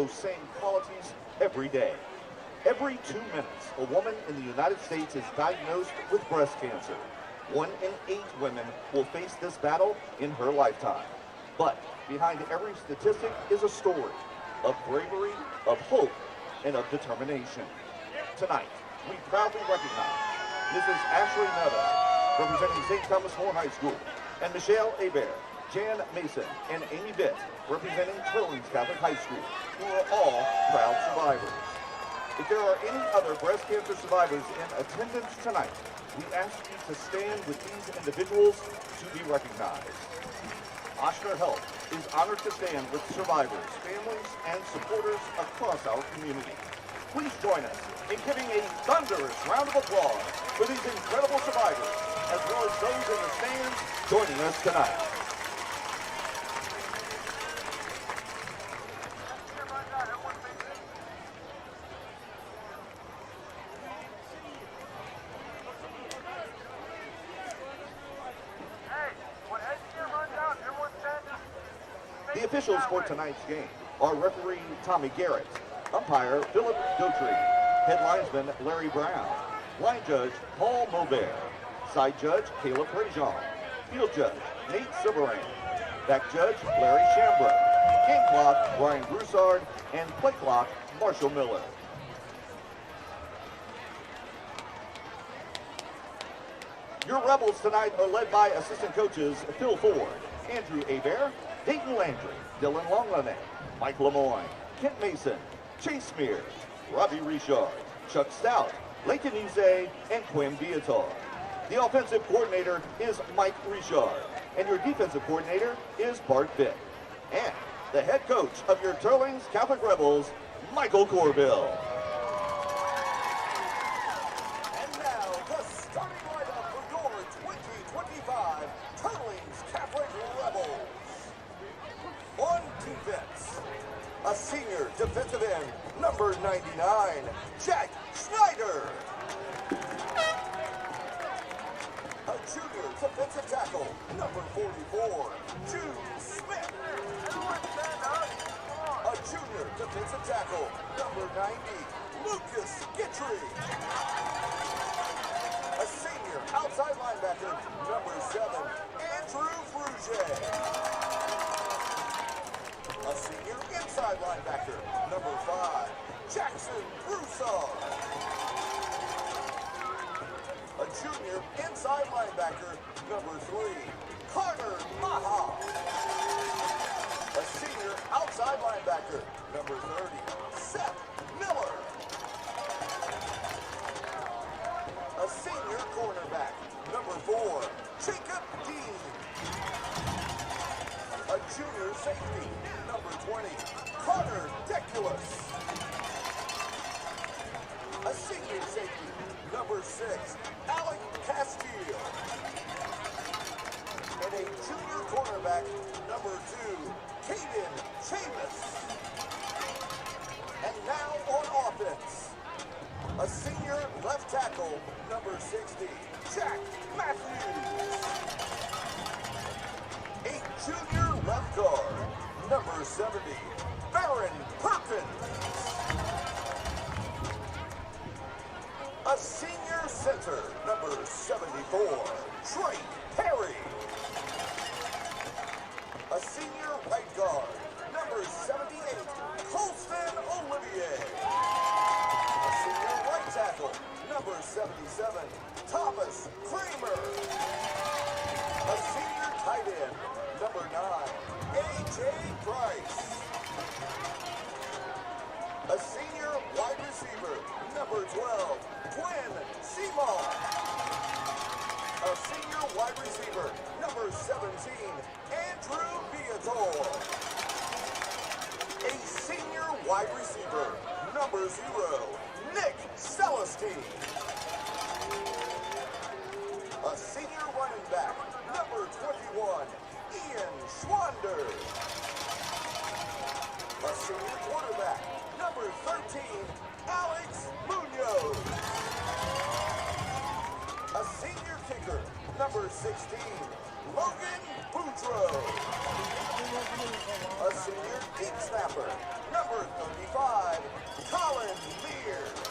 those same qualities every day. Every 2 minutes, a woman in the United States is diagnosed with breast cancer. 1 in 8 women will face this battle in her lifetime. But behind every statistic is a story of bravery, of hope, and of determination. Tonight, we proudly recognize Mrs. Ashley Neva, representing St. Thomas More High School, and Michelle Hebert, Jan Mason, and Amy Bitt, representing Teurlings Catholic High School, who are all proud survivors. If there are any other breast cancer survivors in attendance tonight, we ask you to stand with these individuals to be recognized. Ochsner Health is honored to stand with survivors, families, and supporters across our community. Please join us in giving a thunderous round of applause for these incredible survivors, as well as those in the stands joining us tonight. The officials for tonight's game are referee Tommy Garrett, umpire Philip Dautry, head linesman Larry Brown, line judge Paul Maubert, side judge Caleb Prejean, field judge Nate Silverane, back judge Larry Shambrook, game clock Brian Broussard, and play clock Marshall Miller. Your Rebels tonight are led by assistant coaches Phil Ford, Andrew Hebert, Dayton Landry, Dylan Longlane, Mike Lemoyne, Kent Mason, Chase Mears, Robbie Richard, Chuck Stout, Lincoln Eze, and Quinn Viator. The offensive coordinator is Mike Richard, and your defensive coordinator is Bart Bitt. And the head coach of your Teurlings Catholic Rebels, Michael Corville. And now, the starting lineup for your 2025 Teurlings Catholic Rebels. On defense, a senior defensive end, number 99, Jack Schneider. A junior defensive tackle, number 44, Jude Smith. A junior defensive tackle, number 90, Lucas Gitry. A senior outside linebacker, number 7, Andrew Fruget. A senior inside linebacker, number 5, Jackson Broussard. A junior inside linebacker, number 3, Carter Maha. A senior outside linebacker, number 30, Seth Miller. A senior cornerback, number 4, Jacob Dean. A junior safety, number 20, Connor Deculus. A senior safety, number 6, Alec Castile. And a junior cornerback, number 2, Caden Chavis. And now on offense, a senior left tackle, number 60, Jack Matthews. A junior left guard, number 70, Baron Perkins. A senior center, number 74, Drake Perry. A senior right guard, number 78, Colston Olivier. A senior right tackle, number 77, Thomas Kramer. A senior tight end, number 9, A.J. Price. A senior wide receiver, number 12, Quinn Seymour. A senior wide receiver, number 17, Andrew Viator. A senior wide receiver, number 0, Nick Celestine. A senior running back, number 21, Ian Schwander. A senior quarterback, number 13, Alex Munoz. A senior kicker, number 16, Logan Boudreaux. A senior deep snapper, number number 35, Colin Lear.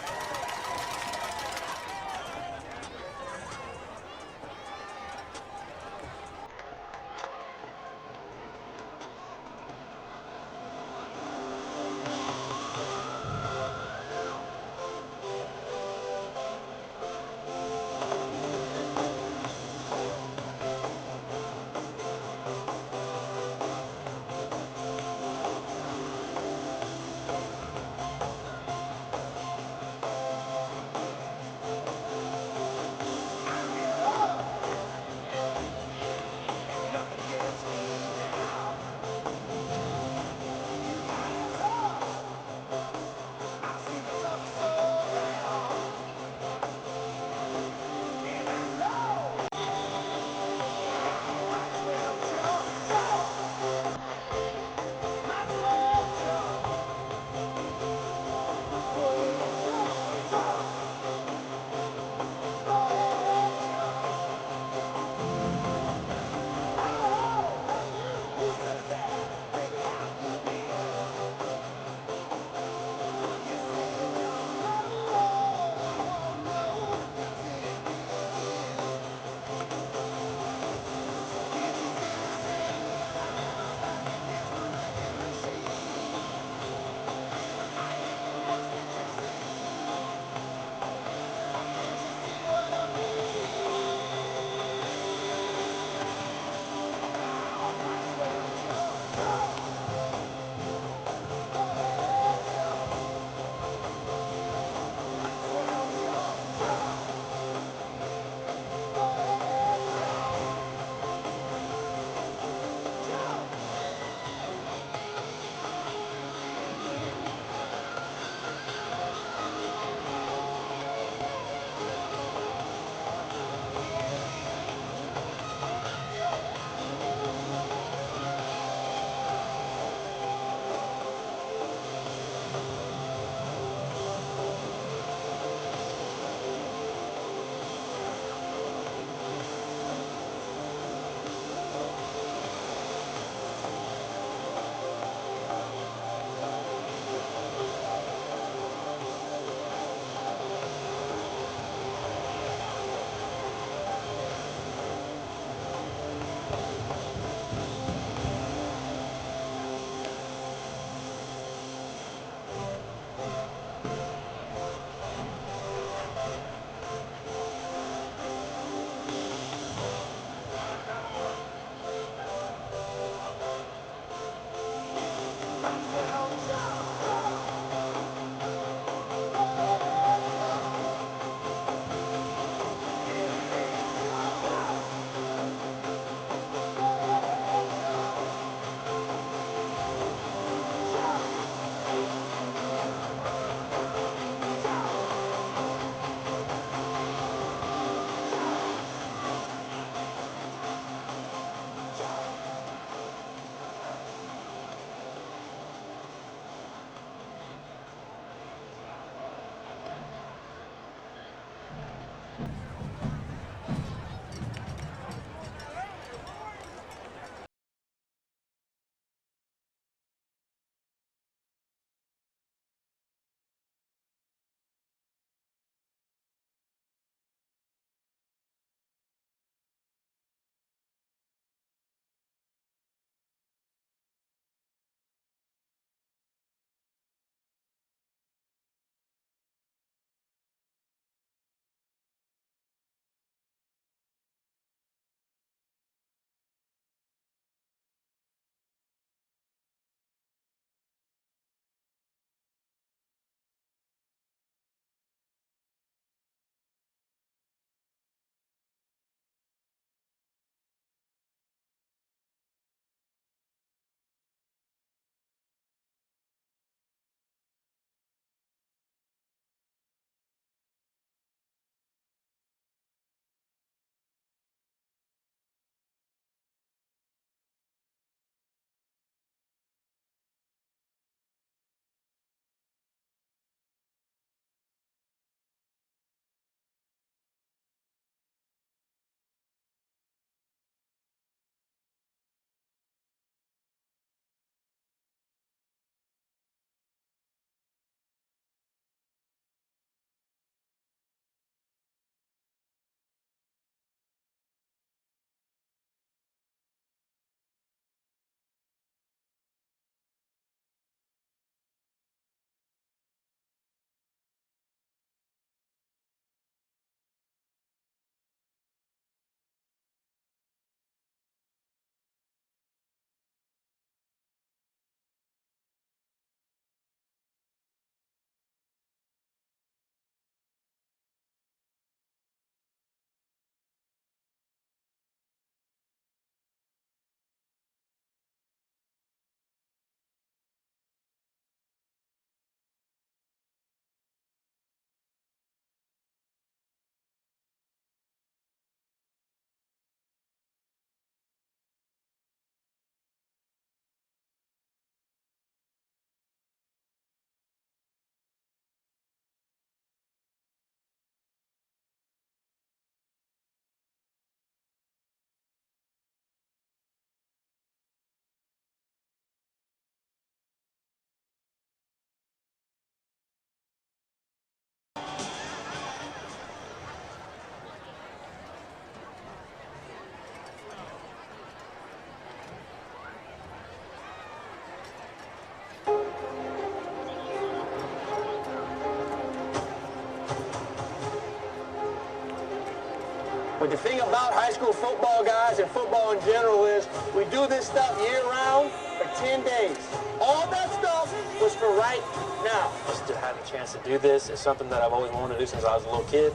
But the thing about high school football, guys, and football in general is we do this stuff year-round for 10 days. All that stuff was for right now. Just to have a chance to do this is something that I've always wanted to do since I was a little kid.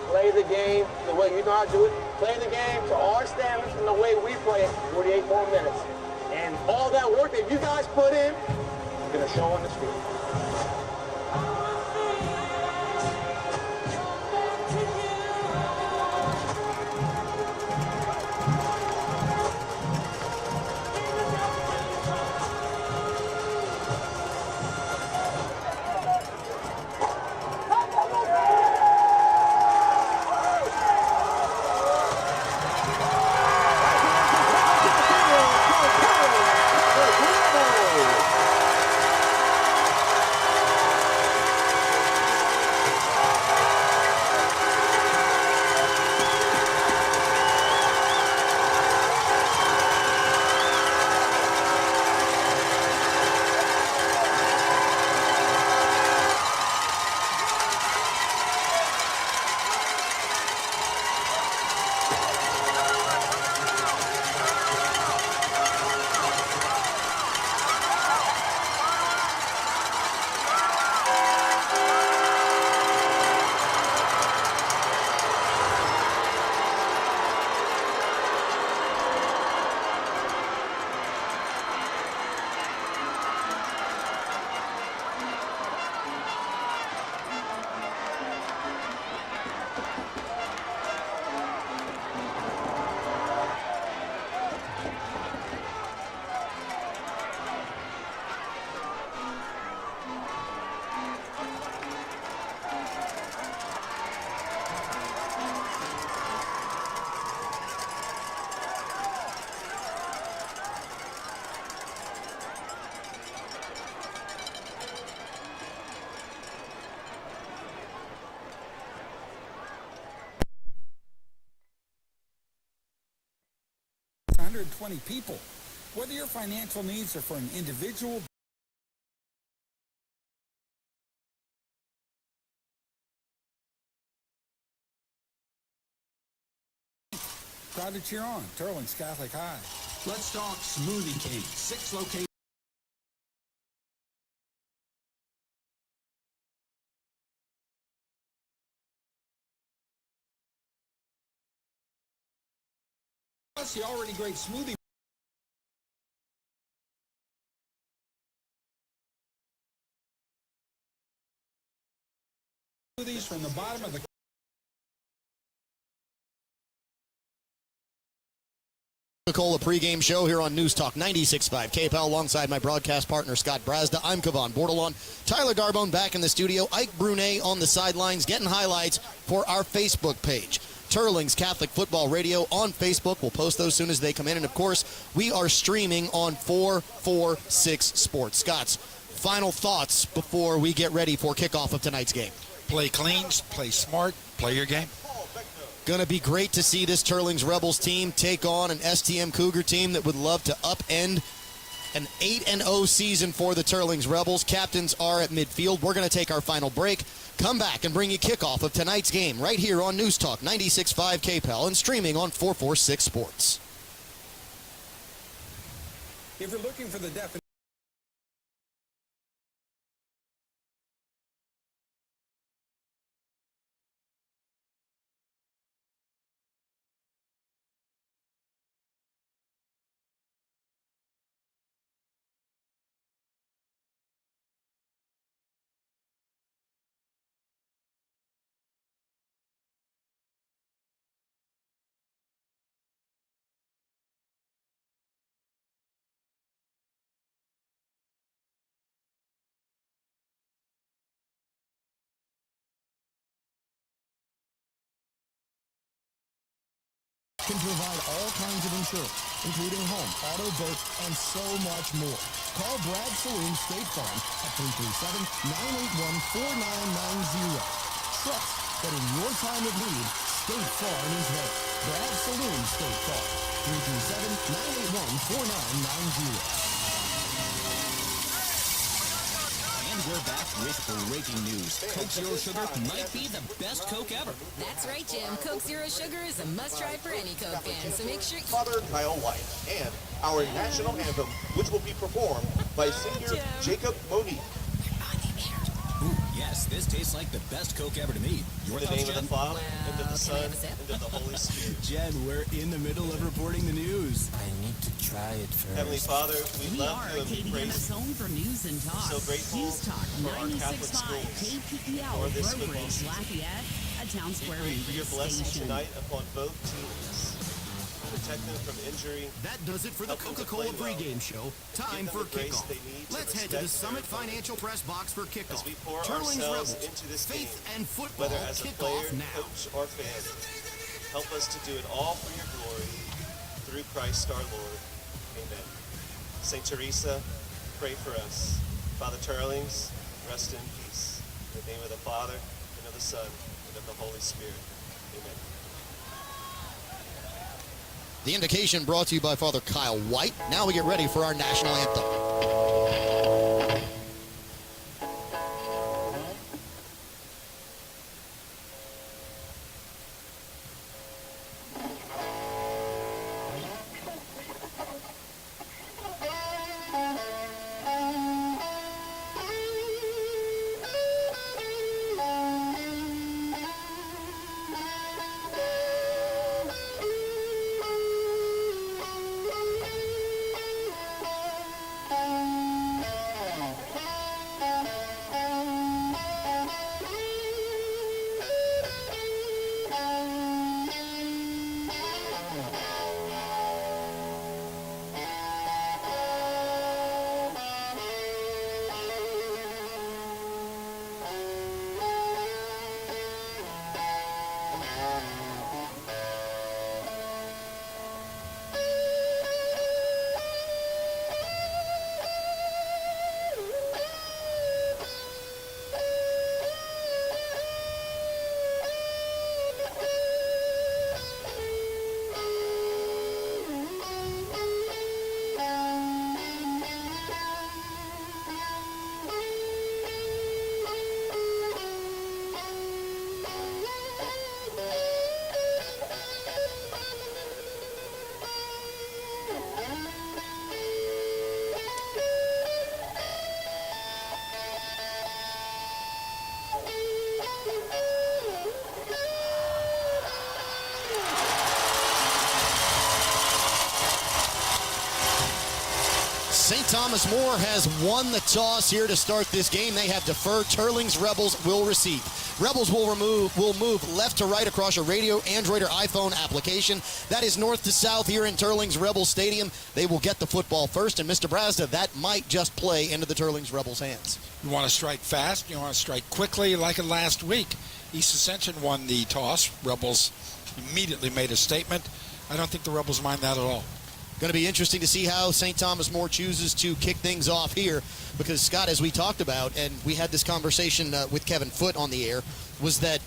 Play the game the way you know how to do it. Play the game to our standards and the way we play it 48 more minutes. And all that work that you guys put in, I'm going to show on the field. People. Whether your financial needs are for an individual, proud to cheer on Teurlings Catholic High. Let's talk Smoothie King. 6 locations. Plus the already great smoothie. Smoothies from the bottom of the Coca-Cola pregame show here on News Talk 96.5 KPEL alongside my broadcast partner Scott Brazda. I'm Kevon Bordelon. Tyler Darbone back in the studio. Ike Brunet on the sidelines getting highlights for our Facebook page. Teurlings Catholic Football Radio on Facebook. We'll post those soon as they come in. And, of course, we are streaming on 446 Sports. Scott's final thoughts before we get ready for kickoff of tonight's game. Play clean, play smart, play your game. Going to be great to see this Teurlings Rebels team take on an STM Cougar team that would love to upend an 8-0 season for the Teurlings Rebels. Captains are at midfield. We're going to take our final break. Come back and bring you kickoff of tonight's game right here on News Talk 96.5 KPEL and streaming on 446 Sports. If you're looking for the definition, can provide all kinds of insurance, including home, auto, boat, and so much more. Call Brad Saloon State Farm at 337-981-4990. Trust that in your time of need, State Farm is there. Brad Saloon State Farm, 337-981-4990. We're back with breaking news. Coke Zero Sugar might be the best Coke ever. That's right, Jim. Coke Zero Sugar is a must-try for any Coke fan, so make sure... Father Kyle White, and our national anthem, which will be performed by singer Jacob Monique. Ooh, yes, this tastes like the best Coke ever to me. Your thoughts, Jen? Father, and of the Son, and of the Holy Spirit. Jen, we're in the middle of reporting the news. I need to try it first. Heavenly Father, we love you and we KDM's praise you. home for news and talk. So grateful News Talk for our Catholic 96.5 schools, KPEL, for this Breaux football Bridge, season. Lafayette, a town square We pray for your blessing station. tonight upon both teams. Protect them from injury. That does it for the Help them to Coca-Cola play well. pregame show. Time Give them for the grace kickoff. they need to Let's head to the respect Summit their opponent. Financial Press Box for kickoff. As we pour Teurlings ourselves Rebels, into this faith game, and football whether as a kick player, off now. coach, or fan, help us to do it all for your glory, through Christ our Lord. Amen. St. Teresa, pray for us. Father Teurlings, rest in peace. In the name of the Father, and of the Son, and of the Holy Spirit. Amen. The indication brought to you by Father Kyle White. Now we get ready for our national anthem. St. Thomas More has won the toss here to start this game. They have deferred. Teurlings Rebels will receive. Rebels will move left to right across your radio, Android, or iPhone application. That is north to south here in Teurlings Rebels Stadium. They will get the football first, and Mr. Brazda, that might just play into the Teurlings Rebels' hands. You want to strike fast. You want to strike quickly like last week. East Ascension won the toss. Rebels immediately made a statement. I don't think the Rebels mind that at all. Going to be interesting to see how St. Thomas More chooses to kick things off here, because, Scott, as we talked about, and we had this conversation with Kevin Foote on the air, was that,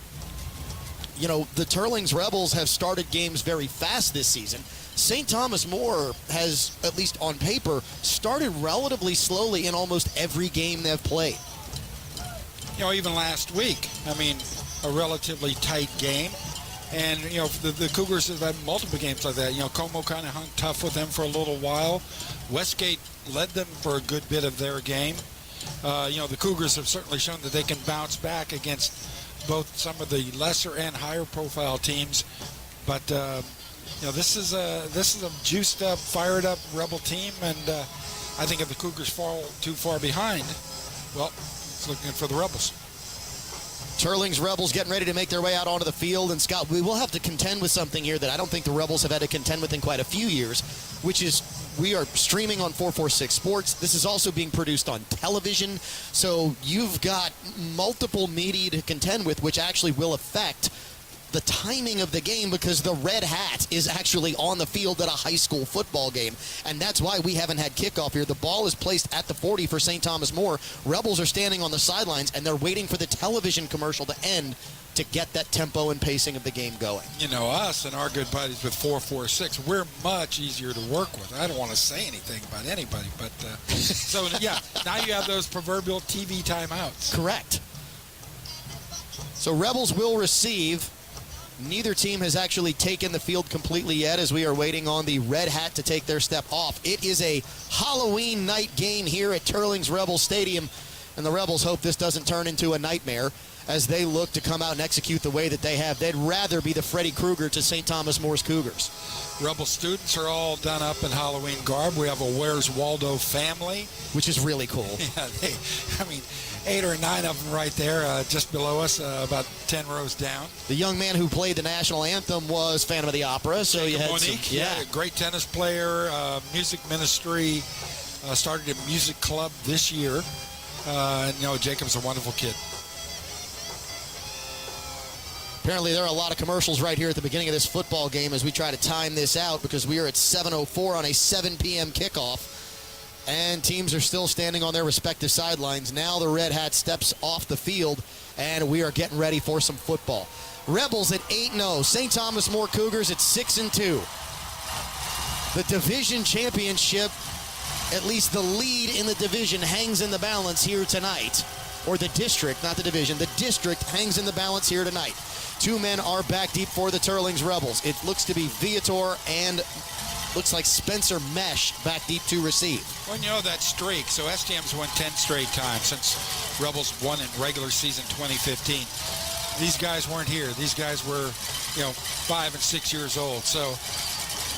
you know, the Teurlings Rebels have started games very fast this season. St. Thomas More has, at least on paper, started relatively slowly in almost every game they've played. You know, even last week, I mean, a relatively tight game. And, you know, the Cougars have had multiple games like that. You know, Como kind of hung tough with them for a little while. Westgate led them for a good bit of their game. You know, the Cougars have certainly shown that they can bounce back against both some of the lesser and higher profile teams. But, you know, this is a juiced up, fired up Rebel team. And I think if the Cougars fall too far behind, well, it's looking for the Rebels. Teurlings Rebels getting ready to make their way out onto the field. And, Scott, we will have to contend with something here that I don't think the Rebels have had to contend with in quite a few years, which is we are streaming on 446 Sports. This is also being produced on television. So you've got multiple media to contend with, which actually will affect the timing of the game because the red hat is actually on the field at a high school football game, and that's why we haven't had kickoff here. The ball is placed at the 40 for St. Thomas More. Rebels are standing on the sidelines, and they're waiting for the television commercial to end to get that tempo and pacing of the game going. You know, us and our good buddies with 446, we're much easier to work with. I don't want to say anything about anybody, but so, yeah, now you have those proverbial TV timeouts. Correct. So Rebels will receive. Neither team has actually taken the field completely yet as we are waiting on the red hat to take their step off. It is a Halloween night game here at Teurlings Rebels Stadium, and the Rebels hope this doesn't turn into a nightmare as they look to come out and execute the way that they have. They'd rather be the Freddy Krueger to St. Thomas More's Cougars. Rebel students are all done up in Halloween garb. We have a Where's Waldo family. Which is really cool. Yeah, 8 or 9 of them right there, just below us, about 10 rows down. The young man who played the national anthem was Phantom of the Opera, so you had Monique, some, yeah, a great tennis player, music ministry, started a music club this year. And, you know, Jacob's a wonderful kid. Apparently there are a lot of commercials right here at the beginning of this football game as we try to time this out because we are at 7:04 on a 7 p.m. kickoff. And teams are still standing on their respective sidelines. Now the red hat steps off the field, and we are getting ready for some football. Rebels at 8-0. St. Thomas More Cougars at 6-2. The division championship, at least the lead in the division, hangs in the balance here tonight. Or the district, not the division. The district hangs in the balance here tonight. 2 men are back deep for the Teurlings Rebels. It looks to be Viator and looks like Spencer Mesh back deep to receive. Well, you know that streak. So STM's won 10 straight times since Rebels won in regular season 2015. These guys weren't here. These guys were, 5 and 6 years old. So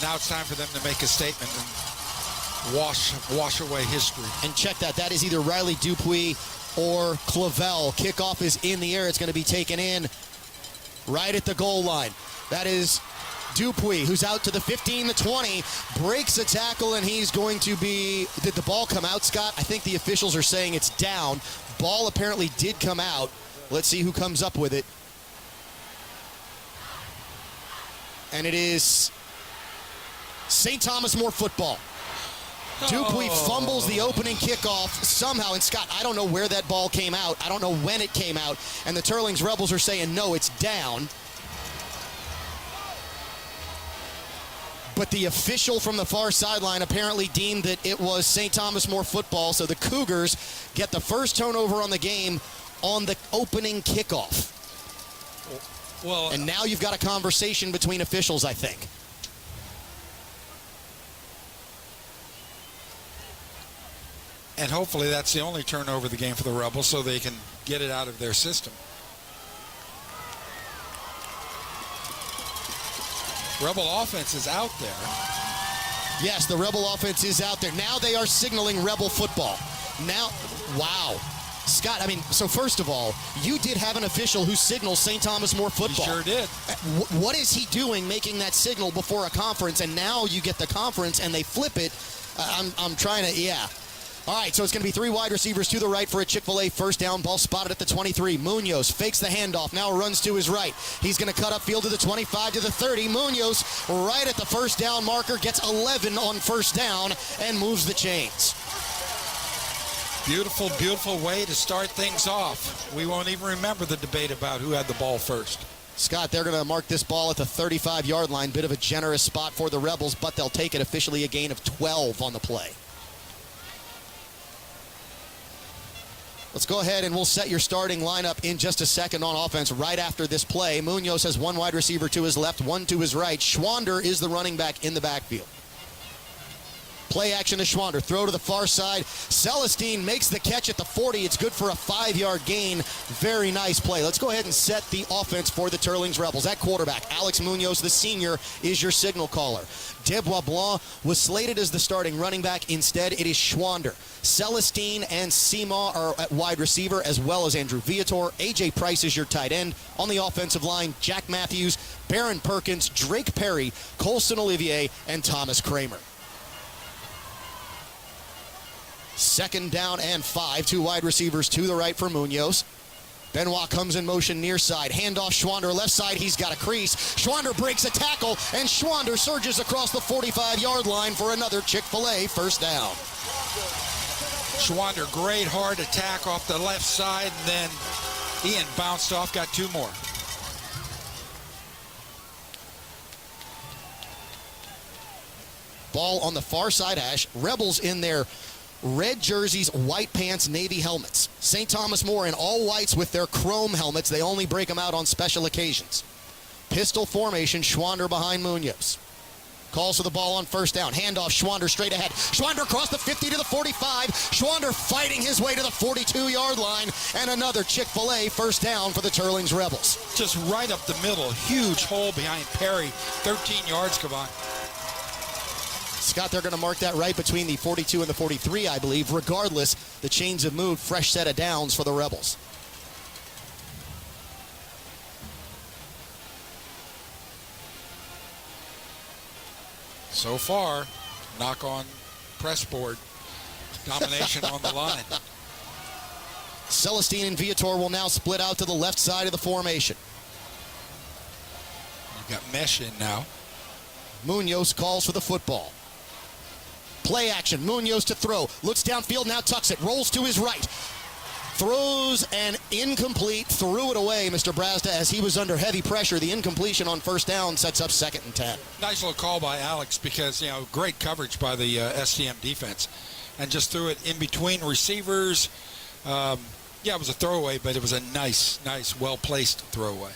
now it's time for them to make a statement and wash away history. And check that. That is either Riley Dupuis or Clavel. Kickoff is in the air. It's going to be taken in right at the goal line. That is Dupuis, who's out to the 15, the 20, breaks a tackle, and he's going to be... Did the ball come out, Scott? I think the officials are saying it's down. Ball apparently did come out. Let's see who comes up with it. And it is St. Thomas More football. Dupuis fumbles the opening kickoff somehow. And Scott, I don't know where that ball came out. I don't know when it came out. And the Teurlings Rebels are saying, no, it's down. But the official from the far sideline apparently deemed that it was St. Thomas More football, so the Cougars get the first turnover on the game on the opening kickoff. Well, and now you've got a conversation between officials, I think. And hopefully that's the only turnover of the game for the Rebels so they can get it out of their system. Rebel offense is out there. Yes, the Rebel offense is out there. Now they are signaling Rebel football. Now, wow. Scott, so first of all, you did have an official who signals St. Thomas More football. He sure did. What is he doing making that signal before a conference, and now you get the conference and they flip it? I'm trying to, yeah. All right, so it's going to be 3 wide receivers to the right for a Chick-fil-A first down. Ball spotted at the 23. Munoz fakes the handoff, now runs to his right. He's going to cut upfield to the 25 to the 30. Munoz right at the first down marker, gets 11 on first down and moves the chains. Beautiful, beautiful way to start things off. We won't even remember the debate about who had the ball first. Scott, they're going to mark this ball at the 35-yard line. Bit of a generous spot for the Rebels, but they'll take it. Officially a gain of 12 on the play. Let's go ahead and we'll set your starting lineup in just a second on offense right after this play. Munoz has 1 wide receiver to his left, 1 to his right. Schwander is the running back in the backfield. Play action to Schwander. Throw to the far side. Celestine makes the catch at the 40. It's good for a 5-yard gain. Very nice play. Let's go ahead and set the offense for the Teurlings Rebels. At quarterback, Alex Munoz, the senior, is your signal caller. Debois Blanc was slated as the starting running back. Instead, it is Schwander. Celestine and Sema are at wide receiver, as well as Andrew Viator. A.J. Price is your tight end. On the offensive line, Jack Matthews, Barron Perkins, Drake Perry, Colson Olivier, and Thomas Kramer. 2nd down and 5. 2 wide receivers to the right for Munoz. Benoit comes in motion near side. Handoff Schwander left side. He's got a crease. Schwander breaks a tackle, and Schwander surges across the 45-yard line for another Chick-fil-A first down. Schwander, great hard attack off the left side, and then Ian bounced off, got 2 more. Ball on the far side hash. Rebels in their red jerseys, white pants, navy helmets. St. Thomas More in all whites with their chrome helmets. They only break them out on special occasions. Pistol formation, Schwander behind Munoz. Calls for the ball on first down. Handoff, Schwander straight ahead. Schwander across the 50 to the 45. Schwander fighting his way to the 42-yard line. And another Chick-fil-A first down for the Teurlings Rebels. Just right up the middle. Huge hole behind Perry. 13 yards, Kevon. Scott, they're going to mark that right between the 42 and the 43, I believe. Regardless, the chains have moved. Fresh set of downs for the Rebels. So far, knock on press board. Domination on the line. Celestine and Viator will now split out to the left side of the formation. You've got Mesh in now. Munoz calls for the football. Play action. Munoz to throw. Looks downfield, now tucks it. Rolls to his right. Throws and incomplete. Threw it away, Mr. Brazda, as he was under heavy pressure. The incompletion on first down sets up 2nd and 10. Nice little call by Alex because, great coverage by the STM defense. And just threw it in between receivers. It was a throwaway, but it was a nice, well-placed throwaway.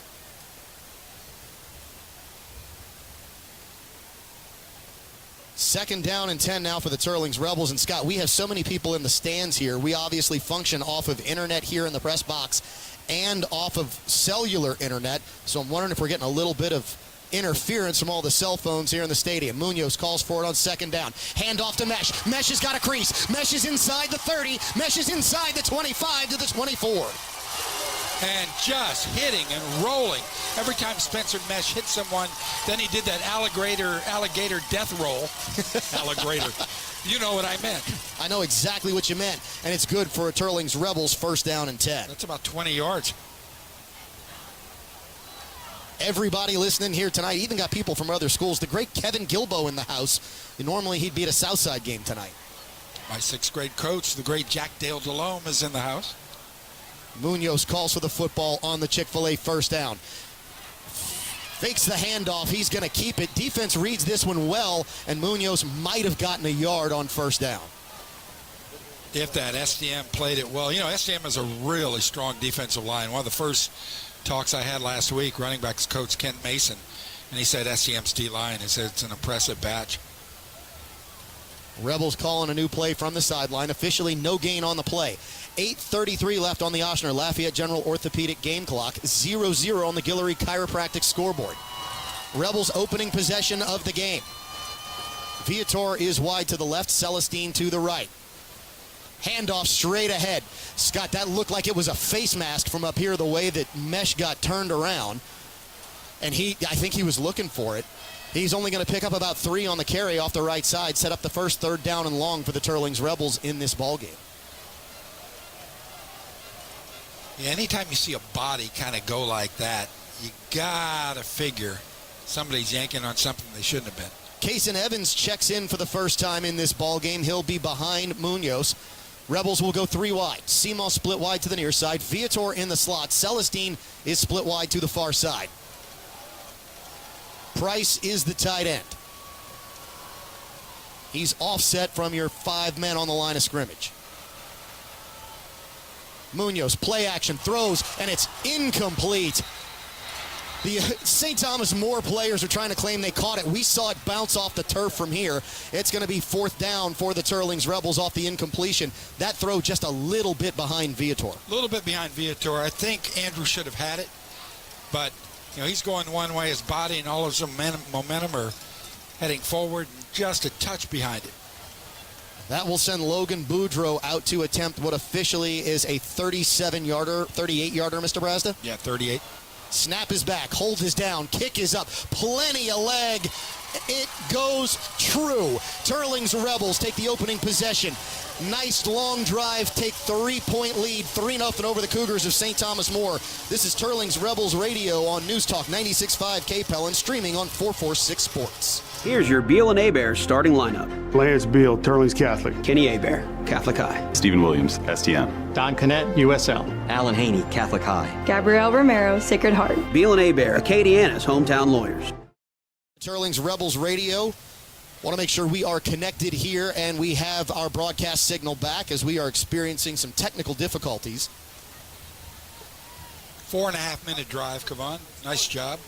Second down and 10 now for the Teurlings Rebels. And Scott, we have so many people in the stands here. We obviously function off of internet here in the press box and off of cellular internet. So I'm wondering if we're getting a little bit of interference from all the cell phones here in the stadium. Munoz calls for it on second down. Hand off to Mesh. Mesh has got a crease. Mesh is inside the 30. Mesh is inside the 25 to the 24. And just hitting and rolling. Every time Spencer Mesh hit someone, then he did that alligator death roll. Alligator. You know what I meant. I know exactly what you meant. And it's good for a Teurlings Rebels first down and 10. That's about 20 yards. Everybody listening here tonight, even got people from other schools. The great Kevin Gilbo in the house. Normally he'd be at a Southside game tonight. My 6th grade coach, the great Jack Dale Delhomme, is in the house. Munoz calls for the football on the Chick-fil-A first down. Fakes the handoff. He's going to keep it. Defense reads this one well, and Munoz might have gotten a yard on first down. If that, STM played it well. STM has a really strong defensive line. One of the first talks I had last week, running backs coach Kent Mason, and he said STM's D-line. He said it's an impressive batch. Rebels calling a new play from the sideline. Officially no gain on the play. 8:33 left on the Ochsner Lafayette General Orthopedic game clock. 0-0 on the Guillory Chiropractic scoreboard. Rebels opening possession of the game. Viator is wide to the left. Celestine to the right. Handoff straight ahead. Scott, that looked like it was a face mask from up here, the way that Mesh got turned around. And I think he was looking for it. He's only going to pick up about 3 on the carry off the right side, set up the first third down and long for the Teurlings Rebels in this ballgame. Yeah, anytime you see a body kind of go like that, you got to figure somebody's yanking on something they shouldn't have been. Kason Evans checks in for the first time in this ballgame. He'll be behind Munoz. Rebels will go 3 wide. Seymour split wide to the near side. Viator in the slot. Celestine is split wide to the far side. Price is the tight end. He's offset from your 5 men on the line of scrimmage. Munoz, play action, throws, and it's incomplete. The St. Thomas More players are trying to claim they caught it. We saw it bounce off the turf from here. It's going to be 4th down for the Teurlings Rebels off the incompletion. That throw just a little bit behind Viator. A little bit behind Viator. I think Andrew should have had it, but he's going one way. His body and all of his momentum are heading forward, just a touch behind it. That will send Logan Boudreau out to attempt what officially is a 37-yarder, 38-yarder, Mr. Brazda? Yeah, 38. Snap is back, hold is down, kick is up, plenty of leg, It goes true. Teurlings Rebels take the opening possession. Nice long drive, take 3-point lead, 3-0 over the Cougars of St. Thomas More. This is Teurlings Rebels Radio on News Talk 96.5 KPEL and streaming on 446 Sports. Here's your Beal and Hebert starting lineup. Lance Beal, Teurlings Catholic. Kenny Hebert, Catholic High. Stephen Williams, STM. Don Connett, USL. Alan Haney, Catholic High. Gabrielle Romero, Sacred Heart. Beal and Hebert, Acadiana's hometown lawyers. Teurlings Rebels Radio. Want to make sure we are connected here and we have our broadcast signal back as we are experiencing some technical difficulties. 4.5-minute drive, Kavan. Nice job.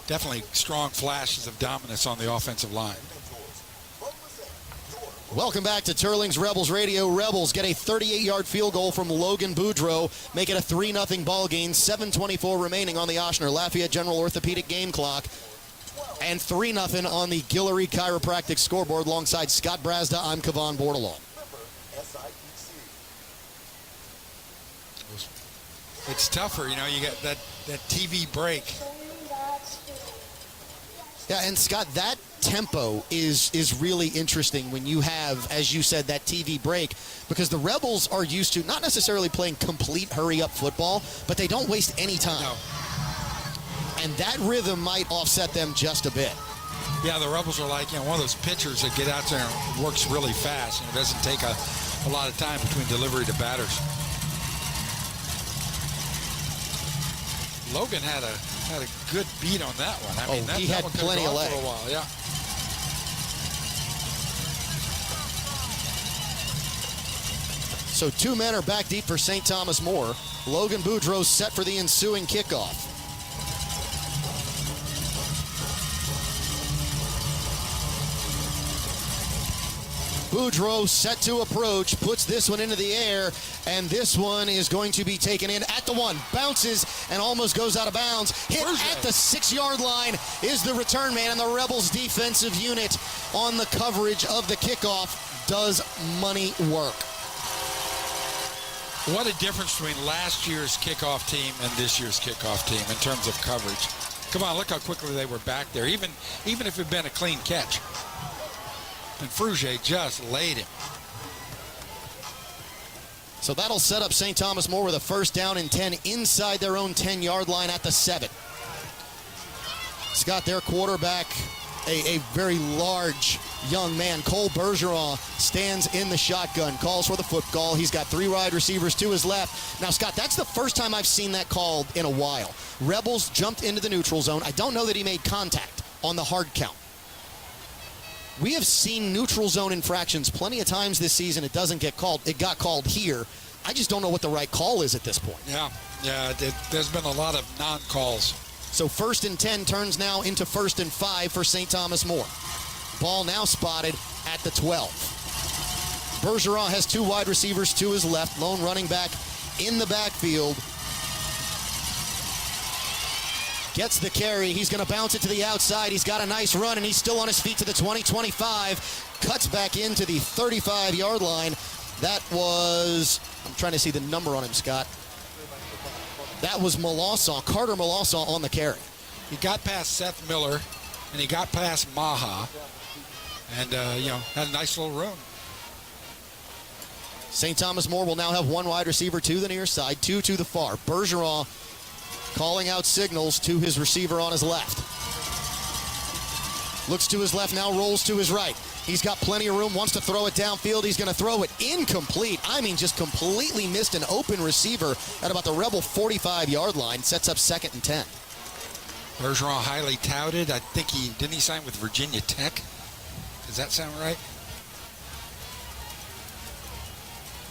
Definitely strong flashes of dominance on the offensive line. Welcome back to Teurlings Rebels Radio. Rebels get a 38-yard field goal from Logan Boudreau, make it a 3-0 ball game. 7:24 remaining on the Ochsner Lafayette General Orthopedic game clock. And 3-0 on the Guillory Chiropractic scoreboard alongside Scott Brazda. I'm Kavan Bordelon. It's tougher, you know, you get that TV break. Yeah, and Scott, that tempo is really interesting when you have, as you said, that TV break, because the Rebels are used to not necessarily playing complete hurry-up football, but they don't waste any time. No. And that rhythm might offset them just a bit. Yeah, the Rebels are like, you know, one of those pitchers that get out there and works really fast. It doesn't take a lot of time between delivery to batters. Logan had a good beat on that one. I mean, he had plenty of leg for a while. Yeah. So 2 men are back deep for St. Thomas More. Logan Boudreau set for the ensuing kickoff. Boudreau set to approach, puts this one into the air, and this one is going to be taken in at the 1. Bounces and almost goes out of bounds. Hit at the 6-yard line is the return man, and the Rebels defensive unit on the coverage of the kickoff does money work. What a difference between last year's kickoff team and this year's kickoff team in terms of coverage. Come on, look how quickly they were back there, even if it had been a clean catch. And Frugier just laid him. So that'll set up St. Thomas More with a 1st down and 10 inside their own 10-yard line at the 7. Scott, their quarterback, a very large young man, Cole Bergeron, stands in the shotgun, calls for the football. He's got 3 wide receivers to his left. Now, Scott, that's the first time I've seen that called in a while. Rebels jumped into the neutral zone. I don't know that he made contact on the hard count. We have seen neutral zone infractions plenty of times this season. It doesn't get called. It got called here. I just don't know what the right call is at this point. Yeah, there's been a lot of non-calls. So 1st and 10 turns now into 1st and 5 for St. Thomas More. Ball now spotted at the 12. Bergeron has 2 wide receivers to his left. Lone running back in the backfield. Gets the carry. He's going to bounce it to the outside. He's got a nice run, and he's still on his feet to the 20-25. Cuts back into the 35-yard line. That was, I'm trying to see the number on him, Scott. That was Melancon, Carter Melancon on the carry. He got past Seth Miller, and he got past Maha, and, had a nice little run. St. Thomas More will now have 1 wide receiver to the near side, 2 to the far. Bergeron calling out signals to his receiver on his left. Looks to his left, now rolls to his right. He's got plenty of room, wants to throw it downfield. He's going to throw it incomplete. I mean, just completely missed an open receiver at about the Rebel 45-yard line. Sets up 2nd and 10. Bergeron highly touted. I think didn't he sign with Virginia Tech? Does that sound right?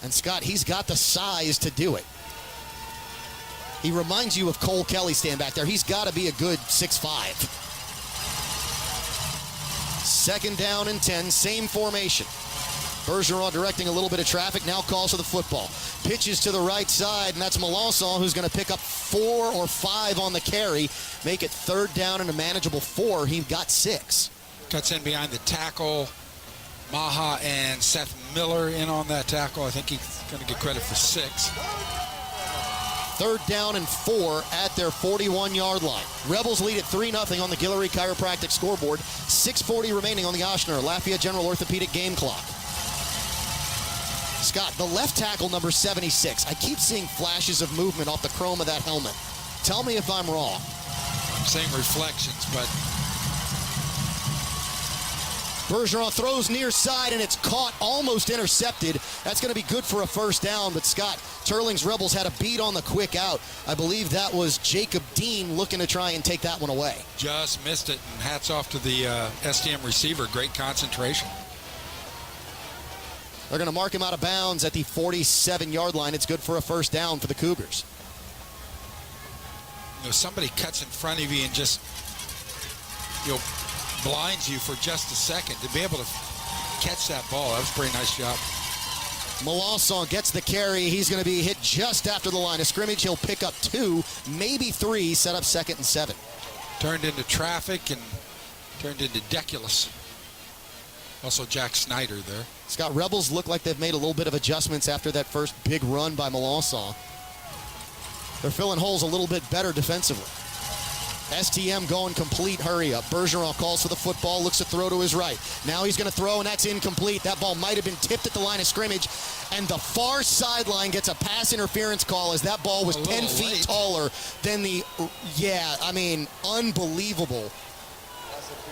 And Scott, he's got the size to do it. He reminds you of Cole Kelly stand back there. He's got to be a good 6'5". 2nd down and 10, same formation. Bergeron directing a little bit of traffic, now calls for the football. Pitches to the right side, and that's Melancon who's going to pick up 4 or 5 on the carry. Make it 3rd down and a manageable 4. He got 6. Cuts in behind the tackle. Maha and Seth Miller in on that tackle. I think he's going to get credit for 6. 3rd down and 4 at their 41-yard line. Rebels lead at 3-0 on the Guillory Chiropractic scoreboard. 6:40 remaining on the Oshner Lafayette General Orthopedic game clock. Scott, the left tackle, number 76. I keep seeing flashes of movement off the chrome of that helmet. Tell me if I'm wrong. I'm seeing reflections, but Bergeron throws near side, and it's caught, almost intercepted. That's going to be good for a first down, but Scott, Teurlings Rebels had a beat on the quick out. I believe that was Jacob Dean looking to try and take that one away. Just missed it, and hats off to the STM receiver. Great concentration. They're going to mark him out of bounds at the 47-yard line. It's good for a first down for the Cougars. You know, somebody cuts in front of you and just, you know, blinds you for just a second. To be able to catch that ball, that was a pretty nice job. Melanson gets the carry. He's going to be hit just after the line of scrimmage. He'll pick up 2, maybe 3, set up 2nd and 7. Turned into traffic and turned into deculus. Also Jack Snyder there. Scott, Rebels look like they've made a little bit of adjustments after that first big run by Melanson. They're filling holes a little bit better defensively. STM going complete hurry up. Bergeron calls for the football, looks to throw to his right. Now he's going to throw, and that's incomplete. That ball might have been tipped at the line of scrimmage, and the far sideline gets a pass interference call as that ball was 10 feet taller than the, unbelievable.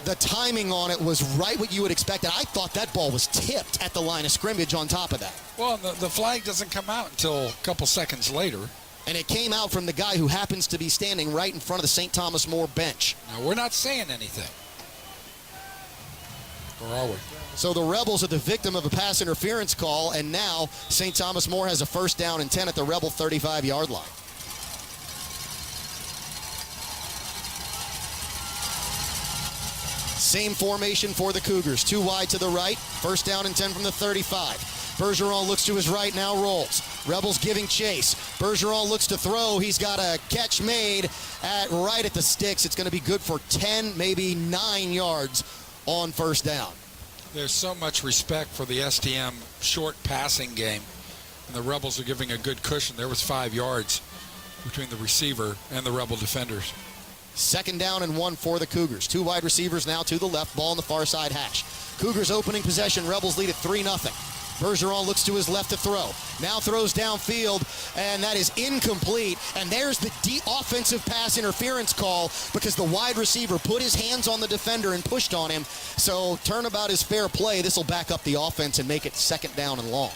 The timing on it was right what you would expect, and I thought that ball was tipped at the line of scrimmage on top of that. Well, the flag doesn't come out until a couple seconds later. And it came out from the guy who happens to be standing right in front of the St. Thomas More bench. Now, we're not saying anything. Or are we? So the Rebels are the victim of a pass interference call, and now St. Thomas More has a first down and 10 at the Rebel 35-yard line. Same formation for the Cougars. 2 wide to the right. First down and 10 from the 35. Bergeron looks to his right, now rolls. Rebels giving chase. Bergeron looks to throw. He's got a catch made right at the sticks. It's going to be good for 10, maybe 9 yards on first down. There's so much respect for the STM short passing game, and the Rebels are giving a good cushion. There was 5 yards between the receiver and the Rebel defenders. 2nd down and 1 for the Cougars. 2 wide receivers now to the left, ball on the far side hash. Cougars opening possession. Rebels lead at 3-0. Bergeron looks to his left to throw. Now throws downfield, and that is incomplete. And there's the offensive pass interference call because the wide receiver put his hands on the defender and pushed on him. So turnabout is fair play. This will back up the offense and make it 2nd down and long.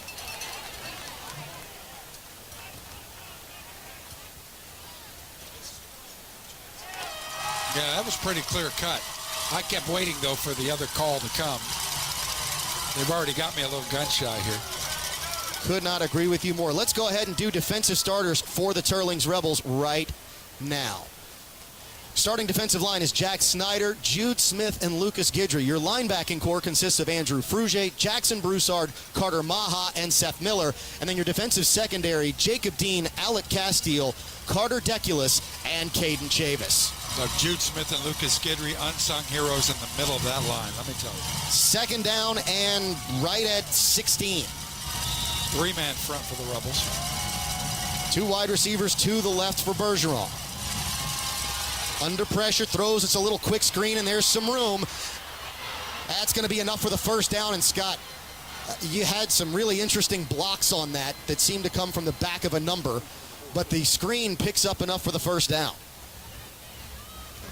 Yeah, that was pretty clear cut. I kept waiting, though, for the other call to come. They've already got me a little gun shy here. Could not agree with you more. Let's go ahead and do defensive starters for the Teurlings Rebels right now. Starting defensive line is Jack Snyder, Jude Smith, and Lucas Guidry. Your linebacking core consists of Andrew Frugier, Jackson Broussard, Carter Maha, and Seth Miller. And then your defensive secondary, Jacob Dean, Alec Castile, Carter Deculus, and Caden Chavis. So Jude Smith and Lucas Guidry, unsung heroes in the middle of that line, let me tell you. 2nd down and right at 16. 3-man front for the Rebels. 2 wide receivers to the left for Bergeron. Under pressure, throws, it's a little quick screen, and there's some room. That's going to be enough for the first down, and Scott, you had some really interesting blocks on that seemed to come from the back of a number, but the screen picks up enough for the first down.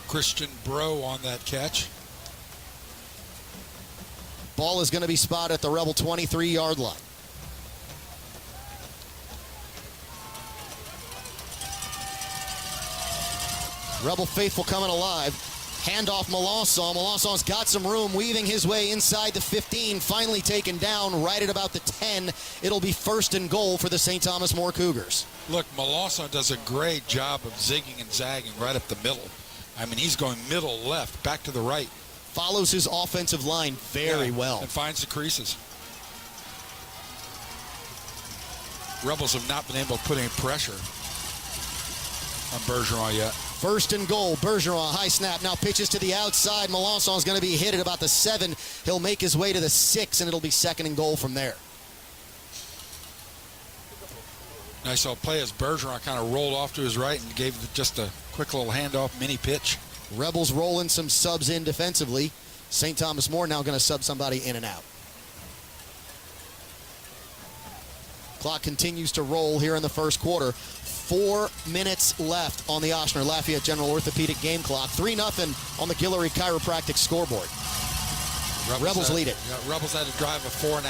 Christian Bro on that catch. Ball is going to be spotted at the Rebel 23-yard line. Rebel faithful coming alive. Handoff Melanson. Melanson's got some room, weaving his way inside the 15, finally taken down right at about the 10. It'll be 1st and goal for the St. Thomas More Cougars. Look, Melanson does a great job of zigging and zagging right up the middle. I mean, he's going middle, left, back to the right. Follows his offensive line very well. And finds the creases. Rebels have not been able to put any pressure on Bergeron yet. 1st and goal. Bergeron, high snap, now pitches to the outside. Melanson's going to be hit at about the 7. He'll make his way to the 6, and it'll be 2nd and goal from there. Nice little play as Bergeron kind of rolled off to his right and gave just a quick little handoff mini pitch. Rebels rolling some subs in defensively. St. Thomas More now going to sub somebody in and out. Clock continues to roll here in the first quarter. 4 minutes left on the Ochsner Lafayette General Orthopedic game clock. 3-0 on the Guillory Chiropractic scoreboard. Rebels lead it. Yeah, Rebels had a drive of 4.5.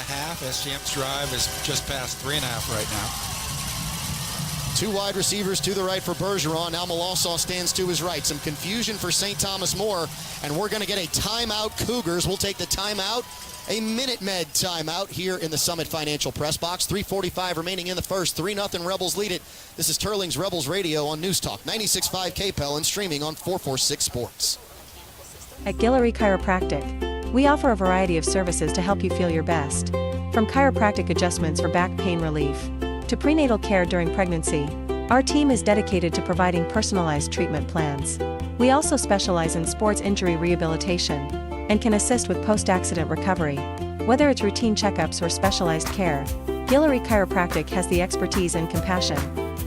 SGM's drive is just past 3.5 right now. 2 wide receivers to the right for Bergeron. Now Malassaw stands to his right. Some confusion for St. Thomas More, and we're going to get a timeout. Cougars will take the timeout. A Minute Med timeout here in the Summit Financial Press Box. 3:45 remaining in the first. 3-0 Rebels lead it. This is Teurlings Rebels Radio on News Talk 96.5 KPEL and streaming on 446 Sports. At Guillory Chiropractic, we offer a variety of services to help you feel your best. From chiropractic adjustments for back pain relief to prenatal care during pregnancy, our team is dedicated to providing personalized treatment plans. We also specialize in sports injury rehabilitation and can assist with post-accident recovery. Whether it's routine checkups or specialized care, Guillory Chiropractic has the expertise and compassion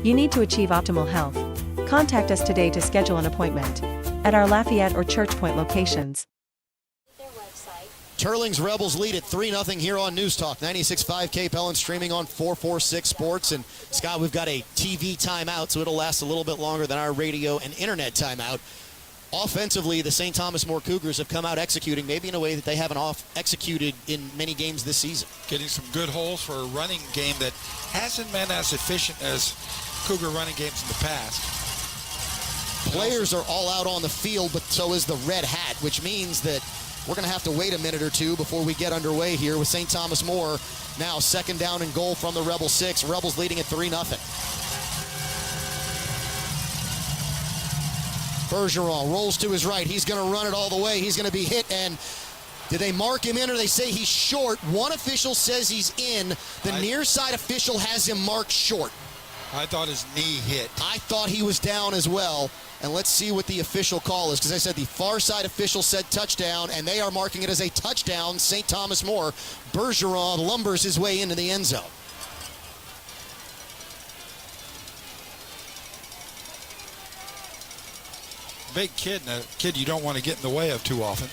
you need to achieve optimal health. Contact us today to schedule an appointment at our Lafayette or Church Point locations. Teurlings Rebels lead at 3-0 here on News Talk 96.5 KPEL and streaming on 446 Sports. And Scott, we've got a TV timeout, so it'll last a little bit longer than our radio and internet timeout. Offensively, the St. Thomas More Cougars have come out executing, maybe in a way that they haven't executed in many games this season. Getting some good holes for a running game that hasn't been as efficient as Cougar running games in the past. Players are all out on the field, but so is the red hat, which means that we're going to have to wait a minute or two before we get underway here with St. Thomas More. Now 2nd down and goal from the Rebel 6. Rebels leading at 3-0. Bergeron rolls to his right. He's going to run it all the way. He's going to be hit, and did they mark him in or they say he's short? One official says he's in. The near side official has him marked short. I thought his knee hit. I thought he was down as well. And let's see what the official call is, because I said the far side official said touchdown, and they are marking it as a touchdown. St. Thomas More. Bergeron lumbers his way into the end zone. Big kid, and a kid you don't want to get in the way of too often.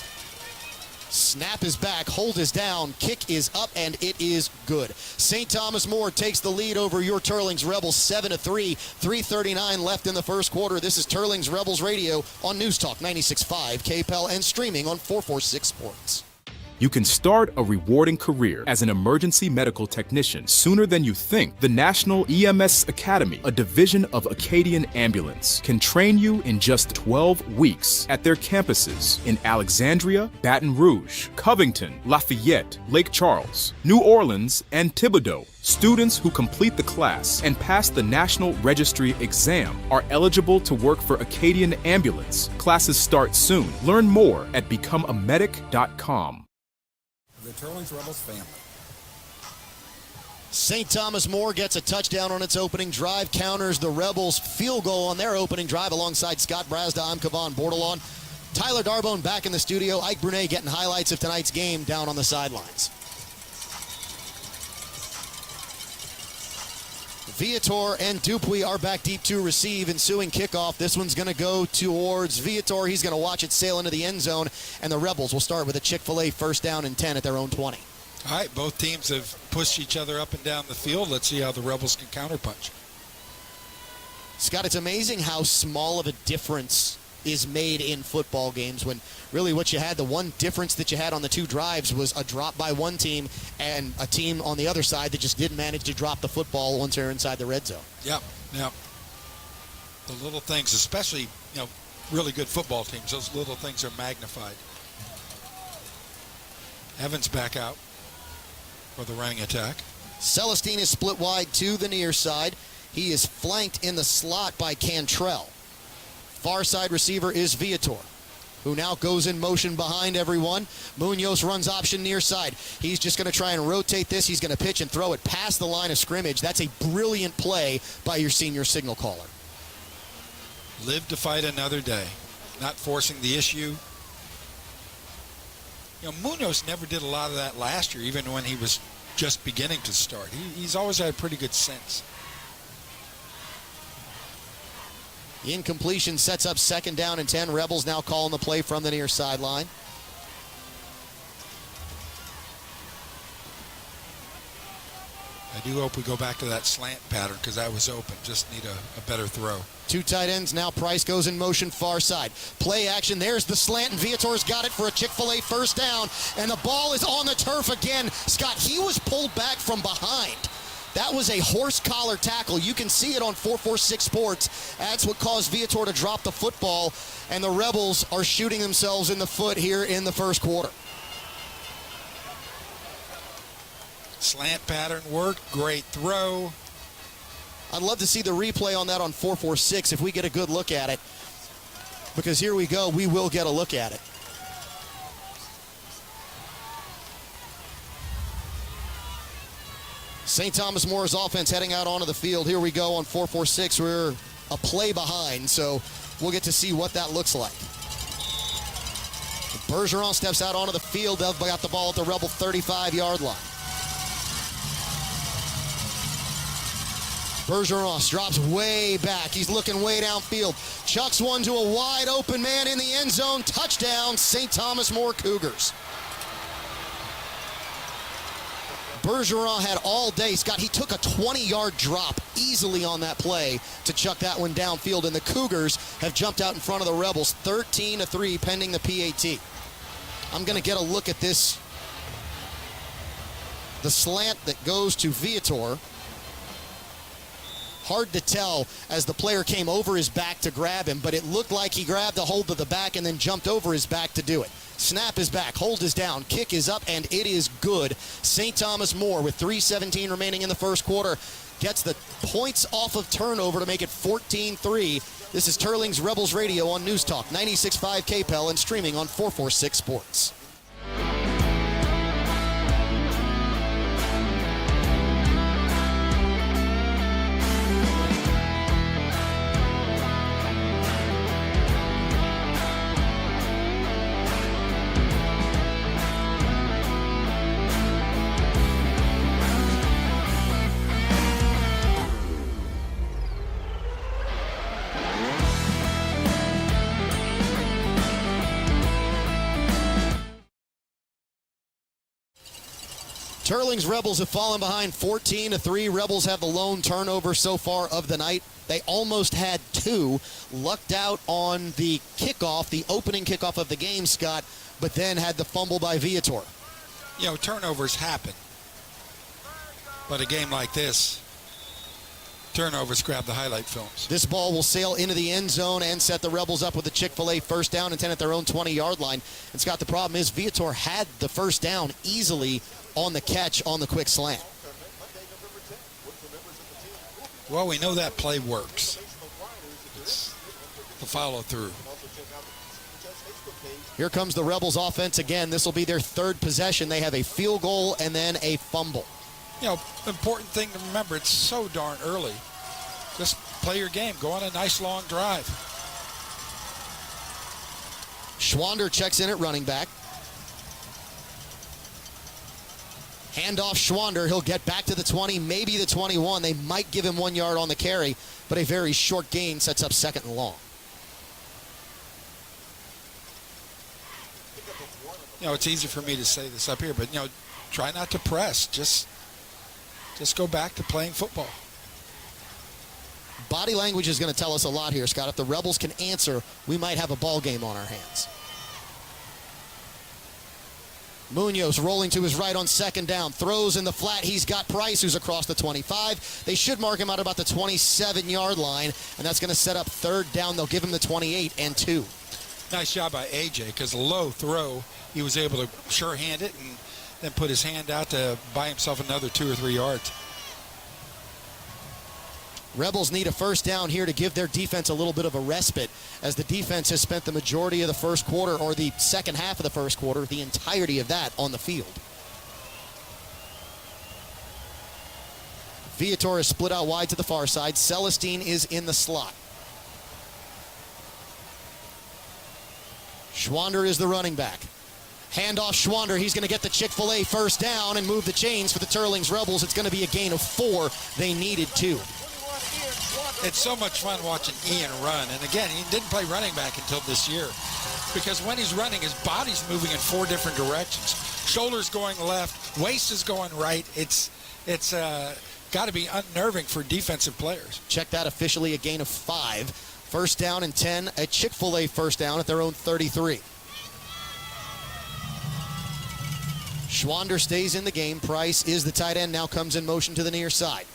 Snap is back, hold is down, kick is up, and it is good. St. Thomas More takes the lead over your Teurlings Rebels 7-3. 3:39 left in the first quarter. This is Teurlings Rebels Radio on News Talk 96.5 KPEL and streaming on 446 Sports. You can start a rewarding career as an emergency medical technician sooner than you think. The National EMS Academy, a division of Acadian Ambulance, can train you in just 12 weeks at their campuses in Alexandria, Baton Rouge, Covington, Lafayette, Lake Charles, New Orleans, and Thibodaux. Students who complete the class and pass the National Registry exam are eligible to work for Acadian Ambulance. Classes start soon. Learn more at becomeamedic.com. The Teurlings Rebels family. St. Thomas More gets a touchdown on its opening drive, counters the Rebels' field goal on their opening drive. Alongside Scott Brazda, I'm Kavan Bordelon. Tyler Darbone back in the studio. Ike Brunet getting highlights of tonight's game down on the sidelines. Viator and Dupuis are back deep to receive. Ensuing kickoff. This one's going to go towards Viator. He's going to watch it sail into the end zone, and the Rebels will start with a Chick-fil-A 1st down and 10 at their own 20. All right, both teams have pushed each other up and down the field. Let's see how the Rebels can counterpunch. Scott, it's amazing how small of a difference is made in football games when really what you had, the one difference that you had on the two drives was a drop by one team and a team on the other side that just didn't manage to drop the football once they're inside the red zone. Yep. The little things, especially, really good football teams, those little things are magnified. Evans back out for the running attack. Celestine is split wide to the near side. He is flanked in the slot by Cantrell. Far side receiver is Viator, who now goes in motion behind everyone. Munoz runs option near side. He's just going to try and rotate this. He's going to pitch and throw it past the line of scrimmage. That's a brilliant play by your senior signal caller. Live to fight another day. Not forcing the issue. Munoz never did a lot of that last year, even when he was just beginning to start. He's always had a pretty good sense. Incompletion sets up 2nd down and 10. Rebels now calling the play from the near sideline. I do hope we go back to that slant pattern because that was open. Just need a better throw. 2 tight ends. Now Price goes in motion far side. Play action. There's the slant, and Viator's got it for a Chick-fil-A first down. And the ball is on the turf again. Scott, he was pulled back from behind. That was a horse collar tackle. You can see it on 446 Sports. That's what caused Viator to drop the football. And the Rebels are shooting themselves in the foot here in the first quarter. Slant pattern worked. Great throw. I'd love to see the replay on that on 446 if we get a good look at it. Because here we go, we will get a look at it. St. Thomas More's offense heading out onto the field. Here we go on 446. We're a play behind, so we'll get to see what that looks like. Bergeron steps out onto the field. They've got the ball at the Rebel 35-yard line. Bergeron drops way back. He's looking way downfield. Chucks one to a wide open man in the end zone. Touchdown, St. Thomas More Cougars. Bergeron had all day. Scott, he took a 20-yard drop easily on that play to chuck that one downfield, and the Cougars have jumped out in front of the Rebels 13-3 pending the PAT. I'm going to get a look at this. The slant that goes to Viator. Hard to tell as the player came over his back to grab him, but it looked like he grabbed a hold of the back and then jumped over his back to do it. Snap is back, hold is down, kick is up, and it is good. St. Thomas More, with 3:17 remaining in the first quarter, gets the points off of turnover to make it 14-3. This is Teurlings Rebels Radio on News Talk 96.5 KPEL and streaming on 446 Sports. Teurlings Rebels have fallen behind 14-3. Rebels have the lone turnover so far of the night. They almost had 2. Lucked out on the kickoff, the opening kickoff of the game, Scott, but then had the fumble by Viator. You know, turnovers happen. But a game like this, turnovers grab the highlight films. This ball will sail into the end zone and set the Rebels up with a Chick-fil-A first down and 10 at their own 20-yard line. And Scott, the problem is Viator had the first down easily on the catch on the quick slant. Well, we know that play works. It's the follow through. Here comes the Rebels offense again. This will be their 3rd possession. They have a field goal and then a fumble. You know, important thing to remember, it's so darn early. Just play your game. Go on a nice long drive. Schwander checks in at running back. Handoff Schwander. He'll get back to the 20, maybe the 21. They might give him 1 yard on the carry, but a very short gain sets up 2nd and long. You know, it's easy for me to say this up here, but, you know, try not to press. Just go back to playing football. Body language is going to tell us a lot here, Scott. If the Rebels can answer, we might have a ball game on our hands. Munoz rolling to his right on 2nd down. Throws in the flat. He's got Price, who's across the 25. They should mark him out about the 27-yard line, and that's going to set up 3rd down. They'll give him the 28 and 2. Nice job by AJ, because a low throw, he was able to sure hand it and then put his hand out to buy himself another 2 or 3 yards. Rebels need a first down here to give their defense a little bit of a respite, as the defense has spent the majority of the first quarter, or the second half of the first quarter, the entirety of that on the field. Viator is split out wide to the far side. Celestine is in the slot. Schwander is the running back. Handoff Schwander. He's going to get the Chick-fil-A first down and move the chains for the Teurlings Rebels. It's going to be a gain of 4. They needed 2. It's so much fun watching Ian run. And again, he didn't play running back until this year, because when he's running, his body's moving in 4 different directions. Shoulders going left, waist is going right. It's got to be unnerving for defensive players. Check that, officially a gain of 5. First down and 10, a Chick-fil-A first down at their own 33. Schwander stays in the game. Price is the tight end, now comes in motion to the near side.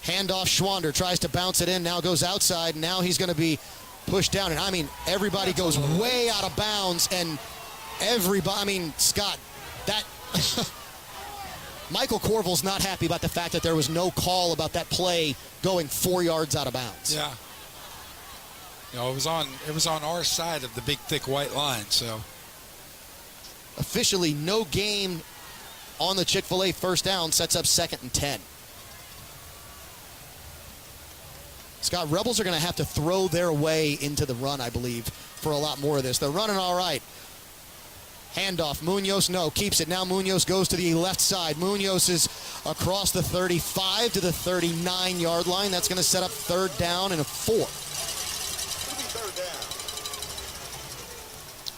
Handoff, Schwander tries to bounce it in, now goes outside. Now he's going to be pushed down. And I mean, everybody goes way out of bounds. And everybody, I mean, Scott, that... Michael Corville's not happy about the fact that there was no call about that play going 4 yards out of bounds. Yeah. You know, it was on our side of the big, thick white line, so... Officially no gain on the Chick-fil-A first down, sets up 2nd and 10. Scott, Rebels are going to have to throw their way into the run, I believe, for a lot more of this. They're running all right. Handoff, Munoz, no, keeps it. Now Munoz goes to the left side. Munoz is across the 35 to the 39-yard line. That's going to set up 3rd down and a 4.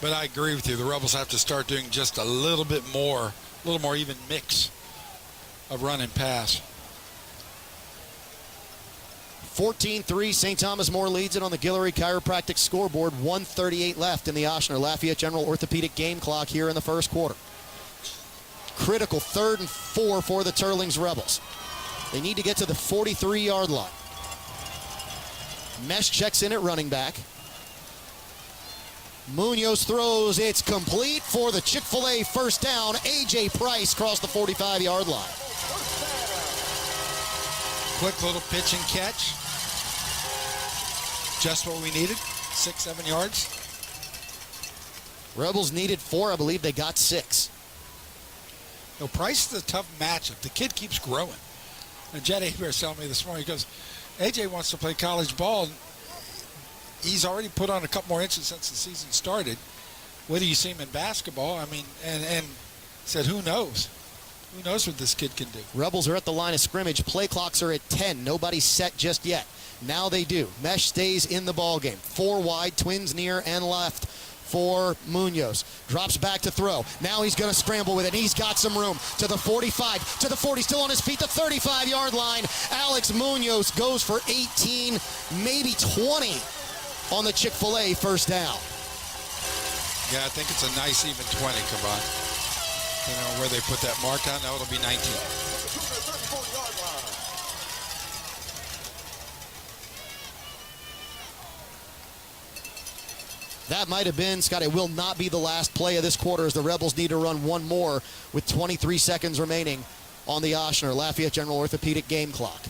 But I agree with you. The Rebels have to start doing just a little bit more, a little more even mix of run and pass. 14-3, St. Thomas More leads it on the Guillory Chiropractic scoreboard. 1:38 left in the Ochsner Lafayette General Orthopedic game clock here in the first quarter. Critical 3rd and 4 for the Teurlings Rebels. They need to get to the 43-yard line. Mesh checks in at running back. Munoz throws, it's complete for the Chick-fil-A first down. A.J. Price crossed the 45-yard line. Quick little pitch and catch. Just what we needed, 6-7 yards. Rebels needed 4, I believe they got 6. You know, Price is a tough matchup. The kid keeps growing. And Jed Hebert telling me this morning, he goes, A.J. wants to play college ball. He's already put on a couple more inches since the season started. Whether you see him in basketball, I mean, and said, who knows? Who knows what this kid can do? Rebels are at the line of scrimmage. Play clocks are at 10. Nobody's set just yet. Now they do. Mesh stays in the ball game. 4 wide, twins near and left for Munoz. Drops back to throw. Now he's going to scramble with it. He's got some room. To the 45, to the 40, still on his feet, the 35-yard line. Alex Munoz goes for 18, maybe 20 on the Chick-fil-A first down. Yeah, I think it's a nice even 20, Caban. You know, where they put that mark on, now it'll be 19. That might have been, Scott, it will not be the last play of this quarter, as the Rebels need to run one more with 23 seconds remaining on the Ochsner Lafayette General Orthopedic game clock.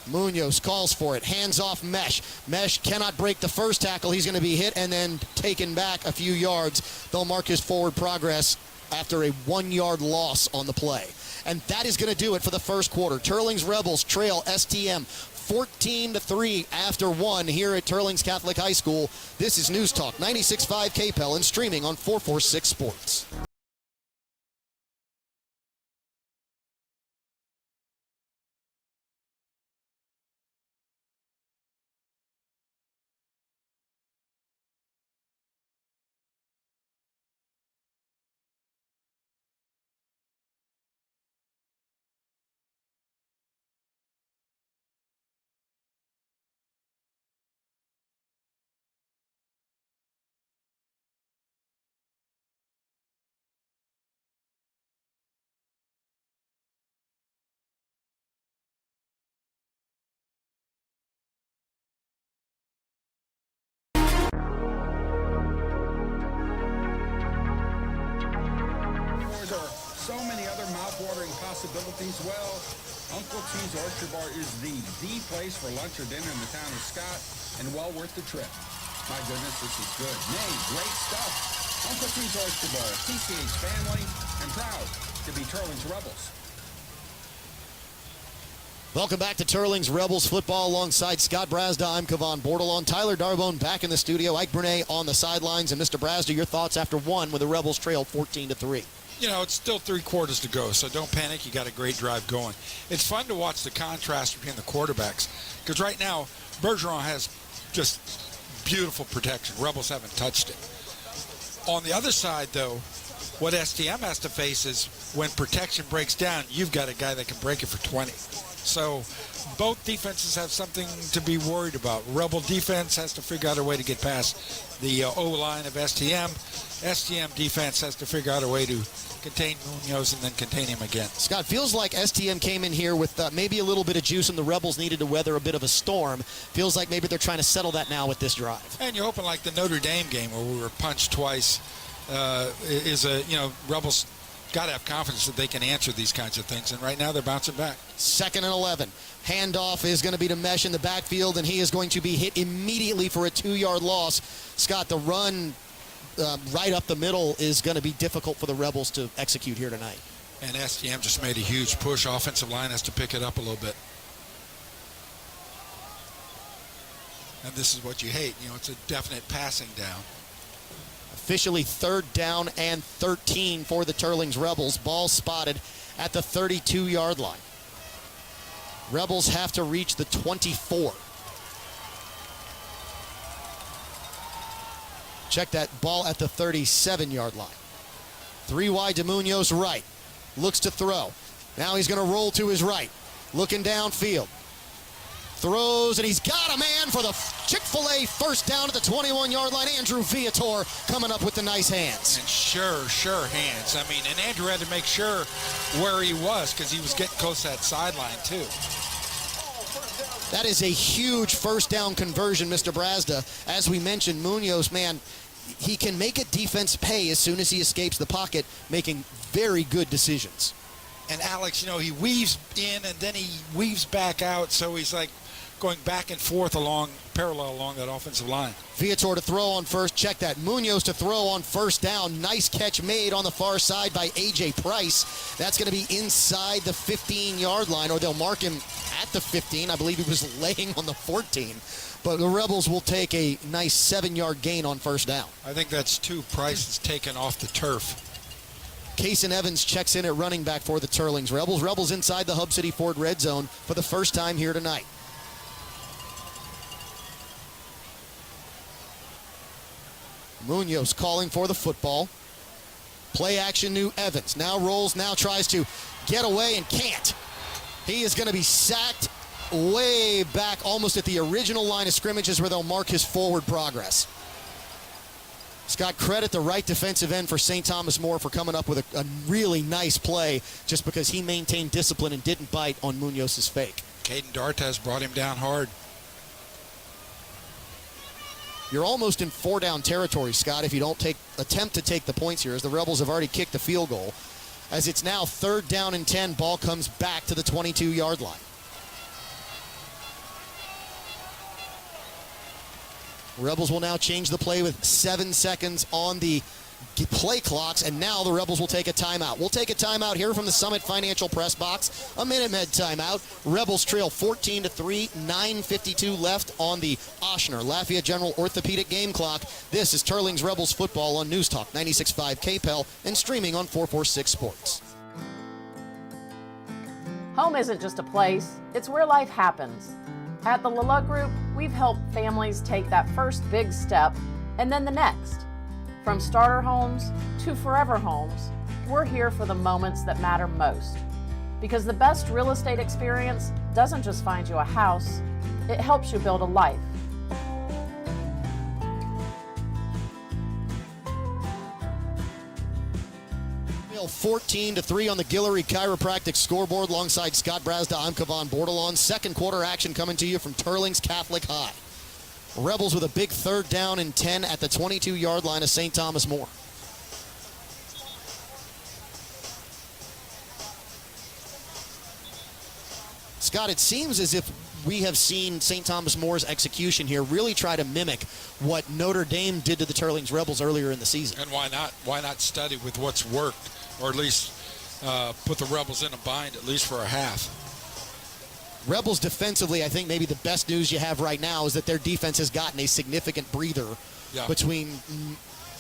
Munoz calls for it, hands off Mesh. Mesh cannot break the first tackle. He's going to be hit and then taken back a few yards. They'll mark his forward progress after a 1-yard loss on the play. And that is going to do it for the first quarter. Teurlings Rebels trail STM 14-3 after 1 here at Teurlings Catholic High School. This is News Talk 96.5 KPEL and streaming on 446 Sports. Possibilities. Well, Uncle T's Oyster Bar is the place for lunch or dinner in the town of Scott, and well worth the trip. My goodness, this is good. Nay, great stuff. Uncle T's Oyster Bar, TCH family, and proud to be Teurlings Rebels. Welcome back to Teurlings Rebels football alongside Scott Brazda. I'm Cavan Bordelon. Tyler Darbone back in the studio. Ike Brunet on the sidelines. And Mr. Brazda, your thoughts after 1 with the Rebels trail 14-3. you know, it's still 3 quarters to go, so don't panic. You got a great drive going. It's fun to watch the contrast between the quarterbacks, because right now Bergeron has just beautiful protection. Rebels haven't touched it. On the other side, though, what STM has to face is when protection breaks down, you've got a guy that can break it for 20. So both defenses have something to be worried about. Rebel defense has to figure out a way to get past the O-line of STM. STM defense has to figure out a way to contain Munoz and then contain him again. Scott, feels like STM came in here with maybe a little bit of juice and the Rebels needed to weather a bit of a storm. Feels like maybe they're trying to settle that now with this drive. And you're hoping like the Notre Dame game where we were punched twice Rebels got to have confidence that they can answer these kinds of things, and right now they're bouncing back. 2nd and 11. Handoff is going to be to Mesh in the backfield, and he is going to be hit immediately for a 2-yard loss. Scott, the run right up the middle is going to be difficult for the Rebels to execute here tonight. And STM just made a huge push. Offensive line has to pick it up a little bit. And this is what you hate. You know, it's a definite passing down. Officially 3rd down and 13 for the Teurlings Rebels. Ball spotted at the 32-yard line. Rebels have to reach the 24. Check that, ball at the 37-yard line. 3 wide to Munoz right. Looks to throw. Now he's going to roll to his right. Looking downfield. Throws, and he's got a man for the Chick-fil-A first down at the 21-yard line. Andrew Viator coming up with the nice hands. And sure hands. I mean, and Andrew had to make sure where he was because he was getting close to that sideline, too. That is a huge first down conversion, Mr. Brazda. As we mentioned, Munoz, man, he can make a defense pay as soon as he escapes the pocket, making very good decisions. And Alex, you know, he weaves in and then he weaves back out, so he's like going back and forth parallel along that offensive line. Viator to throw on first. Check that. Munoz to throw on first down. Nice catch made on the far side by A.J. Price. That's going to be inside the 15-yard line, or they'll mark him at the 15. I believe he was laying on the 14. But the Rebels will take a nice 7-yard gain on first down. I think that's 2. Price is taken off the turf. Kason Evans checks in at running back for the Teurlings Rebels. Rebels inside the Hub City Ford red zone for the first time here tonight. Munoz calling for the football. Play action new Evans. Now rolls, now tries to get away and can't. He is going to be sacked way back almost at the original line of scrimmages where they'll mark his forward progress. Scott, credit the right defensive end for St. Thomas More for coming up with a really nice play just because he maintained discipline and didn't bite on Munoz's fake. Caden Dartez brought him down hard. You're almost in 4-down territory, Scott, if you don't attempt to take the points here, as the Rebels have already kicked the field goal. As it's now 3rd down and 10, ball comes back to the 22-yard line. Rebels will now change the play with 7 seconds on the play clocks, and now the Rebels will take a timeout. We'll take a timeout here from the Summit Financial Press Box. A Minute Med timeout. Rebels trail 14-3, 9:52 left on the Oshner Lafayette General Orthopedic game clock. This is Teurlings Rebels football on News Talk 96.5 KPEL and streaming on 446 Sports. Home isn't just a place, it's where life happens. At the LaLa Group, we've helped families take that first big step and then the next. From starter homes to forever homes, we're here for the moments that matter most. Because the best real estate experience doesn't just find you a house, it helps you build a life. 14-3 on the Guillory Chiropractic scoreboard alongside Scott Brazda. I'm Kavan Bordelon. 2nd quarter action coming to you from Teurlings Catholic High. Rebels with a big 3rd down and 10 at the 22-yard line of St. Thomas More. Scott, it seems as if we have seen St. Thomas More's execution here really try to mimic what Notre Dame did to the Teurlings Rebels earlier in the season. And why not? Why not study with what's worked, or at least put the Rebels in a bind at least for a half? Rebels defensively, I think maybe the best news you have right now is that their defense has gotten a significant breather between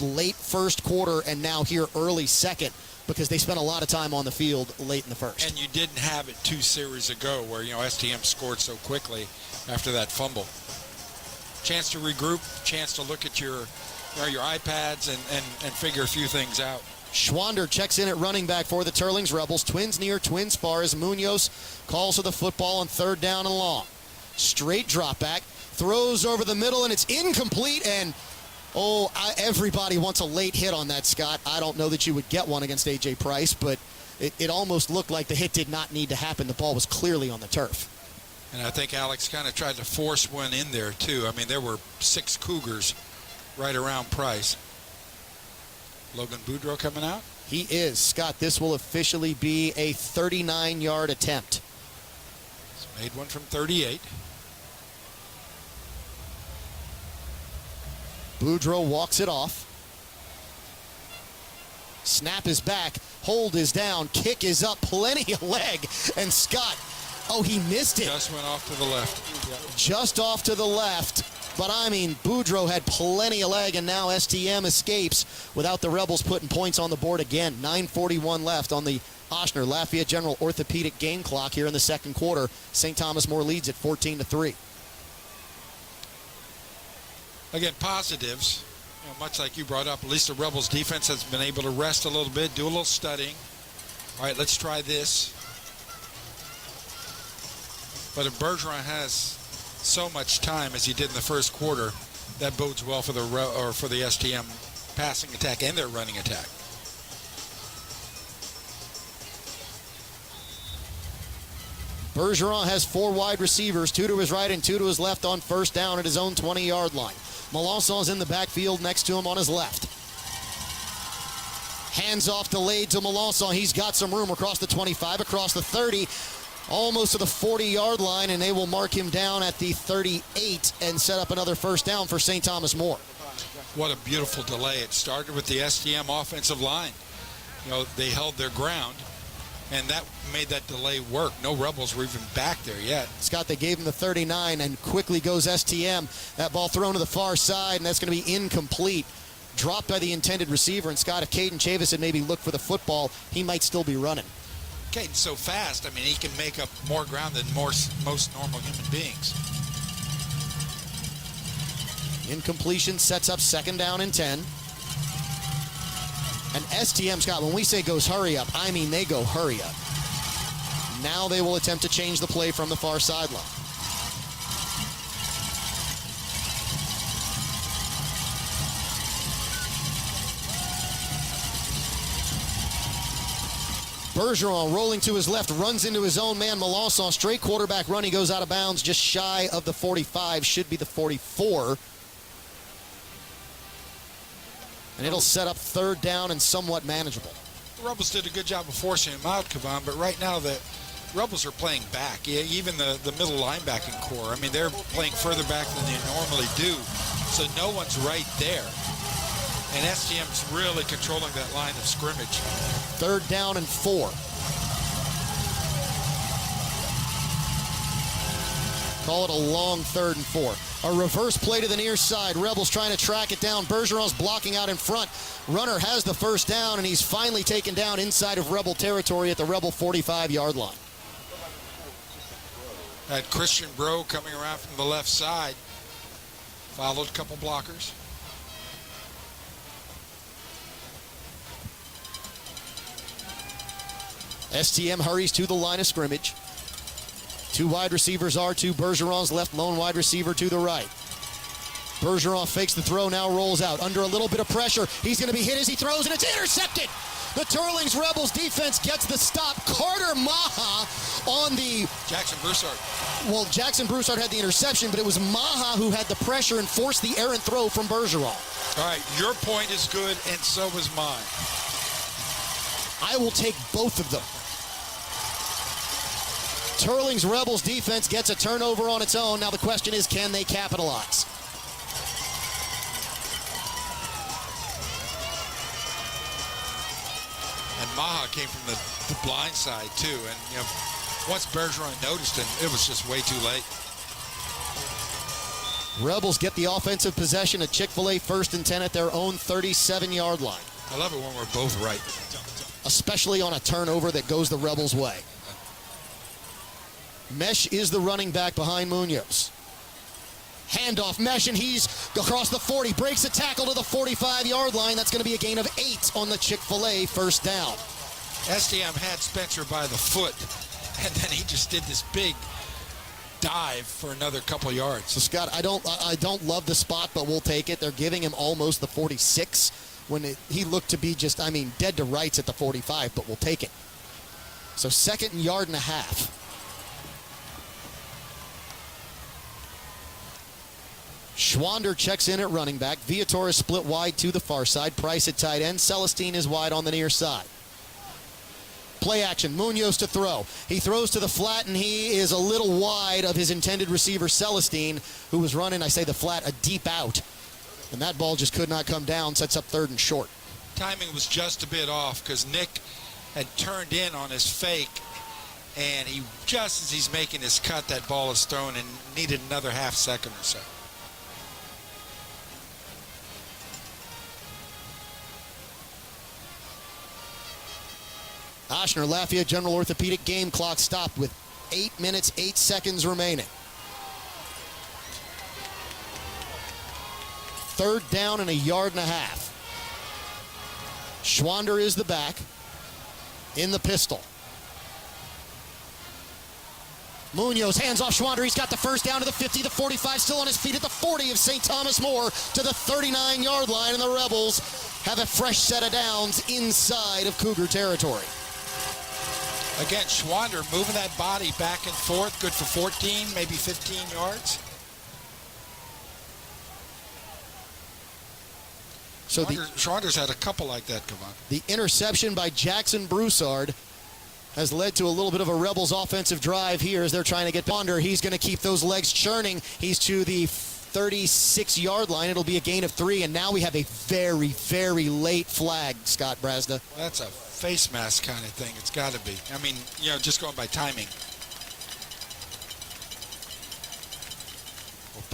late first quarter and now here early second, because they spent a lot of time on the field late in the first. And you didn't have it 2 series ago where, STM scored so quickly after that fumble. Chance to regroup, chance to look at your iPads and figure a few things out. Schwander checks in at running back for the Teurlings Rebels. Twins near, twins far as Munoz calls for the football on 3rd down and long. Straight drop back, throws over the middle, and it's incomplete. And everybody wants a late hit on that, Scott. I don't know that you would get one against A.J. Price, but it almost looked like the hit did not need to happen. The ball was clearly on the turf. And I think Alex kind of tried to force one in there, too. I mean, there were 6 Cougars right around Price. Logan Boudreaux coming out? He is. Scott, this will officially be a 39-yard attempt. He's made one from 38. Boudreaux walks it off. Snap is back. Hold is down. Kick is up. Plenty of leg. And Scott, he missed it. Just went off to the left. Yep. Just off to the left. But, Boudreaux had plenty of leg, and now STM escapes without the Rebels putting points on the board again. 9:41 left on the Ochsner Lafayette General Orthopedic game clock here in the second quarter. St. Thomas More leads at 14-3. Again, positives, much like you brought up, at least the Rebels defense has been able to rest a little bit, do a little studying. All right, let's try this. But if Bergeron has so much time as he did in the first quarter, that bodes well for the STM passing attack and their running attack. Bergeron has 4 wide receivers, 2 to his right and 2 to his left on first down at his own 20-yard line. Melançon's in the backfield next to him on his left. Hands off delayed to Melançon. He's got some room across the 25, across the 30, almost to the 40-yard line, and they will mark him down at the 38 and set up another first down for St. Thomas More. What a beautiful delay. It started with the STM offensive line. They held their ground, and that made that delay work. No Rebels were even back there yet. Scott, they gave him the 39, and quickly goes STM. That ball thrown to the far side, and that's going to be incomplete. Dropped by the intended receiver, and Scott, if Caden Chavis had maybe looked for the football, he might still be running. Caden's so fast, he can make up more ground than most normal human beings. Incompletion sets up 2nd down and 10. And STM, Scott, when we say goes hurry up, they go hurry up. Now they will attempt to change the play from the far sideline. Bergeron rolling to his left, runs into his own man, Melançon. Straight quarterback run. He goes out of bounds just shy of the 45, should be the 44. And it'll set up 3rd down and somewhat manageable. The Rebels did a good job of forcing him out, Kavan, but right now the Rebels are playing back. Even the middle linebacking core. They're playing further back than they normally do, so no one's right there. And STM's really controlling that line of scrimmage. 3rd down and 4. Call it a long 3rd and 4. A reverse play to the near side. Rebels trying to track it down. Bergeron's blocking out in front. Runner has the first down, and he's finally taken down inside of Rebel territory at the Rebel 45-yard line. Had Christian Bro coming around from the left side. Followed a couple blockers. STM hurries to the line of scrimmage. 2 wide receivers are to Bergeron's left, lone wide receiver to the right. Bergeron fakes the throw, now rolls out under a little bit of pressure. He's going to be hit as he throws, and it's intercepted. The Teurlings Rebels defense gets the stop. Carter Maha on the... Jackson Broussard. Well, Jackson Broussard had the interception, but it was Maha who had the pressure and forced the errant throw from Bergeron. All right, your point is good, and so is mine. I will take both of them. Teurlings Rebels defense gets a turnover on its own. Now the question is, can they capitalize? And Maha came from the blind side too, and once Bergeron noticed him, it was just way too late. Rebels get the offensive possession at Chick-fil-A 1st and 10 at their own 37-yard line. I love it when we're both right. Especially on a turnover that goes the Rebels' way. Mesh is the running back behind Munoz. Handoff, Mesh, and he's across the 40. Breaks a tackle to the 45-yard line. That's going to be a gain of 8 on the Chick-fil-A first down. STM had Spencer by the foot, and then he just did this big dive for another couple yards. So, Scott, I don't love the spot, but we'll take it. They're giving him almost the 46 when he looked to be just, dead to rights at the 45, but we'll take it. So 2nd and yard and a half. Schwander checks in at running back. Viator is split wide to the far side. Price at tight end. Celestine is wide on the near side. Play action. Munoz to throw. He throws to the flat, and he is a little wide of his intended receiver, Celestine, who was running, I say the flat, a deep out. And that ball just could not come down. Sets up 3rd and short. Timing was just a bit off because Nick had turned in on his fake, and he just as he's making his cut, that ball is thrown and needed another half second or so. Oshner Lafayette General Orthopedic game clock stopped with 8 minutes, 8 seconds remaining. 3rd down and a yard and a half. Schwander is the back in the pistol. Munoz hands off Schwander. He's got the first down to the 50, the 45, still on his feet at the 40 of St. Thomas More to the 39-yard line, and the Rebels have a fresh set of downs inside of Cougar territory. Again, Schwander moving that body back and forth, good for 14, maybe 15 yards. So Schwander's had a couple like that, come on. The interception by Jackson Broussard has led to a little bit of a Rebels offensive drive here as they're trying to get Schwander. He's going to keep those legs churning. He's to the 36-yard line. It'll be a gain of 3, and now we have a very, very late flag, Scott Brazda. Well, that's a face mask kind of thing. It's got to be. Just going by timing.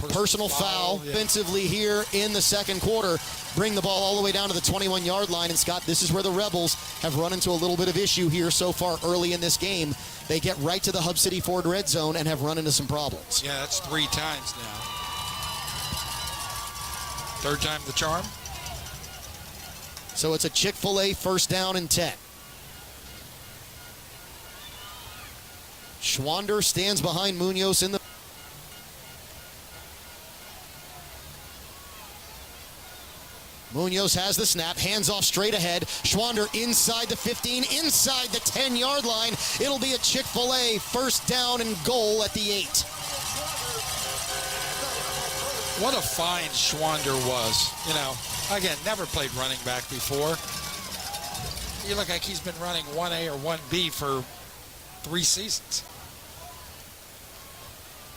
Personal foul offensively here in the second quarter. Bring the ball all the way down to the 21-yard line. And, Scott, this is where the Rebels have run into a little bit of issue here so far early in this game. They get right to the Hub City Ford red zone and have run into some problems. Yeah, that's 3 times now. 3rd time the charm. So it's a Chick-fil-A first down and 10. Schwander stands behind Munoz in the... Munoz has the snap, hands off straight ahead. Schwander inside the 15, inside the 10-yard line. It'll be a Chick-fil-A first down and goal at the 8. What a find Schwander was. Again, never played running back before. You look like he's been running 1A or 1B for 3 seasons.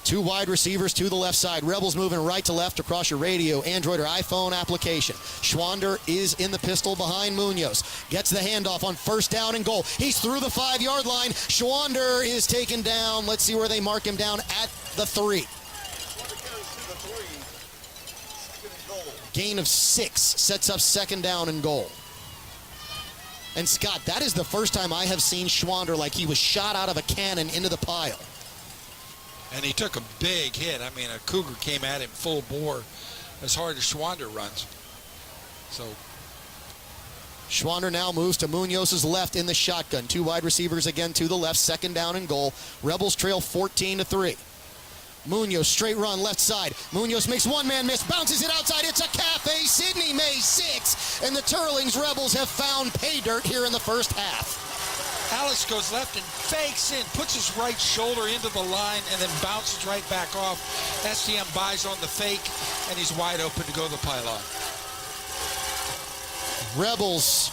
2 wide receivers to the left side. Rebels moving right to left across your radio, Android, or iPhone application. Schwander is in the pistol behind Munoz. Gets the handoff on first down and goal. He's through the 5-yard line. Schwander is taken down. Let's see where they mark him down at the 3. Gain of 6 sets up 2nd down and goal. And Scott, that is the first time I have seen Schwander like he was shot out of a cannon into the pile. And he took a big hit. A Cougar came at him full bore as hard as Schwander runs. So Schwander now moves to Munoz's left in the shotgun. 2 wide receivers again to the left. 2nd down and goal. Rebels trail 14-3. Munoz straight run left side. Munoz makes one man miss, bounces it outside. It's a Cafe Sidney May 6, and the Teurlings Rebels have found pay dirt here in the first half. Alex goes left and fakes in, puts his right shoulder into the line, and then bounces right back off. STM buys on the fake, and he's wide open to go to the pylon. Rebels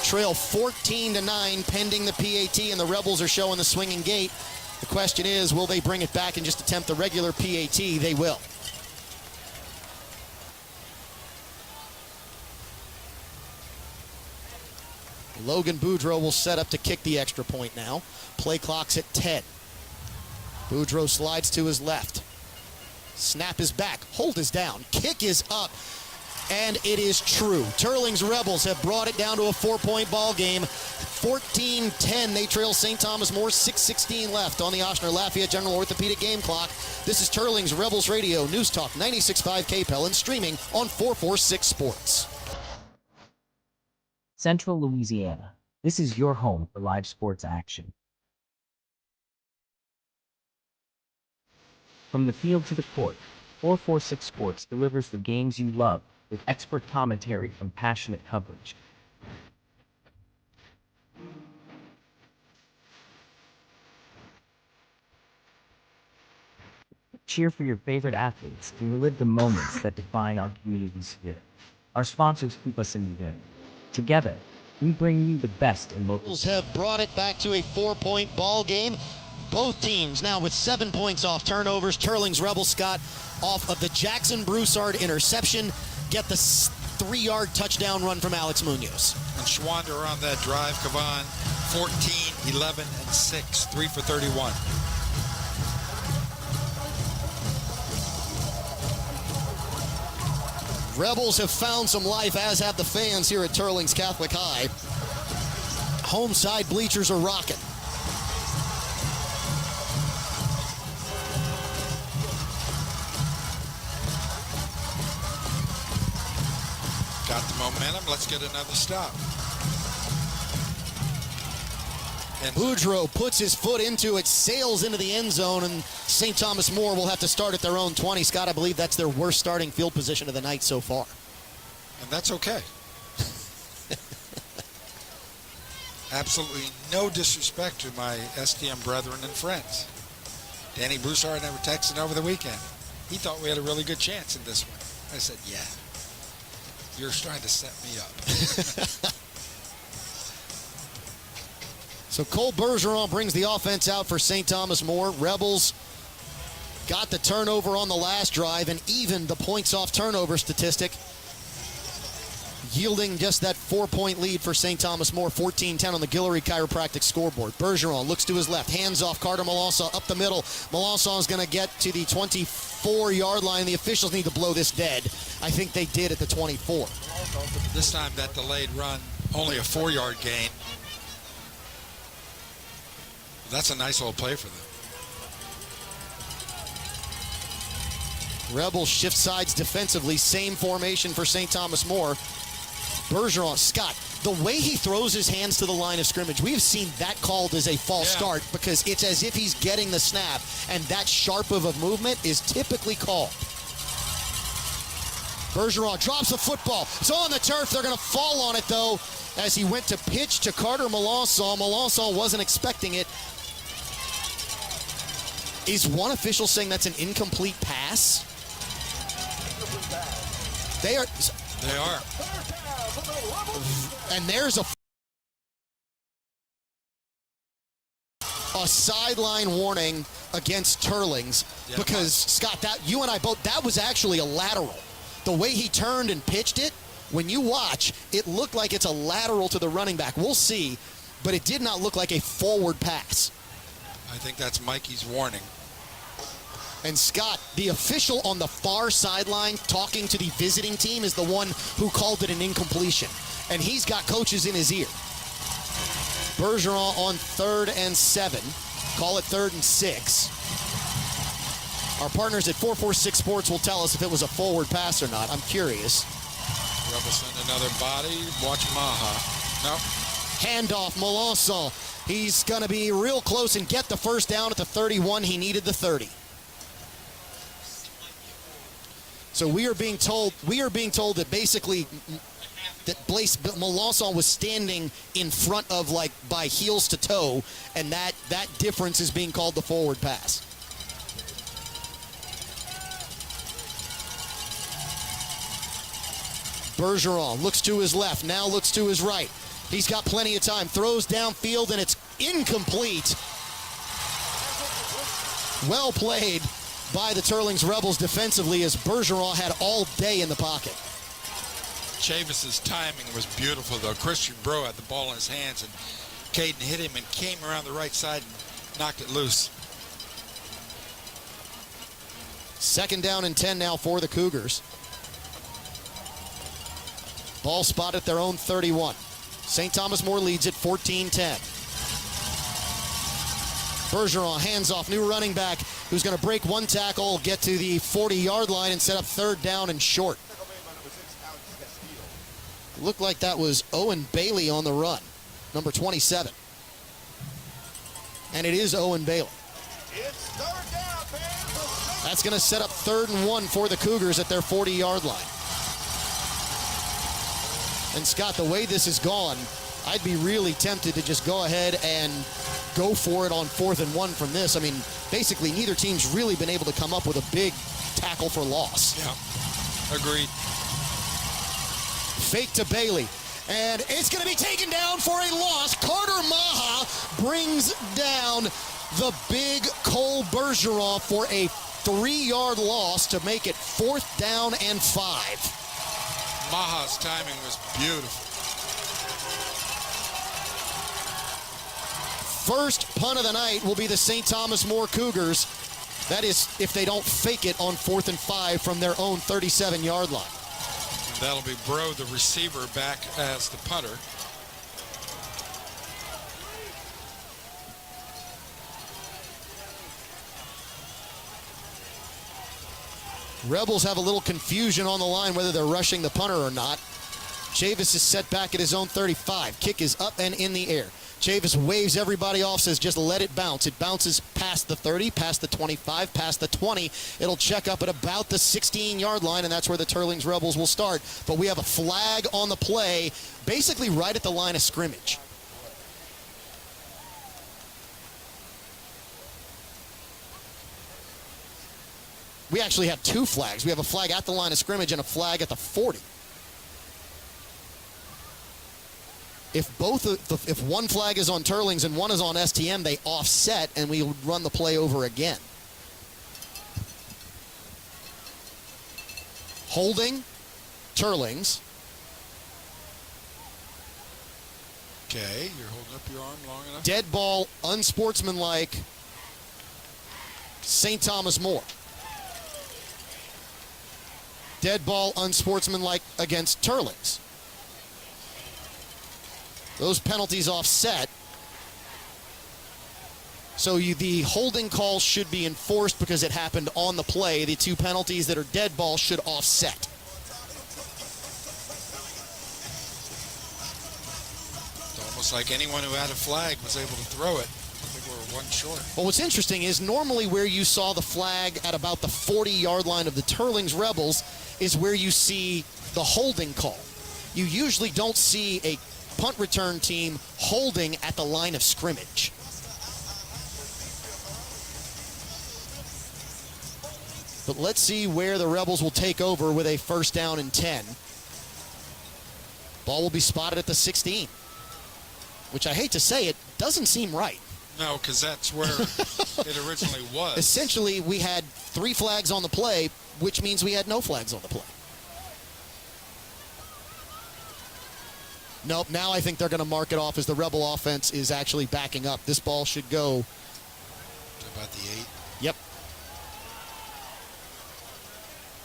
trail 14-9 pending the PAT, and the Rebels are showing the swinging gate. The question is, will they bring it back and just attempt the regular PAT? They will. Logan Boudreau will set up to kick the extra point now. Play clock's at 10. Boudreau slides to his left. Snap is back. Hold is down. Kick is up. And it is true. Teurlings Rebels have brought it down to a 4-point ball game. 14-10. They trail St. Thomas More. 6:16 left on the Ochsner Lafayette General Orthopedic game clock. This is Teurlings Rebels Radio, News Talk 96.5 KPEL, and streaming on 446 Sports. Central Louisiana. This is your home for live sports action. From the field to the court, 446 Sports delivers the games you love with expert commentary from passionate coverage. Cheer for your favorite athletes and relive the moments that define our community's spirit. Our sponsors keep us in the game. Together, we bring you the best in local. Rebels have brought it back to a 4-point ball game. Both teams now with 7 points off turnovers. Teurlings Rebels, Scott, off of the Jackson Broussard interception, get the 3-yard touchdown run from Alex Munoz. And Schwander on that drive, Kavan, 14, 11, and 6, 3 for 31. Rebels have found some life, as have the fans here at Teurlings Catholic High. Home side bleachers are rocking. Got the momentum. Let's get another stop. And Boudreaux puts his foot into it, sails into the end zone, and St. Thomas More will have to start at their own 20. Scott, I believe that's their worst starting field position of the night so far. And that's okay. Absolutely no disrespect to my STM brethren and friends. Danny Broussard and I were texting over the weekend. He thought we had a really good chance in this one. I said, yeah. You're trying to set me up. So Cole Bergeron brings the offense out for St. Thomas More. Rebels got the turnover on the last drive and even the points off turnover statistic, yielding just that 4-point lead for St. Thomas More, 14-10 on the Guillory Chiropractic scoreboard. Bergeron looks to his left, hands off Carter Melanson up the middle. Melanson is going to get to the 24-yard line. The officials need to blow this dead. I think they did at the 24. This time that delayed run, only a 4-yard gain. That's a nice little play for them. Rebels shift sides defensively. Same formation for St. Thomas More. Bergeron, Scott, the way he throws his hands to the line of scrimmage, we've seen that called as a false start because it's as if he's getting the snap, and that sharp of a movement is typically called. Bergeron drops the football. It's on the turf. They're going to fall on it, though, as he went to pitch to Carter Melanson. Melanson wasn't expecting it. Is one official saying that's an incomplete pass? They are. They are. And there's a sideline warning against Teurlings because, Scott, that you and I both, that was actually a lateral. The way he turned and pitched it, when you watch, it looked like it's a lateral to the running back. We'll see, but it did not look like a forward pass. I think that's Mikey's warning. And Scott, the official on the far sideline talking to the visiting team is the one who called it an incompletion. And he's got coaches in his ear. Bergeron on 3rd and 7. Call it 3rd and 6. Our partners at 446 Sports will tell us if it was a forward pass or not. I'm curious. Rebels send another body. Watch Maha. No. Handoff, Melanson. He's going to be real close and get the first down at the 31. He needed the 30. So we are being told that basically that Blaise Melanson was standing in front of, like, by heels to toe, and that difference is being called the forward pass. Bergeron looks to his left, now looks to his right. He's got plenty of time, throws downfield, and it's incomplete. Well played by the Teurlings Rebels defensively, as Bergeron had all day in the pocket. Chavis's timing was beautiful, though. Christian Bro had the ball in his hands, and Caden hit him and came around the right side and knocked it loose. Second down and 10 now for the Cougars. Ball spot at their own 31. St. Thomas More leads it 14-10. Bergeron hands off, new running back, who's going to break one tackle, get to the 40-yard line, and set up third down and short. Looked like that was Owen Bailey on the run, number 27. And it is Owen Bailey. That's going to set up 3rd and 1 for the Cougars at their 40-yard line. And Scott, the way this has gone, I'd be really tempted to just go ahead and go for it on 4th and 1 from this. I mean, basically, neither team's really been able to come up with a big tackle for loss. Yeah, agreed. Fake to Bailey, and it's going to be taken down for a loss. Carter Maha brings down the big Cole Bergeron for a 3-yard loss to make it 4th down and 5. Maha's timing was beautiful. First punt of the night will be the St. Thomas More Cougars. That is if they don't fake it on 4th and 5 from their own 37-yard line. And that'll be Bro, the receiver, back as the punter. Rebels have a little confusion on the line whether they're rushing the punter or not. Chavis is set back at his own 35. Kick is up and in the air. Chavis waves everybody off, says just let it bounce. It bounces past the 30, past the 25, past the 20. It'll check up at about the 16-yard line, and that's where the Teurlings Rebels will start. But we have a flag on the play, basically right at the line of scrimmage. We actually have 2 flags. We have a flag at the line of scrimmage and a flag at the 40. If one flag is on Teurlings and one is on STM, they offset and we run the play over again. Holding, Teurlings. Okay, you're holding up your arm long enough. Dead ball, unsportsmanlike, St. Thomas More. Dead ball, unsportsmanlike against Teurlings. Those penalties offset. So the holding call should be enforced because it happened on the play. The 2 penalties that are dead ball should offset. It's almost like anyone who had a flag was able to throw it. I think we're 1 short. Well, what's interesting is normally where you saw the flag at about the 40-yard line of the Teurlings Rebels is where you see the holding call. You usually don't see a punt return team holding at the line of scrimmage. But let's see where the Rebels will take over with a 1st down and 10. Ball will be spotted at the 16, which I hate to say it, doesn't seem right. No, because that's where it originally was. Essentially, we had 3 flags on the play, which means we had no flags on the play. Nope, now I think they're going to mark it off as the Rebel offense is actually backing up. This ball should go to about the 8. Yep.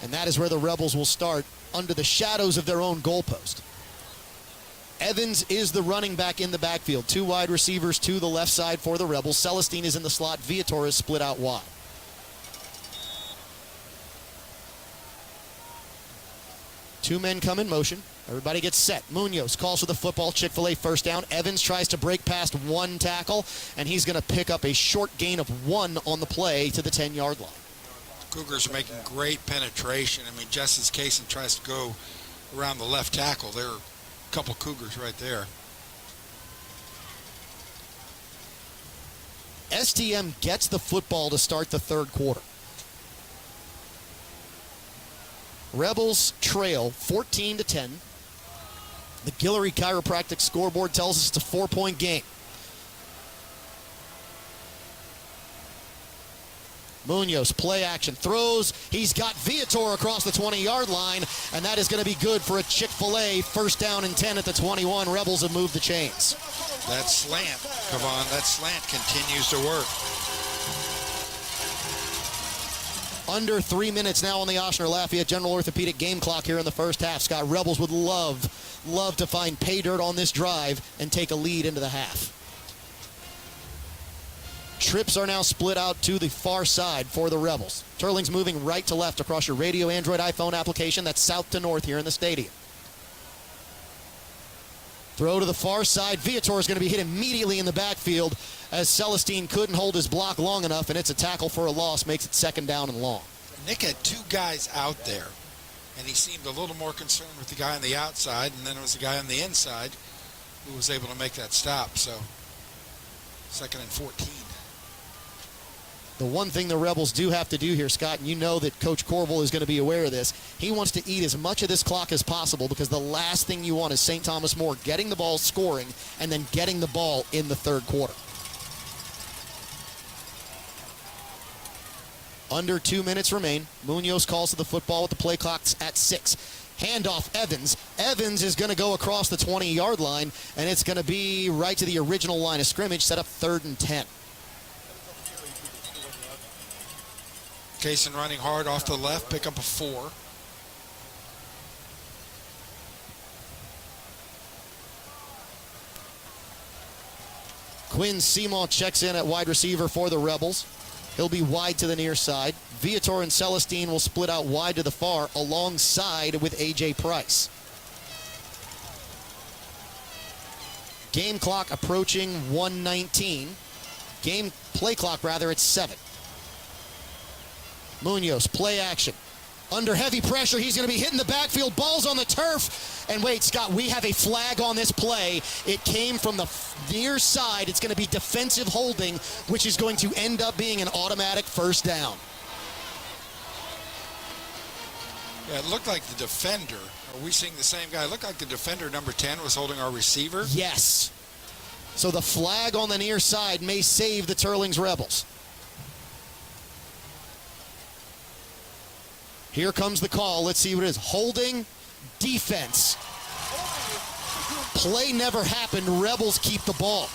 And that is where the Rebels will start under the shadows of their own goalpost. Evans is the running back in the backfield. 2 wide receivers to the left side for the Rebels. Celestine is in the slot. Viator is split out wide. Two men come in motion. Everybody gets set. Munoz calls for the football. Chick-fil-A 1st down. Evans tries to break past 1 tackle, and he's going to pick up a short gain of 1 on the play to the 10-yard line. Cougars are making great penetration. I mean, Justice Kaysen tries to go around the left tackle. There are a couple Cougars right there. STM gets the football to start the 3rd quarter. Rebels trail 14-10. The Guillory Chiropractic scoreboard tells us it's a 4-point game. Munoz, play action, throws. He's got Viator across the 20-yard line, and that is going to be good for a Chick-fil-A 1st down and 10 at the 21. Rebels have moved the chains. That slant, Kevon, that slant continues to work. Under 3 minutes now on the Ochsner Lafayette General Orthopedic game clock here in the first half. Scott, Rebels would love to find pay dirt on this drive and take a lead into the half. Trips are now split out to the far side for the Rebels. Teurlings moving right to left across your radio, Android, iPhone application. That's south to north here in the stadium. Throw to the far side. Viator is going to be hit immediately in the backfield as Celestine couldn't hold his block long enough, and it's a tackle for a loss, makes it 2nd down and long. Nick had 2 guys out there, and he seemed a little more concerned with the guy on the outside, and then it was the guy on the inside who was able to make that stop. So 2nd and 14. The one thing the Rebels do have to do here, Scott, and you know that Coach Corville is going to be aware of this, he wants to eat as much of this clock as possible, because the last thing you want is St. Thomas More getting the ball, scoring, and then getting the ball in the 3rd quarter. Under 2 minutes remain. Munoz calls to the football with the play clock's at 6. Handoff Evans. Evans is going to go across the 20-yard line, and it's going to be right to the original line of scrimmage, set up 3rd and 10. Kaysen running hard off to the left, pick up a 4. Quinn Seamaw checks in at wide receiver for the Rebels. He'll be wide to the near side. Viator and Celestine will split out wide to the far alongside with A.J. Price. Game clock approaching 1:19. Play clock rather, it's 7. Munoz, play action. Under heavy pressure, he's going to be hitting the backfield. Ball's on the turf. And wait, Scott, we have a flag on this play. It came from the near side. It's going to be defensive holding, which is going to end up being an automatic 1st down. Yeah, it looked like the defender. Are we seeing the same guy? It looked like the defender, number 10, was holding our receiver. Yes. So the flag on the near side may save the Teurlings Rebels. Here comes the call. Let's see what it is. Holding, defense. Play never happened. Rebels keep the ball.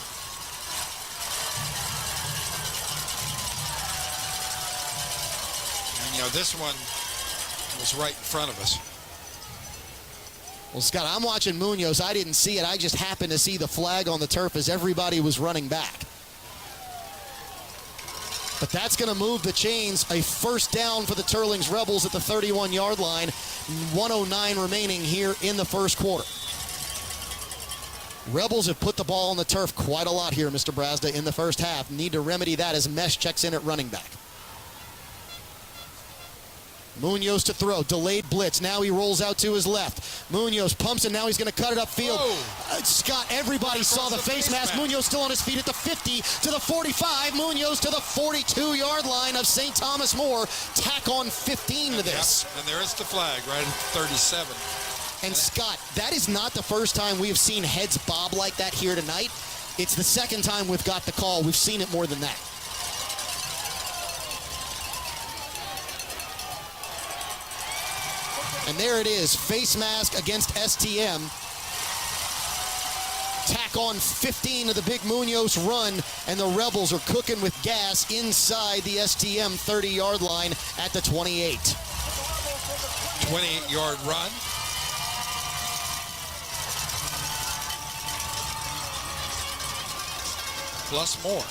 And, you know, this one was right in front of us. Well, Scott, I'm watching Munoz. I didn't see it. I just happened to see the flag on the turf as everybody was running back. But that's going to move the chains. A 1st down for the Teurlings Rebels at the 31-yard line. 1:09 remaining here in the 1st quarter. Rebels have put the ball on the turf quite a lot here, Mr. Brazda, in the 1st half. Need to remedy that as Mesh checks in at running back. Munoz to throw, delayed blitz. Now he rolls out to his left. Munoz pumps, and now he's going to cut it upfield. Scott, everybody saw the face mask. Munoz still on his feet at the 50, to the 45. Munoz to the 42-yard line of St. Thomas More. Tack on 15 to this. Yep. And there is the flag right at 37. And Scott, that is not the first time we have seen heads bob like that here tonight. It's the 2nd time we've got the call. We've seen it more than that. And there it is, face mask against STM. Tack on 15 of the big Munoz run, and the Rebels are cooking with gas inside the STM 30-yard line at the 28. 28-yard run. Plus more.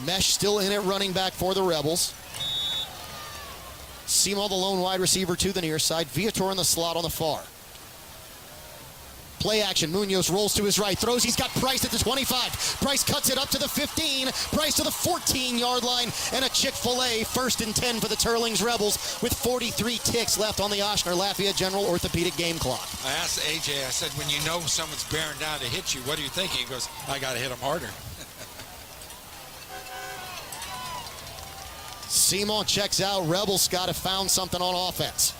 Mesh still in at running back for the Rebels. Seamaw, the lone wide receiver, to the near side. Viator in the slot on the far. Play action. Munoz rolls to his right. Throws. He's got Price at the 25. Price cuts it up to the 15. Price to the 14-yard line. And a Chick-fil-A 1st and 10 for the Teurlings Rebels with 43 ticks left on the Ochsner Lafayette General Orthopedic game clock. I asked AJ, I said, when you know someone's bearing down to hit you, what are you thinking? He goes, I got to hit him harder. Seamaw checks out. Rebels got to found something on offense.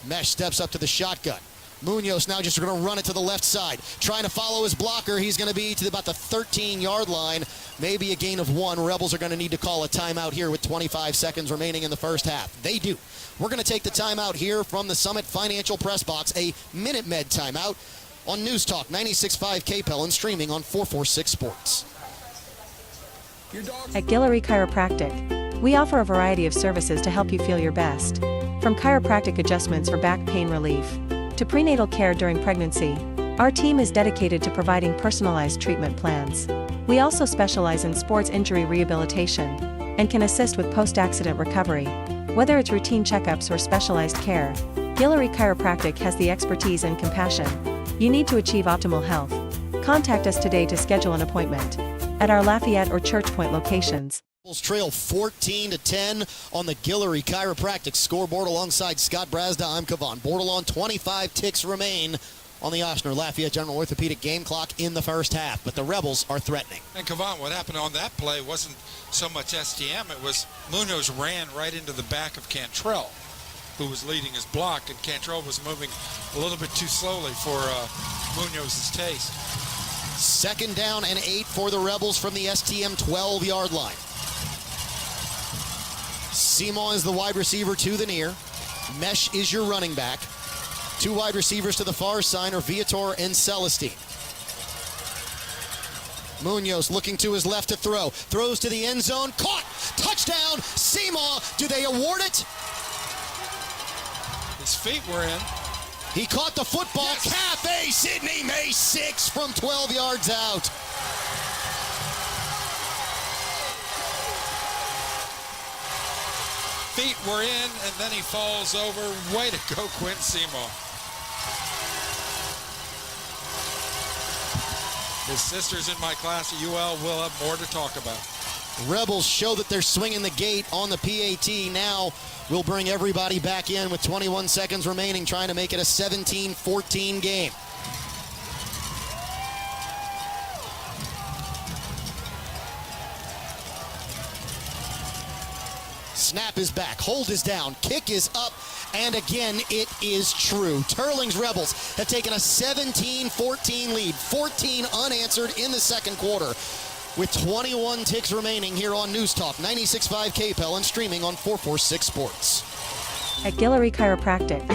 Mesh steps up to the shotgun. Munoz now just going to run it to the left side. Trying to follow his blocker. He's going to be to about the 13-yard line. Maybe a gain of 1. Rebels are going to need to call a timeout here with 25 seconds remaining in the 1st half. They do. We're going to take the timeout here from the Summit Financial Press Box, a Minute Med timeout. on News Talk 96.5 KPEL and streaming on 446 Sports. At Guillory Chiropractic, we offer a variety of services to help you feel your best. From chiropractic adjustments for back pain relief to prenatal care during pregnancy, our team is dedicated to providing personalized treatment plans. We also specialize in sports injury rehabilitation and can assist with post-accident recovery. Whether it's routine checkups or specialized care, Guillory Chiropractic has the expertise and compassion you need to achieve optimal health. Contact us today to schedule an appointment at our Lafayette or Church Point locations. Trail 14-10 on the Guillory Chiropractic scoreboard. Alongside Scott Brazda, I'm Kavan Bordelon. 25 ticks remain on the Ochsner Lafayette General Orthopedic game clock in the first half, but the Rebels are threatening. And Kavan, what happened on that play wasn't so much STM, it was Munoz ran right into the back of Cantrell, who was leading his block, and Cantrell was moving a little bit too slowly for Munoz's taste. 2nd down and 8 for the Rebels from the STM 12-yard line. Simon is the wide receiver to the near. Mesh is your running back. 2 wide receivers to the far side are Viator and Celestine. Munoz looking to his left to throw. Throws to the end zone. Caught! Touchdown! Simon! Do they award it? His feet were in. He caught the football. Yes. Cafe Sidney May 6 from 12 yards out. Feet were in, and then he falls over. Way to go, Quinn Seymour. His sisters in my class at UL will have more to talk about. Rebels show that they're swinging the gate on the PAT. Now we'll bring everybody back in with 21 seconds remaining, trying to make it a 17-14 game. Snap is back, hold is down, kick is up, and again it is true. Teurlings Rebels have taken a 17-14 lead, 14 unanswered in the second quarter, with 21 ticks remaining here on News Talk 96.5 KPEL and streaming on 446 Sports. At Guillory Chiropractic.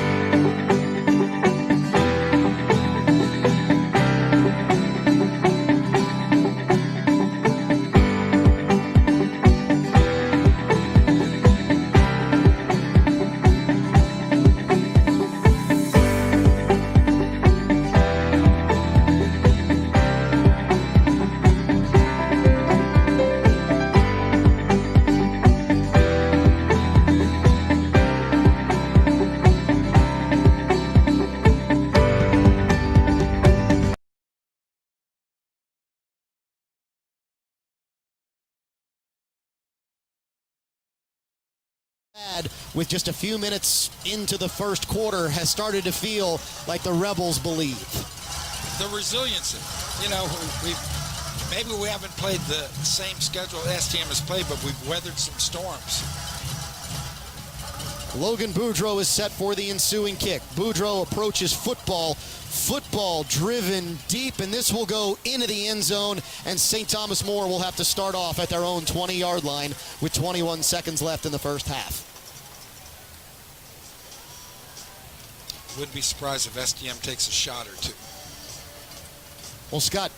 With just a few minutes into the first quarter, has started to feel like the Rebels believe. The resiliency. You know, maybe we haven't played the same schedule STM has played, but we've weathered some storms. Logan Boudreau is set for the ensuing kick. Boudreau approaches football driven deep, and this will go into the end zone, and St. Thomas More will have to start off at their own 20-yard line with 21 seconds left in the first half. Wouldn't be surprised if STM takes a shot or two. Well, Scott,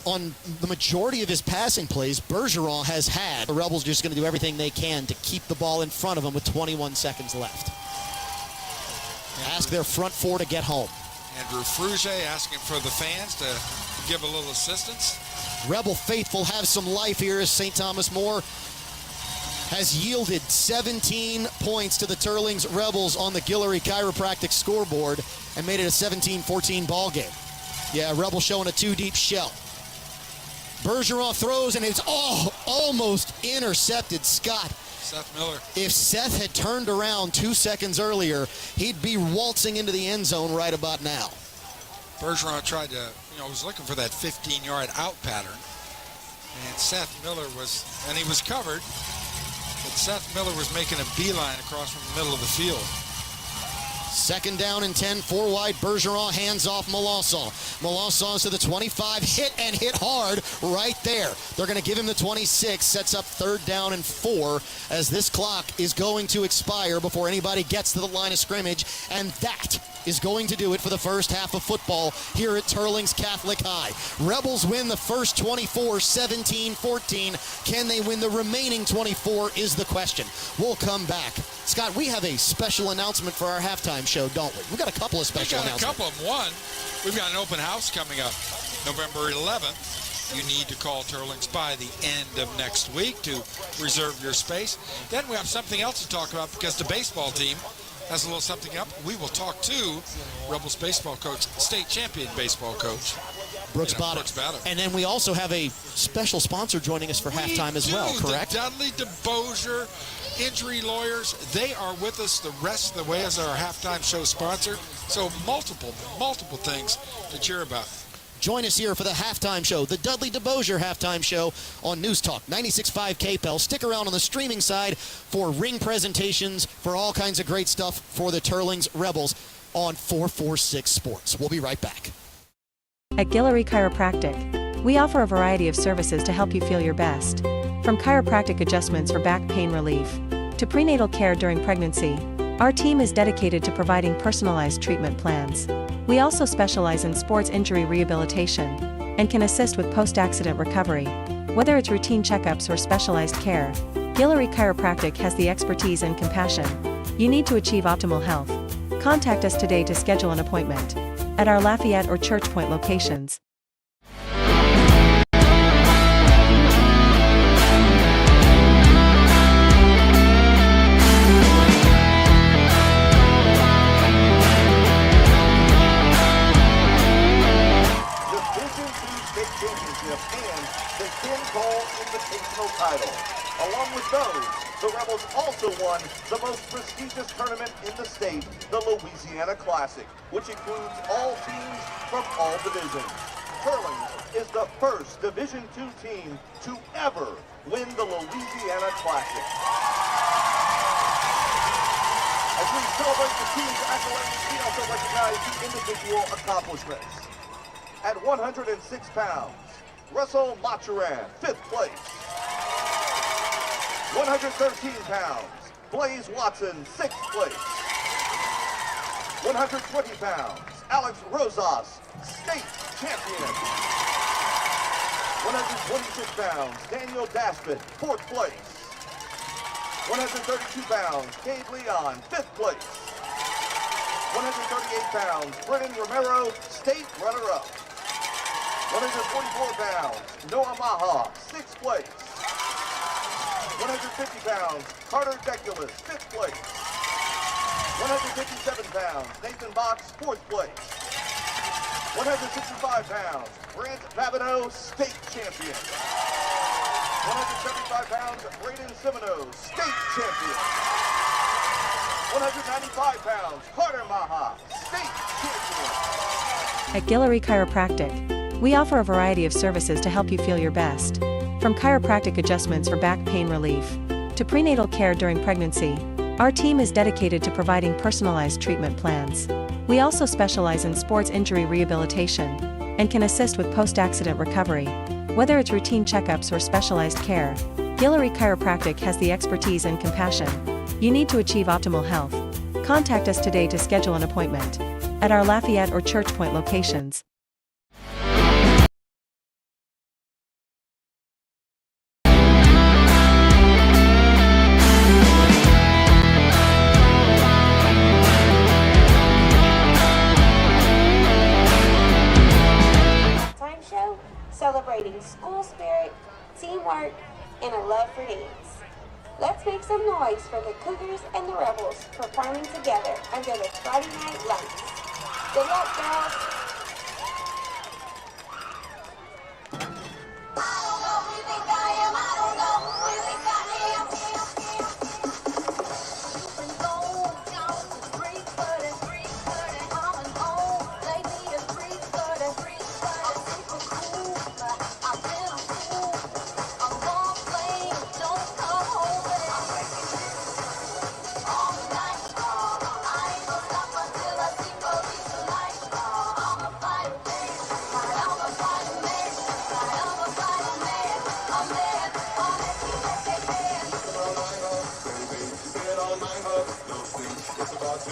on the majority of his passing plays, Bergeron has had. The Rebels just going to do everything they can to keep the ball in front of them with 21 seconds left. Ask their front four to get home. Andrew Fruge asking for the fans to give a little assistance. Rebel faithful have some life here as St. Thomas More has yielded 17 points to the Teurlings Rebels on the Guillory Chiropractic scoreboard and made it a 17-14 ball game. Yeah, Rebel showing a two-deep shell. Bergeron throws, and it's almost intercepted. Scott, Seth Miller. If Seth had turned around 2 seconds earlier, he'd be waltzing into the end zone right about now. Bergeron tried to, was looking for that 15-yard out pattern. And Seth Miller he was covered, but Seth Miller was making a beeline across from the middle of the field. Second down and 10, 4 wide. Bergeron hands off Molassau. Molassau's to the 25, hit hard right there. They're going to give him the 26, sets up third down and 4 as this clock is going to expire before anybody gets to the line of scrimmage, and that is going to do it for the first half of football here at Teurlings Catholic High. Rebels win the first 24, 17-14. Can they win the remaining 24 is the question. We'll come back. Scott, we have a special announcement for our halftime show, don't we? We've got a couple of special announcements. We've got a couple of them. One, we've got an open house coming up November 11th. You need to call Teurlings by the end of next week to reserve your space. Then we have something else to talk about because the baseball team has a little something up. We will talk to Rebels baseball coach, state champion baseball coach, Brooks Bada. And then we also have a special sponsor joining us for halftime as well, correct? The Dudley DeBosier Injury Lawyers. They are with us the rest of the way as our halftime show sponsor. So multiple things to cheer about. Join us here for the halftime show, the Dudley DeBosier halftime show on News Talk 96.5 KPEL. Stick around on the streaming side for ring presentations, for all kinds of great stuff for the Teurlings Rebels on 446 Sports. We'll be right back. At Guillory Chiropractic, we offer a variety of services to help you feel your best. From chiropractic adjustments for back pain relief to prenatal care during pregnancy, our team is dedicated to providing personalized treatment plans. We also specialize in sports injury rehabilitation and can assist with post-accident recovery. Whether it's routine checkups or specialized care, Guillory Chiropractic has the expertise and compassion you need to achieve optimal health. Contact us today to schedule an appointment at our Lafayette or Church Point locations. Title. Along with those, the Rebels also won the most prestigious tournament in the state, the Louisiana Classic, which includes all teams from all divisions. Teurlings is the first Division II team to ever win the Louisiana Classic. As we celebrate the team's accolades, we also recognize the individual accomplishments. At 106 pounds, Russell Machuran, 5th place. 113 pounds, Blaze Watson, 6th place. 120 pounds, Alex Rosas, state champion. 126 pounds, Daniel Daspin, 4th place. 132 pounds, Gabe Leon, 5th place. 138 pounds, Brennan Romero, state runner-up. 144 pounds, Noah Maha, 6th place. 150 pounds, Carter Deculus, 5th place. 157 pounds, Nathan Box, 4th place. 165 pounds, Grant Babineau, state champion. 175 pounds, Braden Semino, state champion. 195 pounds, Carter Maha, state champion. At Guillory Chiropractic, we offer a variety of services to help you feel your best. From chiropractic adjustments for back pain relief to prenatal care during pregnancy, our team is dedicated to providing personalized treatment plans. We also specialize in sports injury rehabilitation and can assist with post-accident recovery. Whether it's routine checkups or specialized care, Guillory Chiropractic has the expertise and compassion you need to achieve optimal health. Contact us today to schedule an appointment at our Lafayette or Church Point locations. Celebrating school spirit, teamwork, and a love for dance. Let's make some noise for the Cougars and the Rebels performing together under the Friday night lights. Good luck, girls!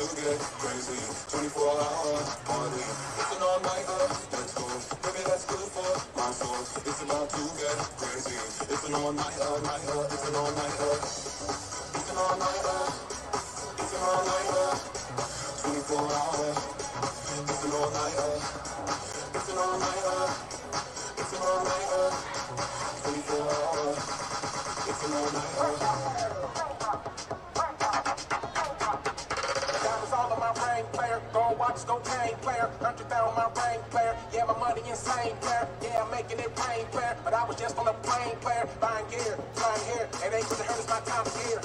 to get crazy. 24 hours party. It's an all-nighter. Let's go. Baby, that's good for my soul. It's about to get crazy. It's an all-nighter, nighter. It's an all-nighter. It's an all-nighter. It's an all-nighter. 24 hours. It's an all-nighter. It's an all-nighter. It's an all-nighter. 24 hours. It's an all-nighter. Diamonds all on my ring, player. Gold watch, gold chain, player. 100 down my ring, player. Yeah, my money insane, player. Yeah, I'm making it rain, player. But I was just on a plane, player. Buying gear, flying here. It ain't gonna hurt, it's my time of year.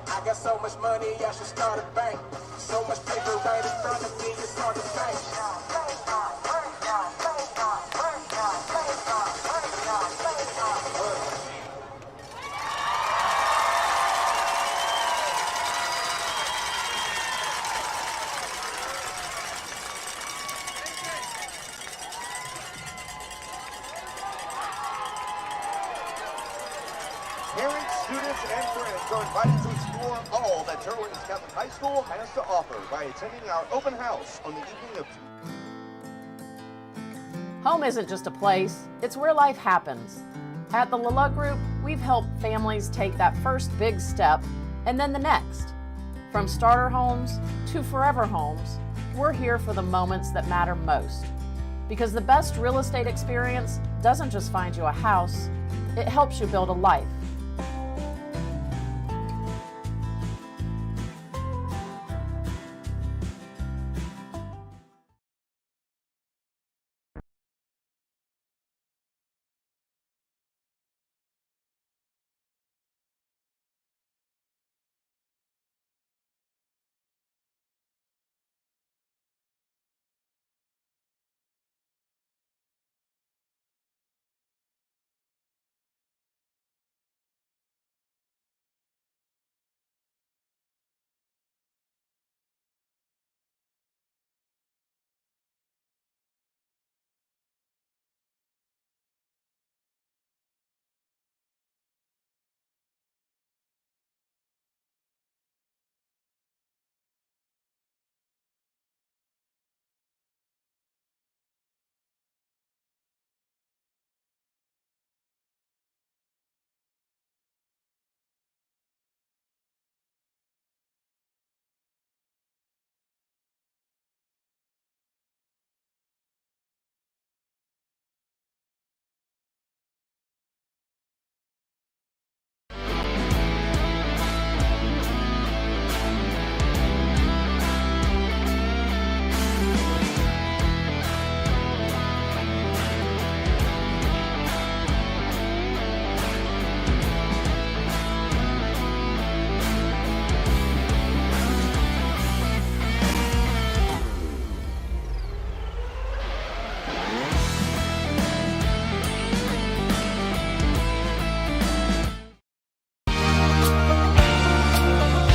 I got so much money, I should start a bank. So much paper right in front of me, it's hard to think. Parents, students, and friends are invited to explore all that Teurlings Catholic High School has to offer by attending our open house on the evening of Home isn't just a place, it's where life happens. At the Lala Group, we've helped families take that first big step and then the next. From starter homes to forever homes, we're here for the moments that matter most. Because the best real estate experience doesn't just find you a house, it helps you build a life.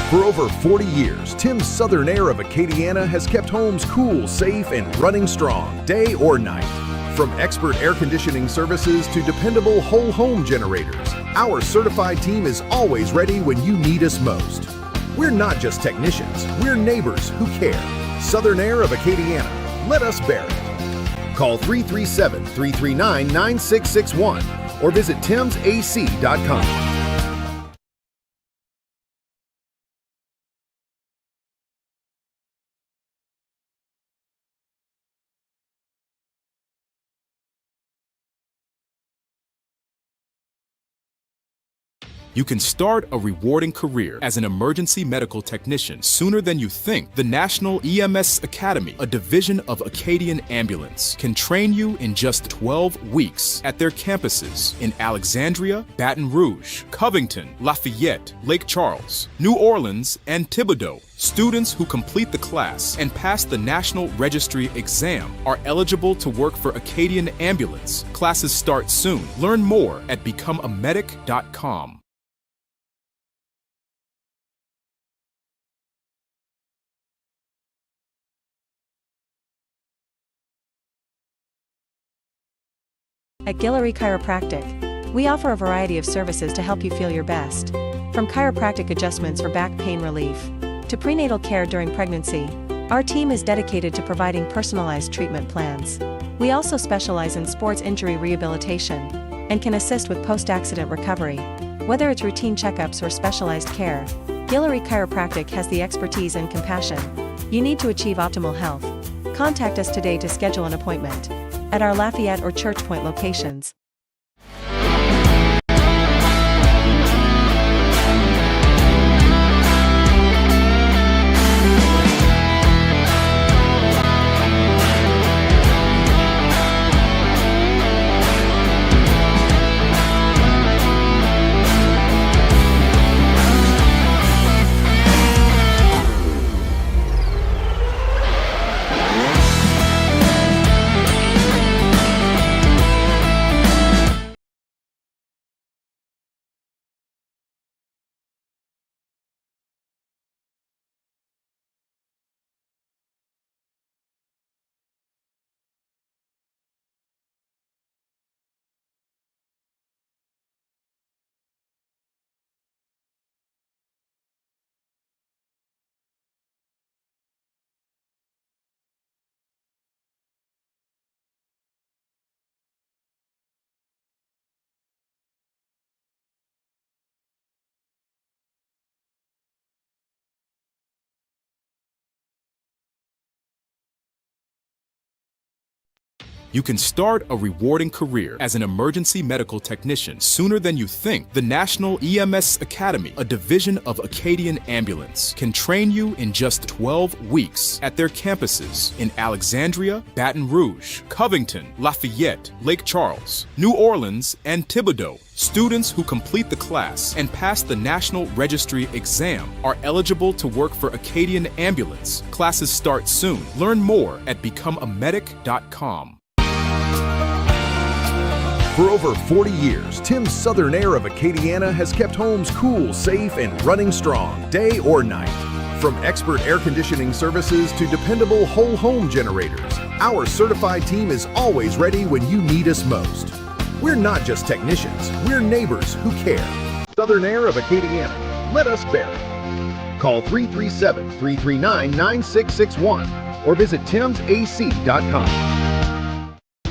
For over 40 years, Tim's Southern Air of Acadiana has kept homes cool, safe, and running strong, day or night. From expert air conditioning services to dependable whole home generators, our certified team is always ready when you need us most. We're not just technicians, we're neighbors who care. Southern Air of Acadiana. Let us bear it. Call 337-339-9661 or visit timsac.com. You can start a rewarding career as an emergency medical technician sooner than you think. The National EMS Academy, a division of Acadian Ambulance, can train you in just 12 weeks at their campuses in Alexandria, Baton Rouge, Covington, Lafayette, Lake Charles, New Orleans, and Thibodaux. Students who complete the class and pass the National Registry exam are eligible to work for Acadian Ambulance. Classes start soon. Learn more at becomeamedic.com. At Guillory Chiropractic, we offer a variety of services to help you feel your best. From chiropractic adjustments for back pain relief, to prenatal care during pregnancy, our team is dedicated to providing personalized treatment plans. We also specialize in sports injury rehabilitation and can assist with post-accident recovery. Whether it's routine checkups or specialized care, Guillory Chiropractic has the expertise and compassion you need to achieve optimal health. Contact us today to schedule an appointment at our Lafayette or Church Point locations. You can start a rewarding career as an emergency medical technician sooner than you think. The National EMS Academy, a division of Acadian Ambulance, can train you in just 12 weeks at their campuses in Alexandria, Baton Rouge, Covington, Lafayette, Lake Charles, New Orleans, and Thibodaux. Students who complete the class and pass the National Registry exam are eligible to work for Acadian Ambulance. Classes start soon. Learn more at becomeamedic.com. For over 40 years, Tim's Southern Air of Acadiana has kept homes cool, safe, and running strong, day or night. From expert air conditioning services to dependable whole home generators, our certified team is always ready when you need us most. We're not just technicians, we're neighbors who care. Southern Air of Acadiana, let us bear it. Call 337-339-9661 or visit timsac.com.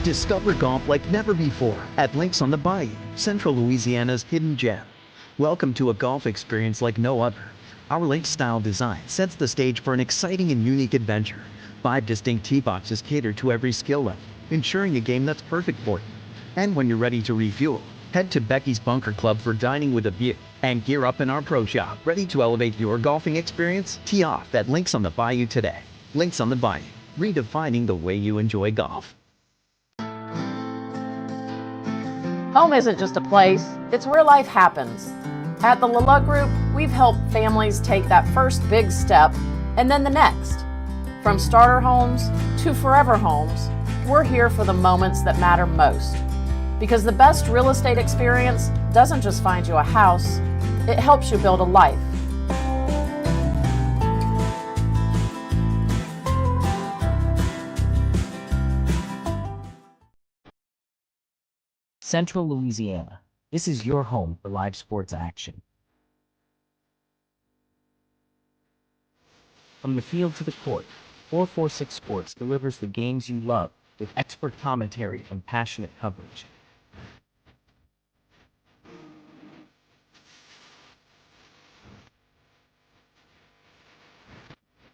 Discover golf like never before at Links on the Bayou, Central Louisiana's hidden gem. Welcome to a golf experience like no other. Our Links-style design sets the stage for an exciting and unique adventure. 5 distinct tee boxes cater to every skill level, ensuring a game that's perfect for you. And when you're ready to refuel, head to Becky's Bunker Club for dining with a view. And gear up in our pro shop, ready to elevate your golfing experience? Tee off at Links on the Bayou today. Links on the Bayou, redefining the way you enjoy golf. Home isn't just a place, it's where life happens. At the Lala Group, we've helped families take that first big step and then the next. From starter homes to forever homes, we're here for the moments that matter most. Because the best real estate experience doesn't just find you a house, it helps you build a life. Central Louisiana. This is your home for live sports action. From the field to the court, 446 Sports delivers the games you love with expert commentary and passionate coverage.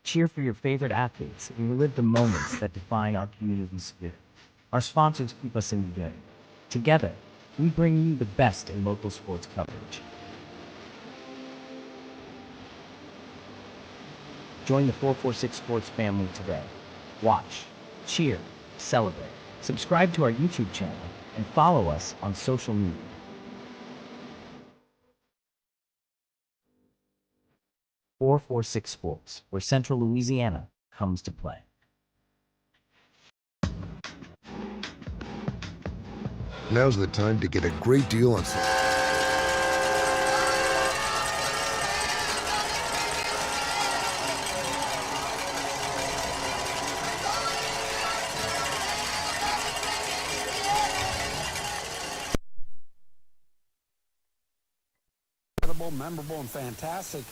Cheer for your favorite athletes and relive the moments that define our community's spirit. Our sponsors keep us in the game. Together, we bring you the best in local sports coverage. Join the 446 Sports family today. Watch, cheer, celebrate. Subscribe to our YouTube channel and follow us on social media. .446Sports, where Central Louisiana comes to play. Now's the time to get a great deal on some. Memorable and fantastic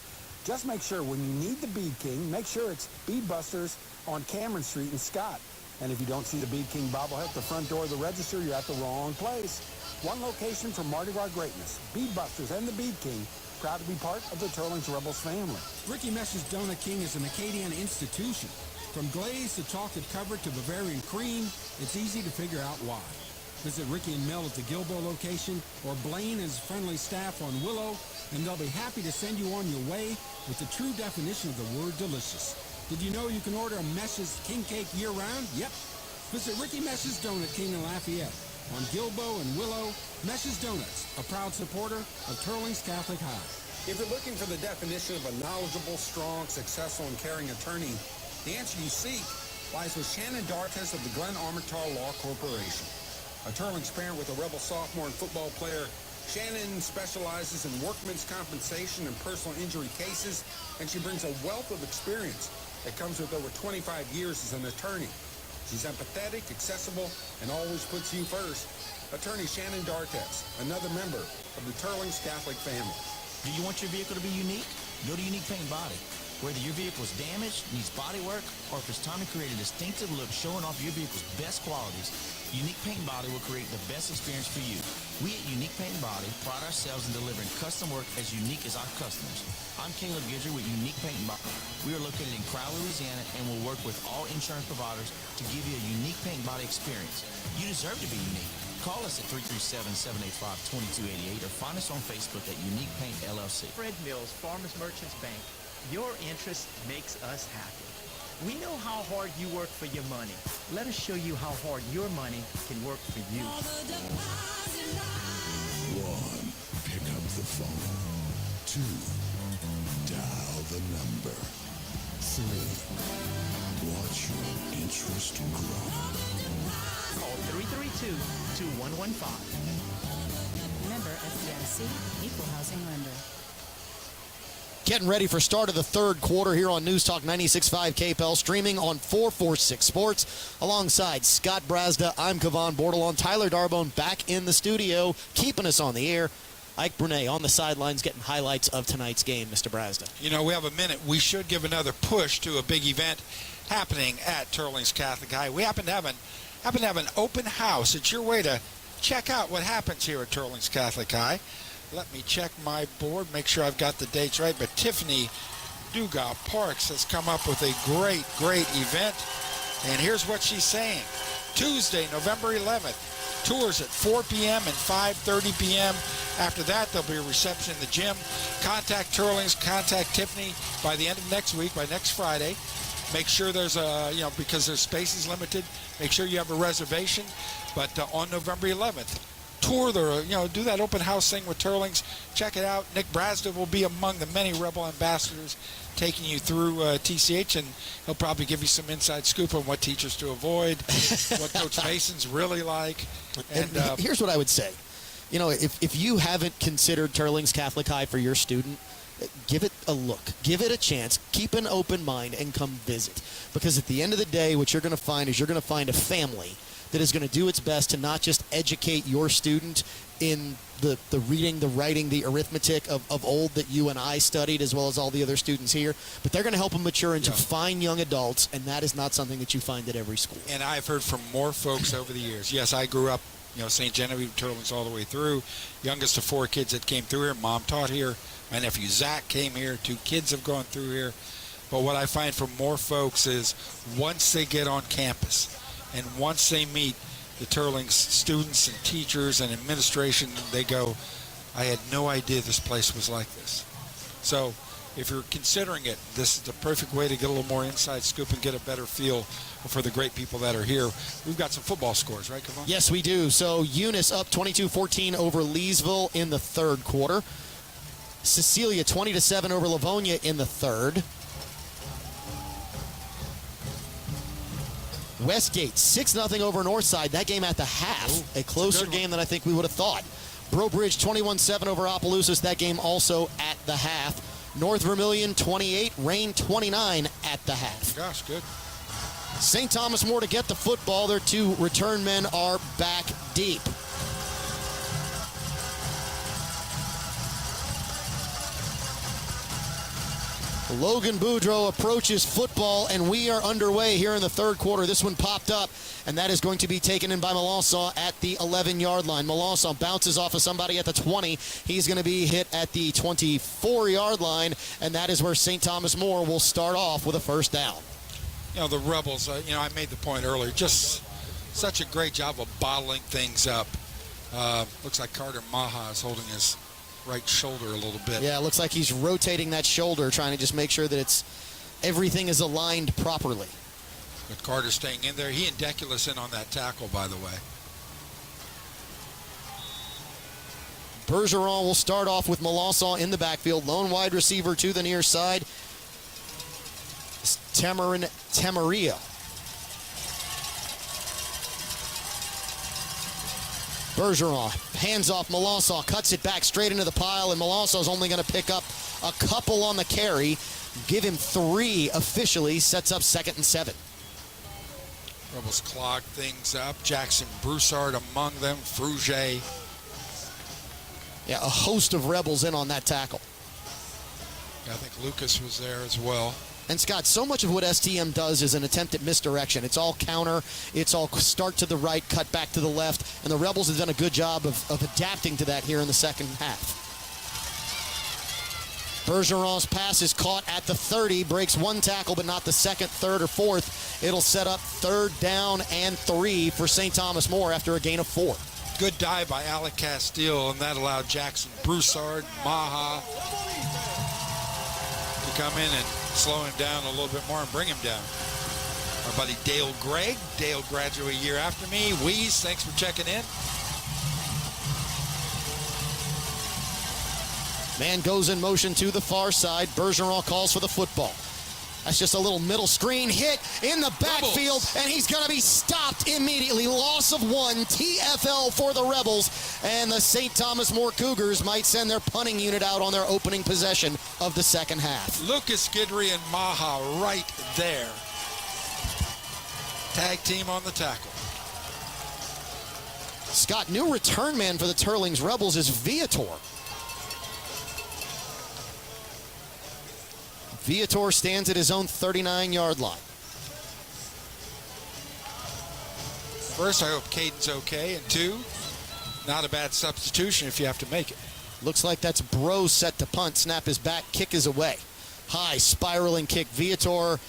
Just make sure when you need the Bead King, make sure it's Bead Busters on Cameron Street in Scott. And if you don't see the Bead King bobblehead at the front door of the register, you're at the wrong place. One location for Mardi Gras greatness. Bead Busters and the Bead King, proud to be part of the Teurlings Rebels family. Ricky Mesh's Donut King is an Acadiana institution. From glaze to chocolate covered to Bavarian cream, it's easy to figure out why. Visit Ricky and Mel at the Gilbo location or Blaine and his friendly staff on Willow, and they'll be happy to send you on your way with the true definition of the word delicious. Did you know you can order a Mesh's King Cake year-round? Yep. Visit Ricky Mesh's Donut King in Lafayette. On Gilbo and Willow, Mesh's Donuts, a proud supporter of Teurlings Catholic High. If you're looking for the definition of a knowledgeable, strong, successful, and caring attorney, the answer you seek lies with Shannon Dartes of the Glen Armitage Law Corporation. A Teurlings parent with a Rebel sophomore and football player, Shannon specializes in workman's compensation and personal injury cases, and she brings a wealth of experience that comes with over 25 years as an attorney. She's empathetic, accessible, and always puts you first. Attorney Shannon Dartes, another member of the Teurlings Catholic family. Do you want your vehicle to be unique? Go to Unique Paint and Body. Whether your vehicle is damaged, needs body work, or if it's time to create a distinctive look showing off your vehicle's best qualities, Unique Paint and Body will create the best experience for you. We at Unique Paint and Body pride ourselves in delivering custom work as unique as our customers. I'm Caleb Gidger with Unique Paint and Body. We are located in Crowley, Louisiana, and will work with all insurance providers to give you a unique paint and body experience. You deserve to be unique. Call us at 337-785-2288 or find us on Facebook at Unique Paint LLC. Fred Mills, Farmers Merchants Bank. Your interest makes us happy. We know how hard you work for your money. Let us show you how hard your money can work for you. 1, pick up the phone. 2, dial the number. 3, watch your interest grow. Call 332-2115. Member FDIC, Equal Housing Lender. Getting ready for start of the third quarter here on News Talk 96.5 KPEL, streaming on 446 Sports. Alongside Scott Brazda, I'm Kevon Bordelon. Tyler Darbone back in the studio, keeping us on the air. Ike Brunet on the sidelines getting highlights of tonight's game, Mr. Brazda. You know, we have a minute. We should give another push to a big event happening at Teurlings Catholic High. We happen to have an open house. It's your way to check out what happens here at Teurlings Catholic High. Let me check my board, make sure I've got the dates right. But Tiffany Dugas Parks has come up with a great, great event. And here's what she's saying. Tuesday, November 11th, tours at 4 p.m. and 5:30 p.m. After that, there'll be a reception in the gym. Contact Teurlings, contact Tiffany by the end of next week, by next Friday. Make sure there's because there's spaces limited, make sure you have a reservation. But on November 11th, tour do that open house thing with Teurlings. Check it out. Nick Brazda will be among the many Rebel ambassadors taking you through TCH, and he'll probably give you some inside scoop on what teachers to avoid, what Coach Mason's really like. And here's what I would say. You know, if you haven't considered Teurlings Catholic High for your student, give it a look. Give it a chance. Keep an open mind and come visit. Because at the end of the day, what you're going to find is you're going to find a family that is going to do its best to not just educate your student in the reading, the writing, the arithmetic of old that you and I studied, as well as all the other students here, but they're going to help them mature into fine young adults, and that is not something that you find at every school. And I've heard from more folks over the years. Yes, I grew up, St. Genevieve Teurlings all the way through. Youngest of 4 kids that came through here. Mom taught here. My nephew Zach came here. 2 kids have gone through here. But what I find from more folks is once they get on campus, and once they meet the Teurlings students and teachers and administration, they go, I had no idea this place was like this. So if you're considering it, this is the perfect way to get a little more inside scoop and get a better feel for the great people that are here. We've got some football scores, right, Kevon? Yes, we do. So Eunice up 22-14 over Leesville in the third quarter. Cecilia 20-7 over Livonia in the third. Westgate 6-0 over Northside. That game at the half. A closer game than I think we would have thought. Breaux Bridge 21-7 over Opelousas. That game also at the half. North Vermilion 28, Rain 29 at the half. Gosh, good. St. Thomas More to get the football. Their 2 return men are back deep. Logan Boudreau approaches football, and we are underway here in the third quarter. This one popped up, and that is going to be taken in by Melanson at the 11-yard line. Melanson bounces off of somebody at the 20. He's going to be hit at the 24-yard line, and that is where St. Thomas More will start off with a first down. You know, the Rebels, I made the point earlier, just such a great job of bottling things up. Looks like Carter Maha is holding his right shoulder a little bit. Yeah, it looks like he's rotating that shoulder, trying to just make sure that everything is aligned properly. But Carter staying in there. He and Deculus in on that tackle, by the way. Bergeron will start off with Melanson in the backfield. Lone wide receiver to the near side. Tamarillo. Bergeron hands off Melanson, cuts it back straight into the pile, and Melanson is only going to pick up a couple on the carry. Give him 3 officially, sets up 2nd and 7. Rebels clog things up. Jackson Broussard among them. Frugier. Yeah, a host of Rebels in on that tackle. I think Lucas was there as well. And Scott, so much of what STM does is an attempt at misdirection. It's all counter, it's all start to the right, cut back to the left, and the Rebels have done a good job of adapting to that here in the second half. Bergeron's pass is caught at the 30, breaks 1 tackle, but not the 2nd, 3rd, or 4th. It'll set up 3rd down and 3 for St. Thomas More after a gain of 4. Good dive by Alec Castile, and that allowed Jackson Broussard, Maha to come in and slow him down a little bit more and bring him down. Our buddy Dale Gregg. Dale graduated a year after me. Weeze, thanks for checking in. Man goes in motion to the far side. Bergeron calls for the football. That's just a little middle screen hit in the backfield, and he's going to be stopped immediately. Loss of 1, TFL for the Rebels, and the St. Thomas More Cougars might send their punting unit out on their opening possession of the second half. Lucas Guidry and Maha right there. Tag team on the tackle. Scott, new return man for the Teurlings Rebels is Viator. Viator stands at his own 39-yard line. First, I hope Caden's okay, and 2, not a bad substitution if you have to make it. Looks like that's Bro set to punt. Snap is back, kick is away. High spiraling kick. Viator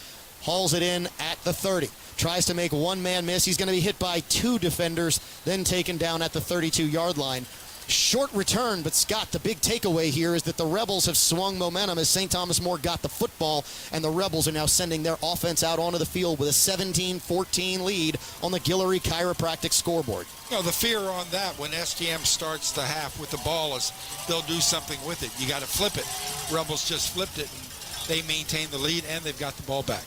hauls it in at the 30. Tries to make one man miss. He's going to be hit by 2 defenders, then taken down at the 32-yard line. Short return, but Scott, the big takeaway here is that the Rebels have swung momentum as St. Thomas More got the football, and the Rebels are now sending their offense out onto the field with a 17-14 lead on the Guillory Chiropractic scoreboard. You know, the fear on that when STM starts the half with the ball is they'll do something with it. You got to flip it. Rebels just flipped it, and they maintain the lead, and they've got the ball back.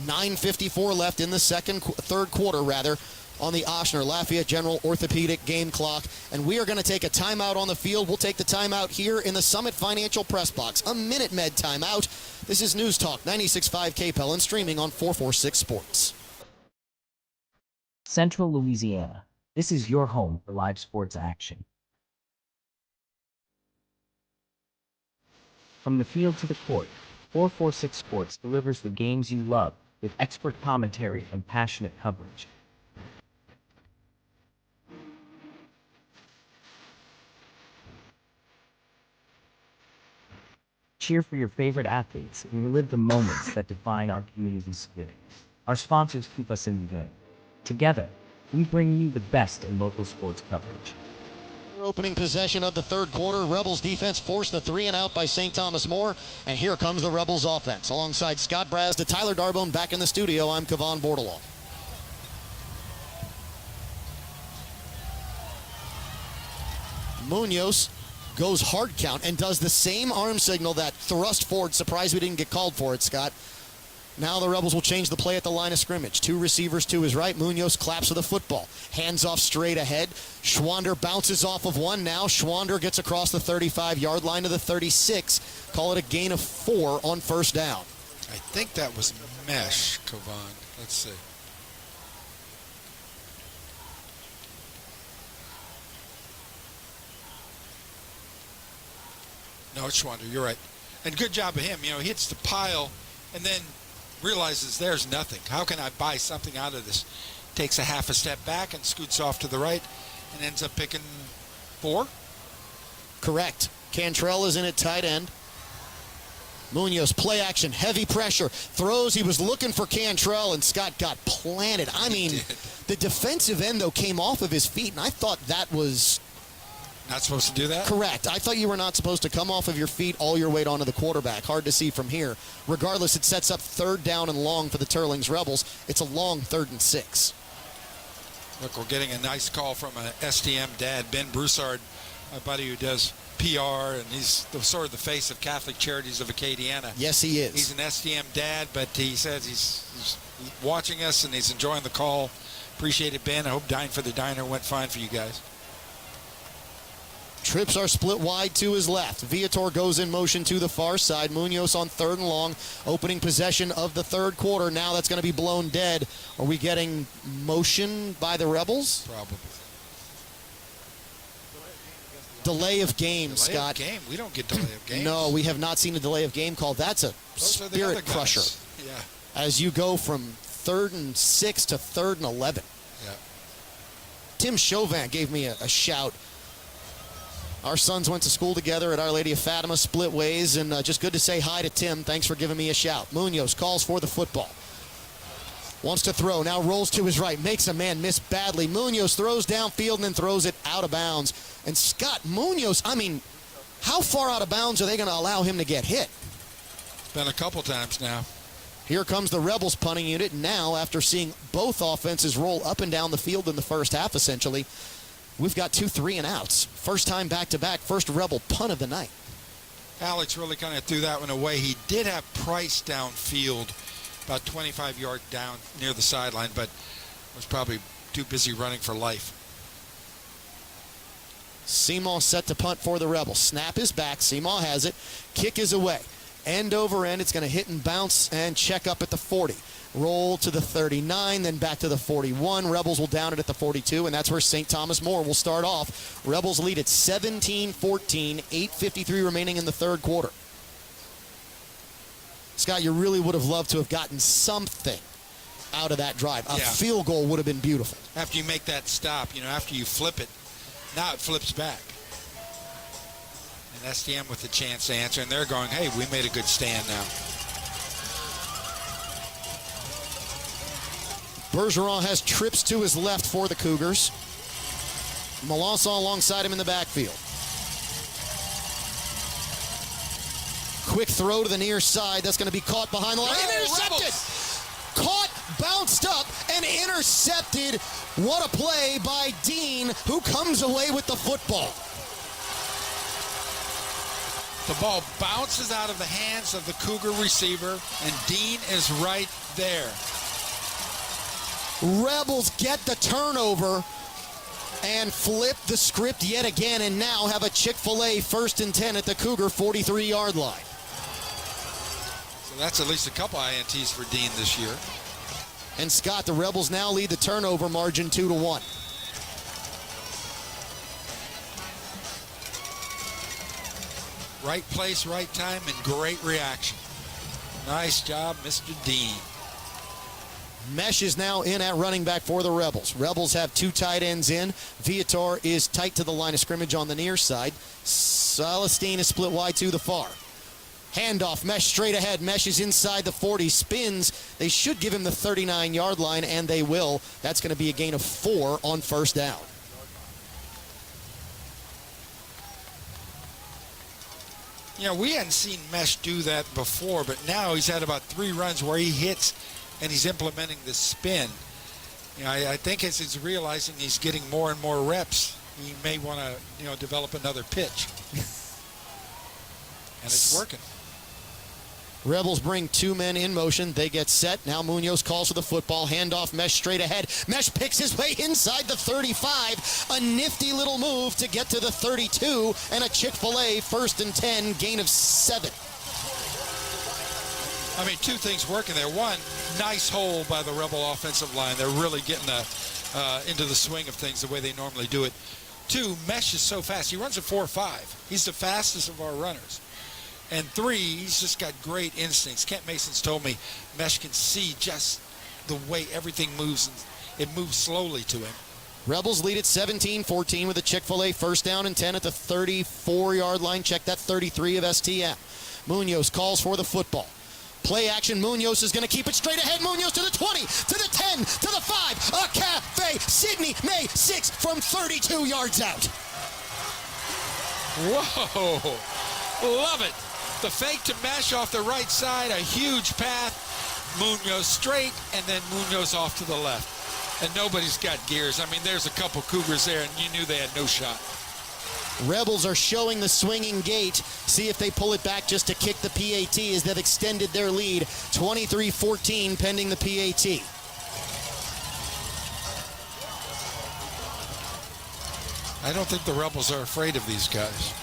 9:54 left in the third quarter, on the Oshner Lafayette General Orthopedic game clock, and we are going to take a timeout on the field. We'll take the timeout here in the Summit Financial Press Box, a Minute Med timeout. This is News Talk 96.5 KPEL and streaming on 446 Sports. Central Louisiana. This is your home for live sports action. From the field to the court, 446 Sports delivers the games you love with expert commentary and passionate coverage. Cheer for your favorite athletes and relive the moments that define our community's spirit. Our sponsors keep us in the game. Together, we bring you the best in local sports coverage. Opening possession of the third quarter, Rebels defense forced the 3 and out by St. Thomas More, and here comes the Rebels offense. Alongside Scott Brazda, Tyler Darbone back in the studio, I'm Kevon Bordelon. Munoz goes hard count and does the same arm signal that thrust forward. Surprised we didn't get called for it, Scott. Now the Rebels will change the play at the line of scrimmage. 2 receivers to his right. Munoz claps with the football. Hands off straight ahead. Schwander bounces off of 1 now. Schwander gets across the 35-yard line to the 36. Call it a gain of 4 on first down. I think that was mesh, Kevon. Let's see. No, it's Schwander. You're right. And good job of him. You know, he hits the pile and then realizes there's nothing. How can I buy something out of this? Takes a half a step back and scoots off to the right and ends up picking 4. Correct. Cantrell is in at tight end. Munoz, play action, heavy pressure, throws. He was looking for Cantrell, and Scott got planted. I mean, the defensive end, though, came off of his feet, and I thought that was... Not supposed to do that? Correct. I thought you were not supposed to come off of your feet all your weight onto the quarterback. Hard to see from here. Regardless, it sets up 3rd down and long for the Teurlings Rebels. It's a long 3rd and 6. Look, we're getting a nice call from an STM dad, Ben Broussard, my buddy who does PR, and he's sort of the face of Catholic Charities of Acadiana. Yes, he is. He's an STM dad, but he says he's watching us and he's enjoying the call. Appreciate it, Ben. I hope Dine for the Diner went fine for you guys. Trips are split wide to his left. Viator goes in motion to the far side. Munoz on 3rd and long, opening possession of the 3rd quarter. Now that's going to be blown dead. Are we getting motion by the Rebels? Probably. Delay of game, Scott. Delay of game? We don't get delay of game. No, we have not seen a delay of game call. That's a spirit crusher. Yeah. As you go from 3rd and 6 to 3rd and 11. Yeah. Tim Chauvin gave me a shout. Our sons went to school together at Our Lady of Fatima, split ways, and just good to say hi to Tim. Thanks for giving me a shout. Munoz calls for the football. Wants to throw, now rolls to his right, makes a man miss badly. Munoz throws downfield and then throws it out of bounds. And Scott, Munoz, I mean, how far out of bounds are they going to allow him to get hit? It's been a couple times now. Here comes the Rebels punting unit. Now, after seeing both offenses roll up and down the field in the first half, essentially, we've got 2 3-and-outs. First time back-to-back, first Rebel punt of the night. Alex really kind of threw that one away. He did have Price downfield, about 25 yards down near the sideline, but was probably too busy running for life. Seemaw set to punt for the Rebels. Snap is back. Seemaw has it. Kick is away. End over end. It's going to hit and bounce and check up at the 40. Roll to the 39, then back to the 41. Rebels will down it at the 42, and that's where St. Thomas More will start off. Rebels lead at 17-14, 8:53 remaining in the 3rd quarter. Scott, you really would have loved to have gotten something out of that drive. A field goal would have been beautiful. After you make that stop, you know, after you flip it, now it flips back. And STM with the chance to answer, and they're going, hey, we made a good stand now. Bergeron has trips to his left for the Cougars. Melanson alongside him in the backfield. Quick throw to the near side. That's going to be caught behind the line. Intercepted! Caught, bounced up, and intercepted. What a play by Dean, who comes away with the football. The ball bounces out of the hands of the Cougar receiver, and Dean is right there. Rebels get the turnover and flip the script yet again, and now have a Chick-fil-A 1st and 10 at the Cougar 43-yard line. So that's at least a couple INTs for Dean this year. And Scott, the Rebels now lead the turnover margin 2-1. Right place, right time, and great reaction. Nice job, Mr. Dean. Mesh is now in at running back for the Rebels. Rebels have 2 tight ends in. Viator is tight to the line of scrimmage on the near side. Celestine is split wide to the far. Handoff, Mesh straight ahead. Mesh is inside the 40, spins. They should give him the 39-yard line, and they will. That's going to be a gain of 4 on 1st down. You know, we hadn't seen Mesh do that before, but now he's had about 3 runs where he hits and he's implementing the spin. You know, I think as he's realizing he's getting more and more reps, he may want to, you know, develop another pitch. And it's working. Rebels bring 2 men in motion. They get set. Now Munoz calls for the football. Handoff, Mesh straight ahead. Mesh picks his way inside the 35. A nifty little move to get to the 32. And a Chick-fil-A 1st and 10, gain of 7. I mean, 2 things working there. One, nice hole by the Rebel offensive line. They're really getting into the swing of things the way they normally do it. 2, Mesh is so fast. He runs a 4.5. He's the fastest of our runners. And 3, he's just got great instincts. Kent Mason's told me Mesh can see just the way everything moves, and it moves slowly to him. Rebels lead at 17-14 with a Chick-fil-A first down and 10 at the 34-yard line. Check that 33 of STM. Munoz calls for the football. Play action. Munoz is going to keep it straight ahead. Munoz to the 20, to the 10, to the 5. A cafe. Sidney May 6 from 32 yards out. Whoa. Love it. The fake to Mesh off the right side. A huge path. Munoz straight, and then Munoz off to the left. And nobody's got gears. I mean, there's a couple Cougars there, and you knew they had no shot. Rebels are showing the swinging gate. See if they pull it back just to kick the PAT as they've extended their lead. 23-14 pending the PAT. I don't think the Rebels are afraid of these guys.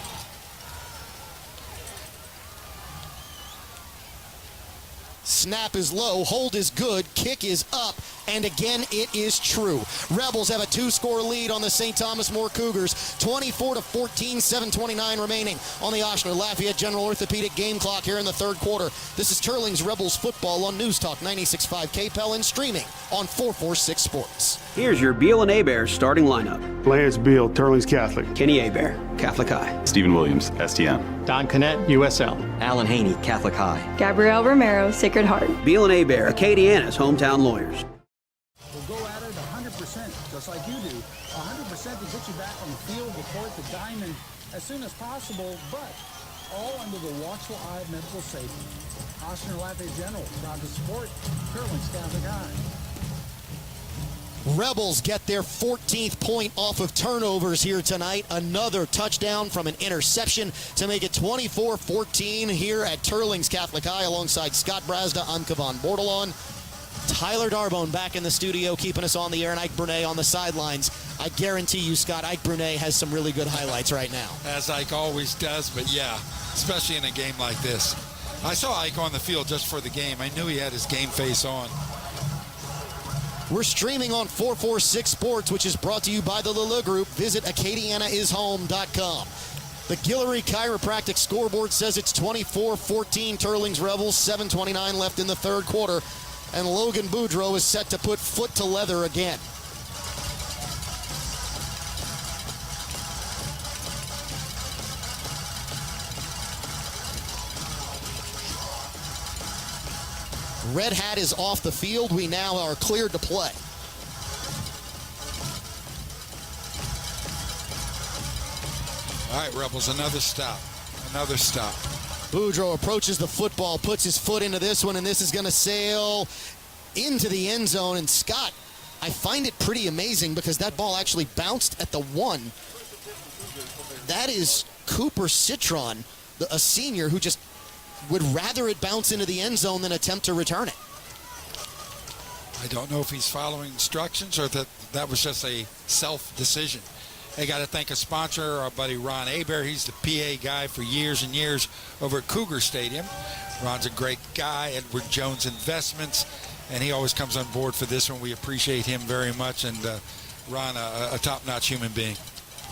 Snap is low, hold is good, kick is up, and again it is true. Rebels have a 2-score lead on the St. Thomas More Cougars, 24-14, 7:29 remaining on the Ochsner Lafayette General Orthopedic game clock here in the third quarter. This is Teurlings Rebels football on News Talk 96.5 KPEL and streaming on 446 Sports. Here's your Beal and Hebert starting lineup. Lance Beal, Teurlings Catholic. Kenny Hebert, Catholic High. Stephen Williams, STM. Don Connett, USL. Alan Haney, Catholic High. Gabrielle Romero, Sacred Heart. Beal and Hebert, Acadiana's hometown lawyers. We'll go at it 100%, just like you do. 100% to get you back on the field, the court, the diamond as soon as possible, but all under the watchful eye of medical safety. Ochsner Lafayette General, proud to support Teurlings Catholic High. Rebels get their 14th point off of turnovers here tonight. Another touchdown from an interception to make it 24-14 here at Teurlings Catholic High. Alongside Scott Brazda, I'm Kevon Bordelon. Tyler Darbone back in the studio keeping us on the air, and Ike Brunet on the sidelines. I guarantee you, Scott, Ike Brunet has some really good highlights right now. As Ike always does, but yeah, especially in a game like this. I saw Ike on the field just for the game. I knew he had his game face on. We're streaming on 446 Sports, which is brought to you by the Lilla Group. Visit AcadianaIsHome.com. The Guillory Chiropractic scoreboard says it's 24-14 Teurlings Rebels, 7:29 left in the third quarter, and Logan Boudreau is set to put foot to leather again. Red Hat is off the field. We now are cleared to play. All right, Rebels, another stop. Another stop. Boudreau approaches the football, puts his foot into this one, and this is going to sail into the end zone. And Scott, I find it pretty amazing because that ball actually bounced at the 1. That is Cooper Citron, a senior who just would rather it bounce into the end zone than attempt to return it. I don't know if he's following instructions or that was just a self-decision. I got to thank a sponsor, our buddy Ron Hebert. He's the PA guy for years and years over at Cougar Stadium. Ron's a great guy, Edward Jones Investments, and he always comes on board for this one. We appreciate him very much, and Ron, a top-notch human being.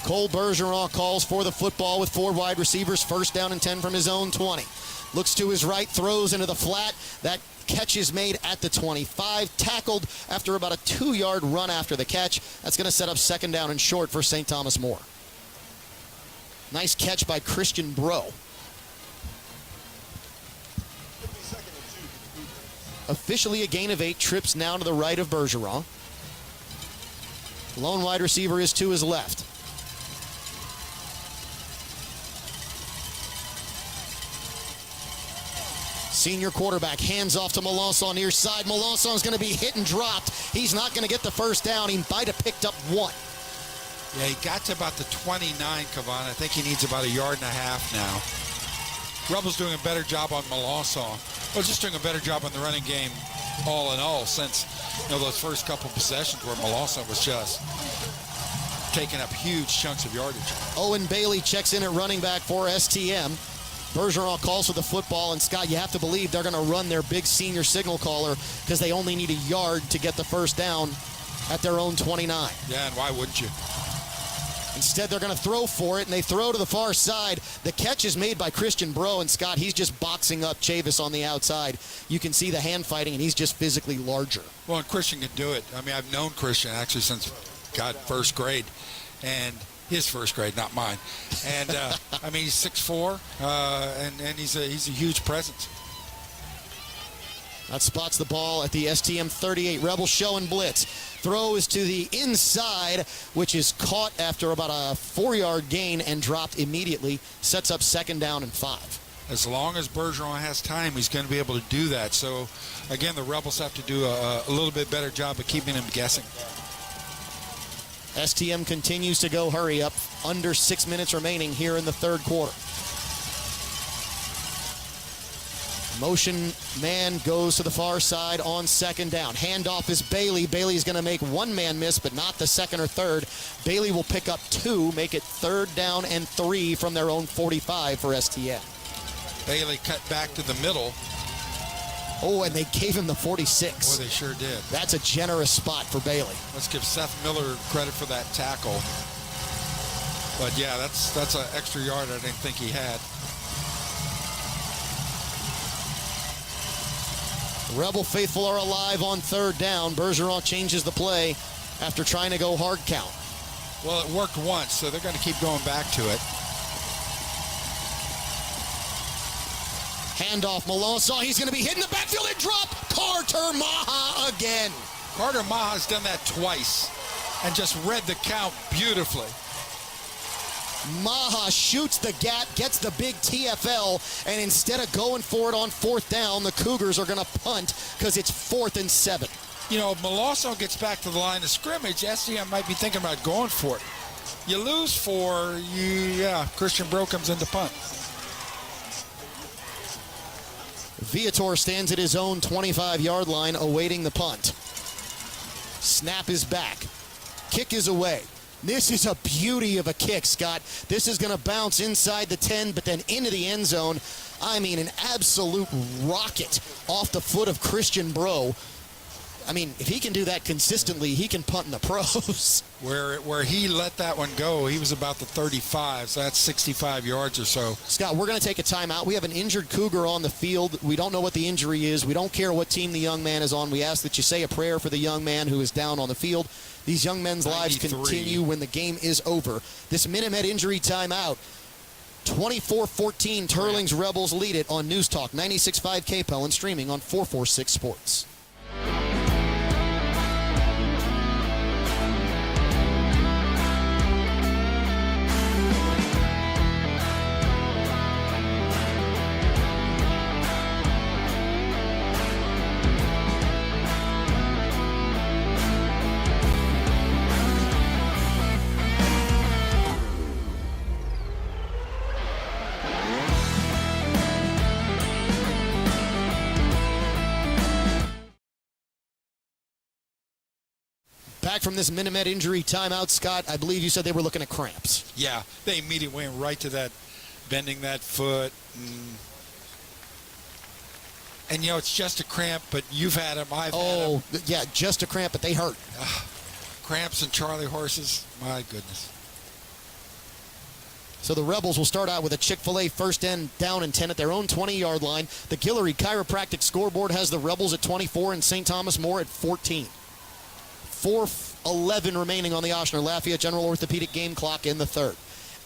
Cole Bergeron calls for the football with 4 wide receivers, first down and 10 from his own 20. Looks to his right, throws into the flat. That catch is made at the 25. Tackled after about a 2-yard run after the catch. That's going to set up second down and short for St. Thomas More. Nice catch by Christian Bro. Officially a gain of 8. Trips now to the right of Bergeron. Lone wide receiver is to his left. Senior quarterback hands off to Melanson near side. Melançon's going to be hit and dropped. He's not going to get the first down. He might have picked up 1. Yeah, he got to about the 29, Kevon. I think he needs about 1.5 yards now. Rebels doing a better job on Melançon. Well, just doing a better job on the running game all in all since, those first couple possessions where Melançon was just taking up huge chunks of yardage. Owen Bailey checks in at running back for STM. Bergeron calls for the football, and Scott, you have to believe they're going to run their big senior signal caller because they only need 1 yard to get the first down at their own 29. Yeah, and why wouldn't you? Instead, they're going to throw for it, and they throw to the far side. The catch is made by Christian Bro, and Scott, he's just boxing up Chavis on the outside. You can see the hand fighting, and he's just physically larger. Well, and Christian can do it. I mean, I've known Christian actually since, first grade, and his first grade, not mine. And, I mean, he's 6'4", and he's a huge presence. That spots the ball at the STM 38. Rebels showing blitz. Throw is to the inside, which is caught after about a 4-yard gain and dropped immediately. Sets up 2nd down and 5. As long as Bergeron has time, he's going to be able to do that. So, again, the Rebels have to do a little bit better job of keeping him guessing. STM continues to go hurry up. Under 6 minutes remaining here in the 3rd quarter. Motion man goes to the far side on 2nd down. Handoff is Bailey. Bailey's going to make one man miss, but not the 2nd or 3rd. Bailey will pick up 2, make it 3rd down and 3 from their own 45 for STM. Bailey cut back to the middle. Oh, and they gave him the 46. Boy, they sure did. That's a generous spot for Bailey. Let's give Seth Miller credit for that tackle. But yeah, that's an extra yard I didn't think he had. Rebel faithful are alive on 3rd down. Bergeron changes the play after trying to go hard count. Well, it worked once, so they're going to keep going back to it. Handoff, Melanson. He's going to be hit in the backfield and drop. Carter Maha again. Carter Maha's done that twice and just read the count beautifully. Maha shoots the gap, gets the big TFL, and instead of going for it on 4th down, the Cougars are going to punt because it's 4th and 7. You know, if Melanson gets back to the line of scrimmage, STM might be thinking about going for it. You lose 4, Christian Bro comes in to punt. Viator stands at his own 25-yard line awaiting the punt. Snap is back. Kick is away. This is a beauty of a kick, Scott. This is going to bounce inside the 10, but then into the end zone. I mean, an absolute rocket off the foot of Christian Bro. I mean, if he can do that consistently, he can punt in the pros. Where he let that one go, he was about the 35, so that's 65 yards or so. Scott, we're going to take a timeout. We have an injured Cougar on the field. We don't know what the injury is. We don't care what team the young man is on. We ask that you say a prayer for the young man who is down on the field. These young men's lives continue when the game is over. This Minute Med injury timeout. 24-14, Teurlings Rebels lead it on News Talk 96.5 KPEL and streaming on 446 Sports. Back from this Minute Med injury timeout, Scott, I believe you said they were looking at cramps. Yeah, they immediately went right to that, bending that foot. And you know, it's just a cramp, but you've had them, I've had them. Oh, yeah, just a cramp, but they hurt. Cramps and Charlie horses, my goodness. So the Rebels will start out with a Chick-fil-A first down and 10 at their own 20-yard line. The Guillory Chiropractic scoreboard has the Rebels at 24 and St. Thomas More at 14. 4:11 remaining on the Ochsner Lafayette General Orthopedic game clock in the 3rd.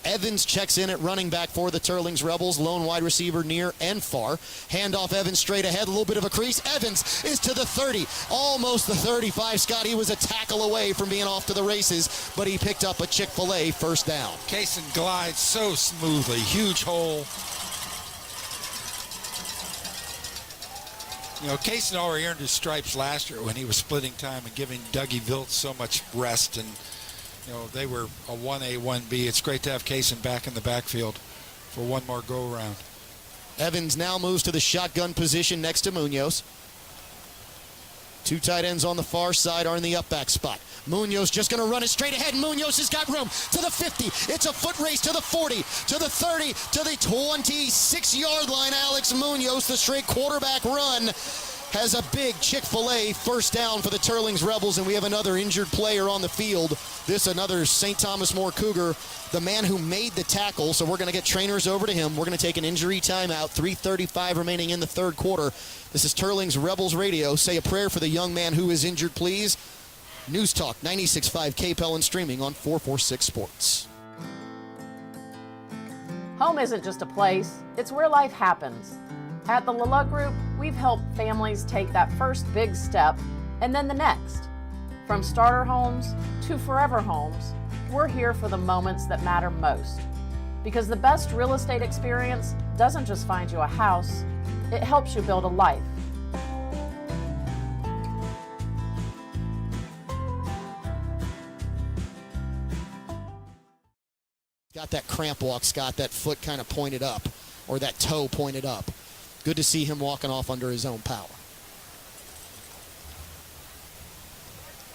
Evans checks in at running back for the Teurlings Rebels, lone wide receiver near and far. Handoff Evans straight ahead, a little bit of a crease. Evans is to the 30, almost the 35. Scott, he was a tackle away from being off to the races, but he picked up a Chick-fil-A first down. Kaysen glides so smoothly, huge hole. You know, Kaysen already earned his stripes last year when he was splitting time and giving Dougie Vilt so much rest. And, you know, they were a 1A, 1B. It's great to have Kaysen back in the backfield for one more go-around. Evans now moves to the shotgun position next to Munoz. Two tight ends on the far side are in the up-back spot. Munoz just going to run it straight ahead. Munoz has got room to the 50. It's a foot race to the 40, to the 30, to the 26-yard line. Alex Munoz, the straight quarterback run. has a big Chick-fil-A first down for the Teurlings Rebels, and we have another injured player on the field. This another St. Thomas More Cougar, the man who made the tackle, so we're going to get trainers over to him. We're going to take an injury timeout, 3:35 remaining in the third quarter. This is Teurlings Rebels Radio. Say a prayer for the young man who is injured, please. News Talk 96.5 KPEL and streaming on 446 Sports. Home isn't just a place, it's where life happens. At the Lala Group, we've helped families take that first big step and then the next. From starter homes to forever homes, we're here for the moments that matter most. Because the best real estate experience doesn't just find you a house, it helps you build a life. Got that cramp walk, Scott, that foot kind of pointed up, or that toe pointed up. Good to see him walking off under his own power.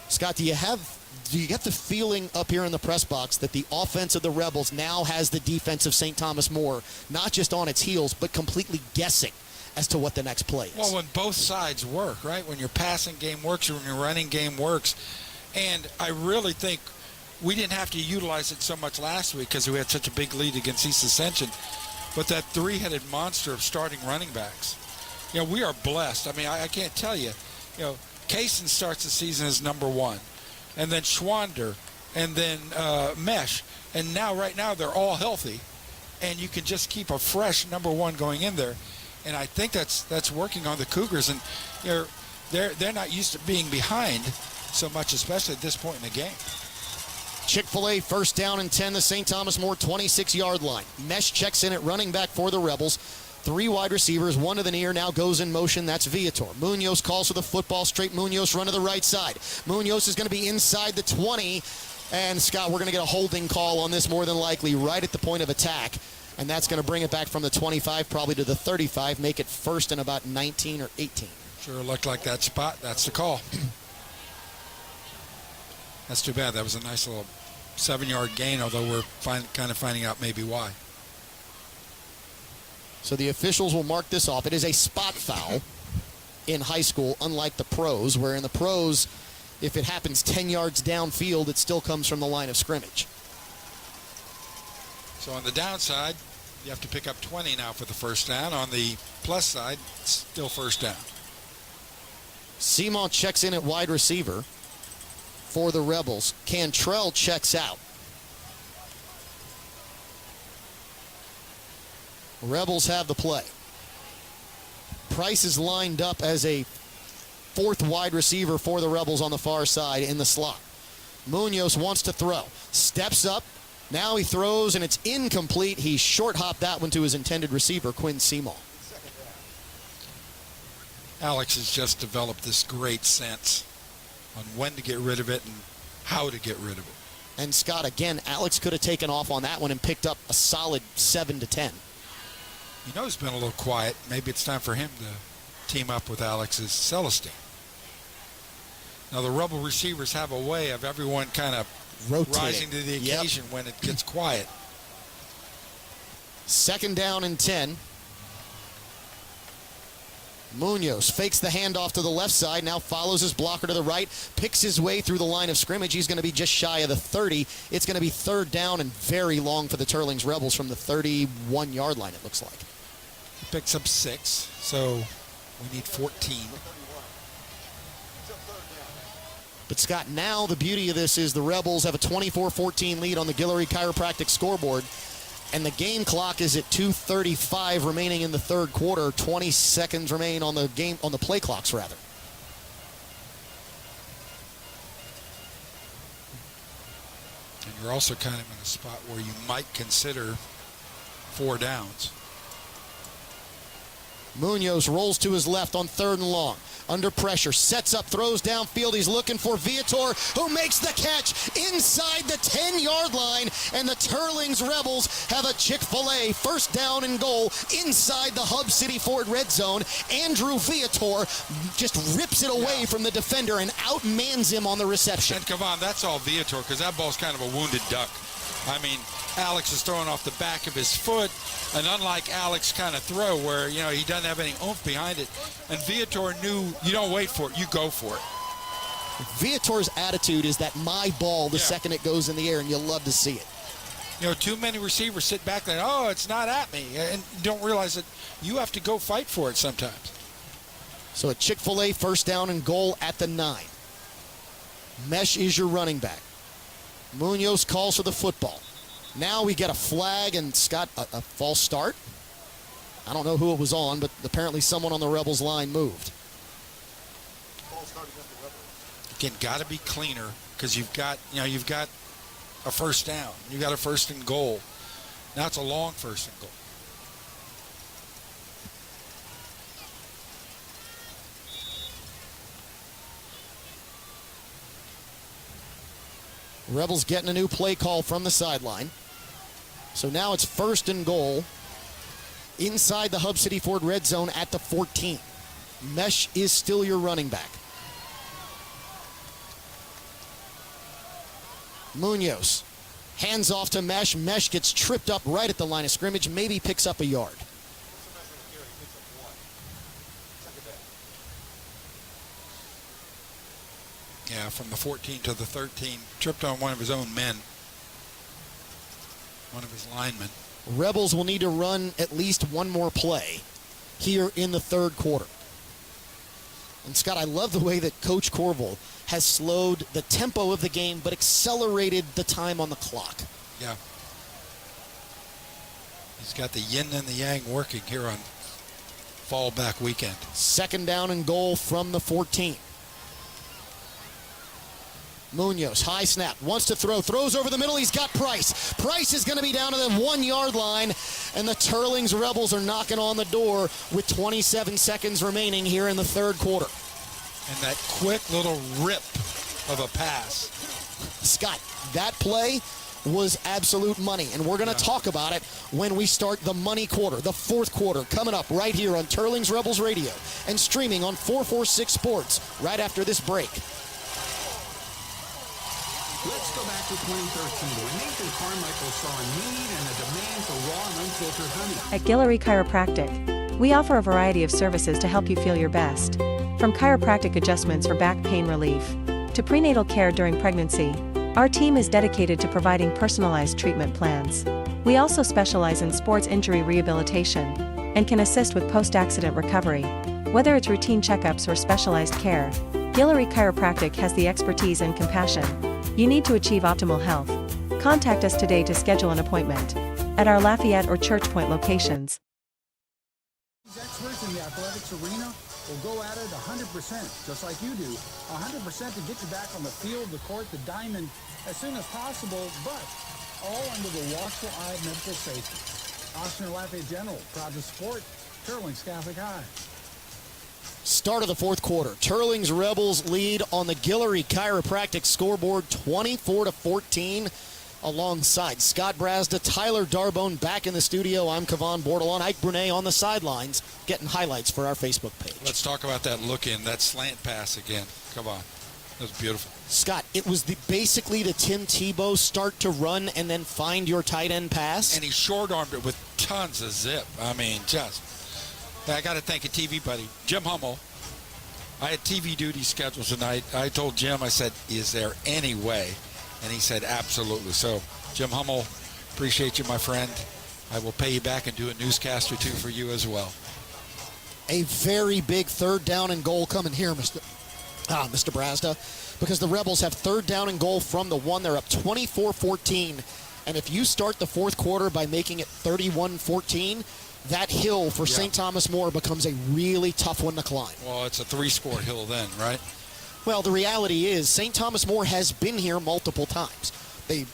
Scott, do you get the feeling up here in the press box that the offense of the Rebels now has the defense of St. Thomas More, not just on its heels, but completely guessing as to what the next play is? Well, when both sides work, right? When your passing game works, when your running game works. And I really think we didn't have to utilize it so much last week because we had such a big lead against East Ascension. But that three-headed monster of starting running backs, we are blessed. I mean, I can't tell you. Kaysen starts the season as number one, and then Schwander, and then Mesh, and right now they're all healthy, and you can just keep a fresh number one going in there, and I think that's working on the Cougars, and they're not used to being behind so much, especially at this point in the game. Chick-fil-A first down and 10, the St. Thomas More 26-yard line. Mesh checks in at running back for the Rebels. 3 wide receivers, 1 to the near, now goes in motion. That's Viator. Munoz calls for the football straight. Munoz run to the right side. Munoz is going to be inside the 20. And, Scott, we're going to get a holding call on this more than likely right at the point of attack. And that's going to bring it back from the 25 probably to the 35, make it first and about 19 or 18. Sure looked like that spot. That's the call. That's too bad. That was a nice little 7-yard gain, although we're kind of finding out maybe why. So the officials will mark this off. It is a spot foul in high school, unlike the pros, where in the pros, if it happens 10 yards downfield, it still comes from the line of scrimmage. So on the downside, you have to pick up 20 now for the first down. On the plus side, it's still first down. Simon checks in at wide receiver for the Rebels. Cantrell checks out. Rebels have the play. Price is lined up as a 4th wide receiver for the Rebels on the far side in the slot. Munoz wants to throw. Steps up. Now he throws, and it's incomplete. He short-hopped that one to his intended receiver, Quinn Simon. Alex has just developed this great sense on when to get rid of it and how to get rid of it. And, Scott, again, Alex could have taken off on that one and picked up a solid 7 to 10. He's been a little quiet. Maybe it's time for him to team up with Alex's Celestine. Now, the Rebel receivers have a way of everyone kind of rising to the occasion when it gets quiet. 2nd down and 10. Munoz fakes the handoff to the left side, now follows his blocker to the right, picks his way through the line of scrimmage. He's going to be just shy of the 30. It's going to be 3rd down and very long for the Teurlings Rebels from the 31-yard line, it looks like. He picks up 6, so we need 14. But, Scott, now the beauty of this is the Rebels have a 24-14 lead on the Guillory Chiropractic scoreboard. And the game clock is at 2:35 remaining in the third quarter. 20 seconds remain on the play clocks, rather. And you're also kind of in a spot where you might consider 4 downs. Munoz rolls to his left on 3rd and long. Under pressure, sets up, throws downfield. He's looking for Viator, who makes the catch inside the 10-yard line. And the Teurlings Rebels have a Chick-fil-A first down and goal inside the Hub City Ford red zone. Andrew Viator just rips it away from the defender and outmans him on the reception. And come on, that's all Viator, because that ball's kind of a wounded duck. I mean, Alex is throwing off the back of his foot, an unlike Alex kind of throw where, you know, he doesn't have any oomph behind it. And Viator knew you don't wait for it, you go for it. Viator's attitude is that my ball the second it goes in the air, and you'll love to see it. You know, too many receivers sit back there, oh, it's not at me, and don't realize that you have to go fight for it sometimes. So a Chick-fil-A first down and goal at the 9. Mesh is your running back. Munoz calls for the football. Now we get a flag, and Scott, a false start. I don't know who it was on, but apparently someone on the Rebels line moved. Again, got to be cleaner because you've got a first down. You got a first and goal. Now it's a long first and goal. Rebels getting a new play call from the sideline. So now it's first and goal inside the Hub City Ford red zone at the 14. Mesh is still your running back. Munoz hands off to Mesh. Mesh gets tripped up right at the line of scrimmage, maybe picks up a yard. Yeah, from the 14 to the 13, tripped on one of his own men, one of his linemen. Rebels will need to run at least one more play here in the third quarter. And Scott, I love the way that Coach Corval has slowed the tempo of the game but accelerated the time on the clock. Yeah. He's got the yin and the yang working here on fallback weekend. Second down and goal from the 14. Munoz, high snap, wants to throw, throws over the middle, he's got Price. Price is going to be down to the 1 yard line, and the Teurlings Rebels are knocking on the door with 27 seconds remaining here in the third quarter. And that quick little rip of a pass. Scott, that play was absolute money, and we're going to talk about it when we start the money quarter, the fourth quarter, coming up right here on Teurlings Rebels Radio and streaming on 446 Sports right after this break. Let's go back to 2013 when Nathan Carmichael saw a need and a demand for raw and unfiltered honey. At Guillory Chiropractic, we offer a variety of services to help you feel your best. From chiropractic adjustments for back pain relief to prenatal care during pregnancy, our team is dedicated to providing personalized treatment plans. We also specialize in sports injury rehabilitation and can assist with post-accident recovery. Whether it's routine checkups or specialized care, Guillory Chiropractic has the expertise and compassion you need to achieve optimal health. Contact us today to schedule an appointment at our Lafayette or Church Point locations. These experts in the athletics arena will go at it 100%, just like you do. 100% to get you back on the field, the court, the diamond as soon as possible, but all under the watchful eye of medical safety. Austin and Lafayette General, proud to support Teurlings Catholic High. Start of the fourth quarter. Teurlings Rebels lead on the Guillory Chiropractic scoreboard 24-14. Alongside Scott Brazda, Tyler Darbone back in the studio. I'm Kevon Bordelon. Ike Brunet on the sidelines getting highlights for our Facebook page. Let's talk about that look in, that slant pass again. Come on. That was beautiful. Scott, it was basically the Tim Tebow start to run and then find your tight end pass. And he short-armed it with tons of zip. I mean, just... I got to thank a TV buddy, Jim Hummel. I had TV duty scheduled tonight. I told Jim, I said, is there any way? And he said, absolutely. So, Jim Hummel, appreciate you, my friend. I will pay you back and do a newscast or two for you as well. A very big third down and goal coming here, Mr. Brazda, because the Rebels have third down and goal from the 1. They're up 24-14. And if you start the fourth quarter by making it 31-14, that hill for St. Thomas More becomes a really tough one to climb. Well, it's a 3-score hill then, right? Well, the reality is St. Thomas More has been here multiple times. They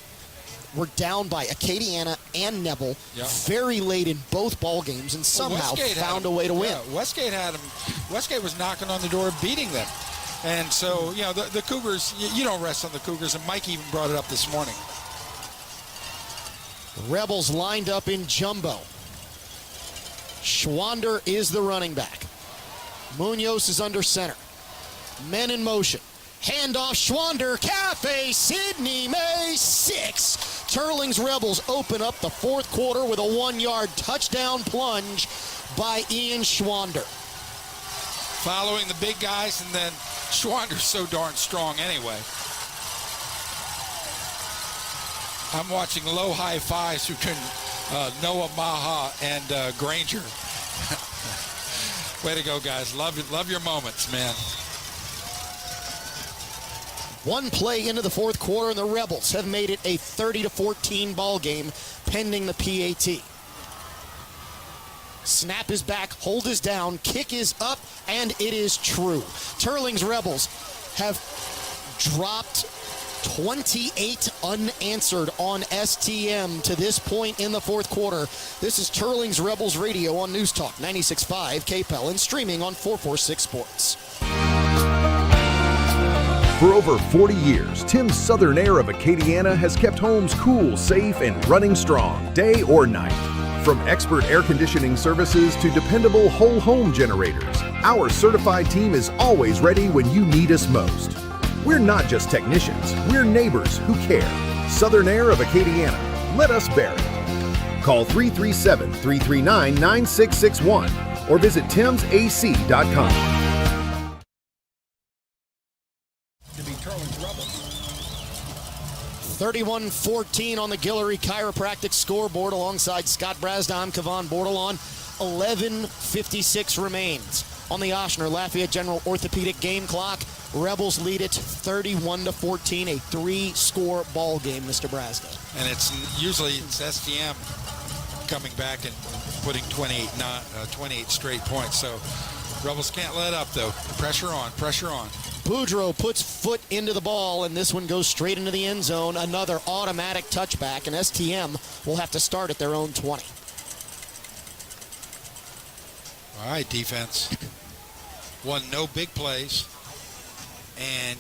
were down by Acadiana and Neville very late in both ball games and somehow found a way to win. Yeah, Westgate had them. Westgate was knocking on the door, beating them. And so, you know, the Cougars, you don't rest on the Cougars, and Mike even brought it up this morning. Rebels lined up in jumbo. Schwander is the running back. Munoz is under center. Men in motion. Handoff, Schwander, Cafe, Sidney May, 6. Teurlings Rebels open up the fourth quarter with a 1-yard touchdown plunge by Ian Schwander. Following the big guys, and then Schwander's so darn strong anyway. I'm watching low high fives between Noah Maha and Granger. Way to go, guys. Love your moments, man. One play into the fourth quarter, and the Rebels have made it a 30-14 ball game pending the PAT. Snap is back, hold is down, kick is up, and it is true. Teurlings Rebels have dropped 28 unanswered on STM to this point in the fourth quarter. This is Teurlings Rebels Radio on News Talk 96.5 KPEL and streaming on 446 Sports. For over 40 years, Tim's Southern Air of Acadiana has kept homes cool, safe, and running strong, day or night. From expert air conditioning services to dependable whole home generators, our certified team is always ready when you need us most. We're not just technicians, we're neighbors who care. Southern Air of Acadiana, let us bear it. Call 337-339-9661 or visit timsac.com. 31-14 on the Guillory Chiropractic scoreboard. Alongside Scott Brazda, I'm Kevon Bordelon. 11:56 remains on the Oshner Lafayette General Orthopedic game clock. Rebels lead it 31-14, a 3-score ball game, Mr. Brazda. And it's STM coming back and putting 28 straight points. So Rebels can't let up, though. Pressure on. Boudreaux puts foot into the ball, and this one goes straight into the end zone. Another automatic touchback, and STM will have to start at their own 20. All right, defense. No big plays. And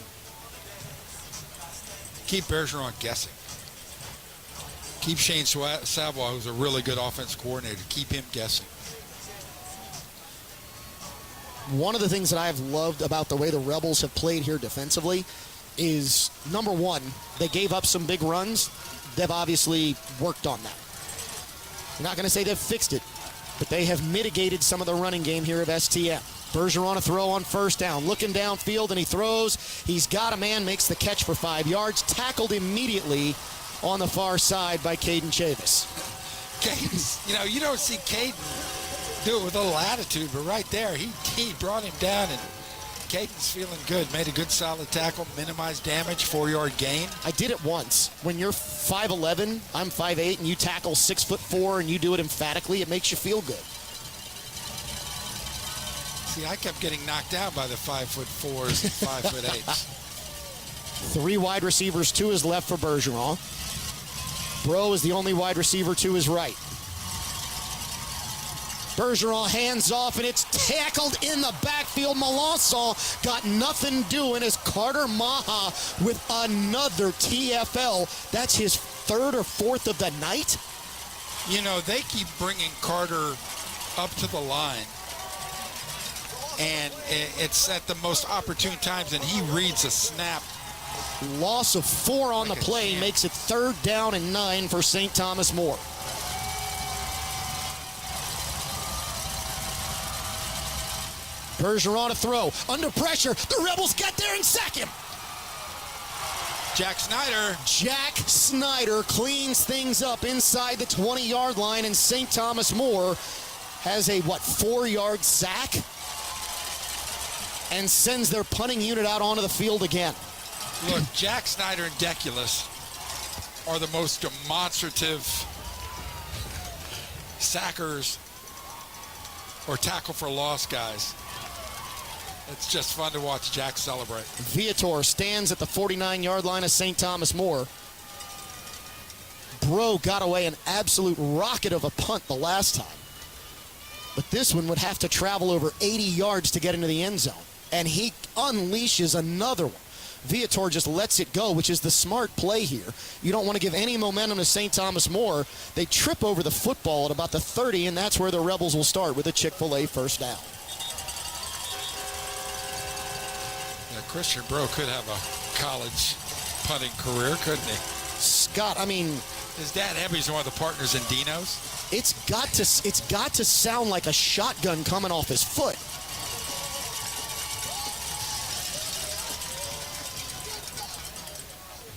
keep Bergeron guessing. Keep Shane Savoie, who's a really good offense coordinator, keep him guessing. One of the things that I've loved about the way the Rebels have played here defensively is, number one, they gave up some big runs. They've obviously worked on that. I'm not going to say they've fixed it, but they have mitigated some of the running game here of STM. Bergeron a throw on first down, looking downfield, and he throws. He's got a man, makes the catch for 5 yards, tackled immediately on the far side by Caden Chavis. Caden's, you don't see Caden do it with a little attitude, but right there, he brought him down, and Caden's feeling good. Made a good solid tackle, minimized damage, 4-yard gain. I did it once. When you're 5'11", I'm 5'8", and you tackle 6'4", and you do it emphatically, it makes you feel good. See, I kept getting knocked out by the 5'4s and 5'8s. 3 wide receivers to his left for Bergeron. Bro is the only wide receiver to his right. Bergeron hands off, and it's tackled in the backfield. Melanson got nothing doing as Carter Maha with another TFL. That's his 3rd or 4th of the night. They keep bringing Carter up to the line, and it's at the most opportune times, and he reads a snap. Loss of 4 on the play makes it 3rd down and 9 for St. Thomas More. Bergeron a throw. Under pressure. The Rebels get there and sack him. Jack Snyder cleans things up inside the 20-yard line, and St. Thomas More has a, 4-yard sack? And sends their punting unit out onto the field again. Look, Jack Snyder and Deculus are the most demonstrative sackers or tackle for loss guys. It's just fun to watch Jack celebrate. Viator stands at the 49-yard line of St. Thomas More. Bro got away an absolute rocket of a punt the last time. But this one would have to travel over 80 yards to get into the end zone. And he unleashes another one. Viator just lets it go, which is the smart play here. You don't want to give any momentum to St. Thomas More. They trip over the football at about the 30, and that's where the Rebels will start with a Chick-fil-A first down. Yeah, Christian Bro could have a college punting career, couldn't he? Scott, His dad, Ebby's one of the partners in Dino's. It's got to sound like a shotgun coming off his foot.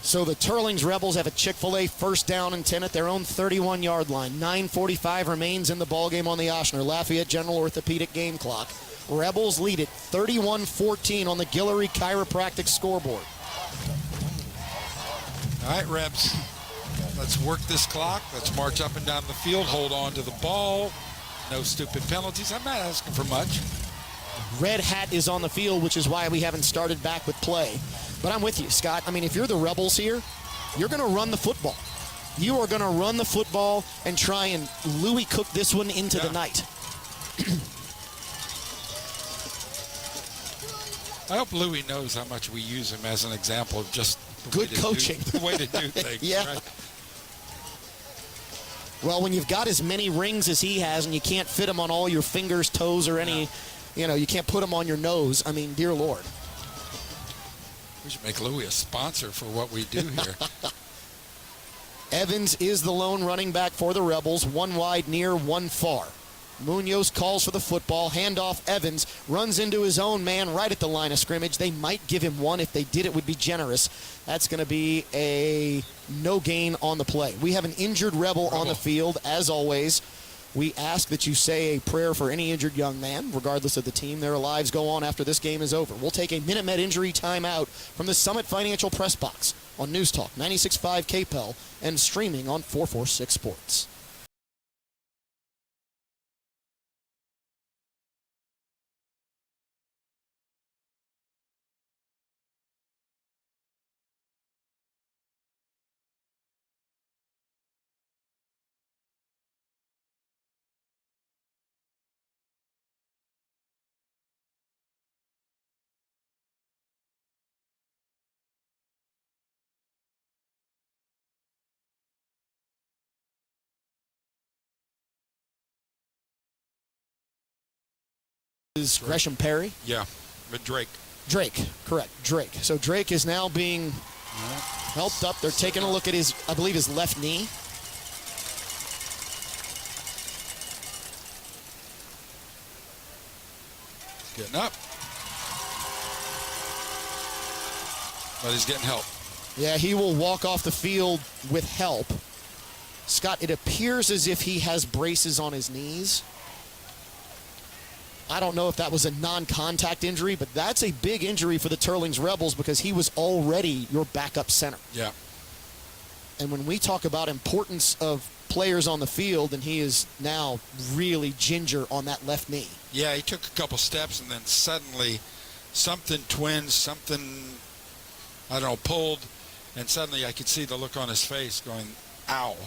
So the Teurlings Rebels have a Chick-fil-A first down and 10 at their own 31-yard line. 9:45 remains in the ballgame on the Oshner Lafayette General Orthopedic game clock. Rebels lead it 31-14 on the Guillory Chiropractic scoreboard. All right, Rebs. Let's work this clock. Let's march up and down the field. Hold on to the ball. No stupid penalties. I'm not asking for much. Red hat is on the field, which is why we haven't started back with play. But I'm with you, Scott. I mean, if you're the Rebels here, you're going to run the football. You are going to run the football and try and Louis cook this one into the night. I hope Louis knows how much we use him as an example of just good coaching. The way to do things. Yeah. Right? Well, when you've got as many rings as he has and you can't fit them on all your fingers, toes, or any, you can't put them on your nose. I mean, dear Lord. We should make Louis a sponsor for what we do here. Evans is the lone running back for the Rebels. One wide near, one far. Munoz calls for the football. Handoff. Evans runs into his own man right at the line of scrimmage. They might give him one. If they did, it would be generous. That's going to be a no gain on the play. We have an injured Rebel on the field, as always. We ask that you say a prayer for any injured young man, regardless of the team. Their lives go on after this game is over. We'll take a Minute Med injury timeout from the Summit Financial Press Box on News Talk 96.5 KPEL and streaming on 446 Sports. Is Gresham Perry? Yeah, but Drake. Drake, correct, Drake. So Drake is now being helped up. They're taking a look at his, I believe, his left knee. Getting up. But he's getting help. Yeah, he will walk off the field with help. Scott, it appears as if he has braces on his knees. I don't know if that was a non-contact injury, but that's a big injury for the Teurlings Rebels because he was already your backup center. Yeah. And when we talk about importance of players on the field, and he is now really ginger on that left knee. Yeah, he took a couple steps, and then suddenly something twinged, something, I don't know, pulled, and suddenly I could see the look on his face going, ow.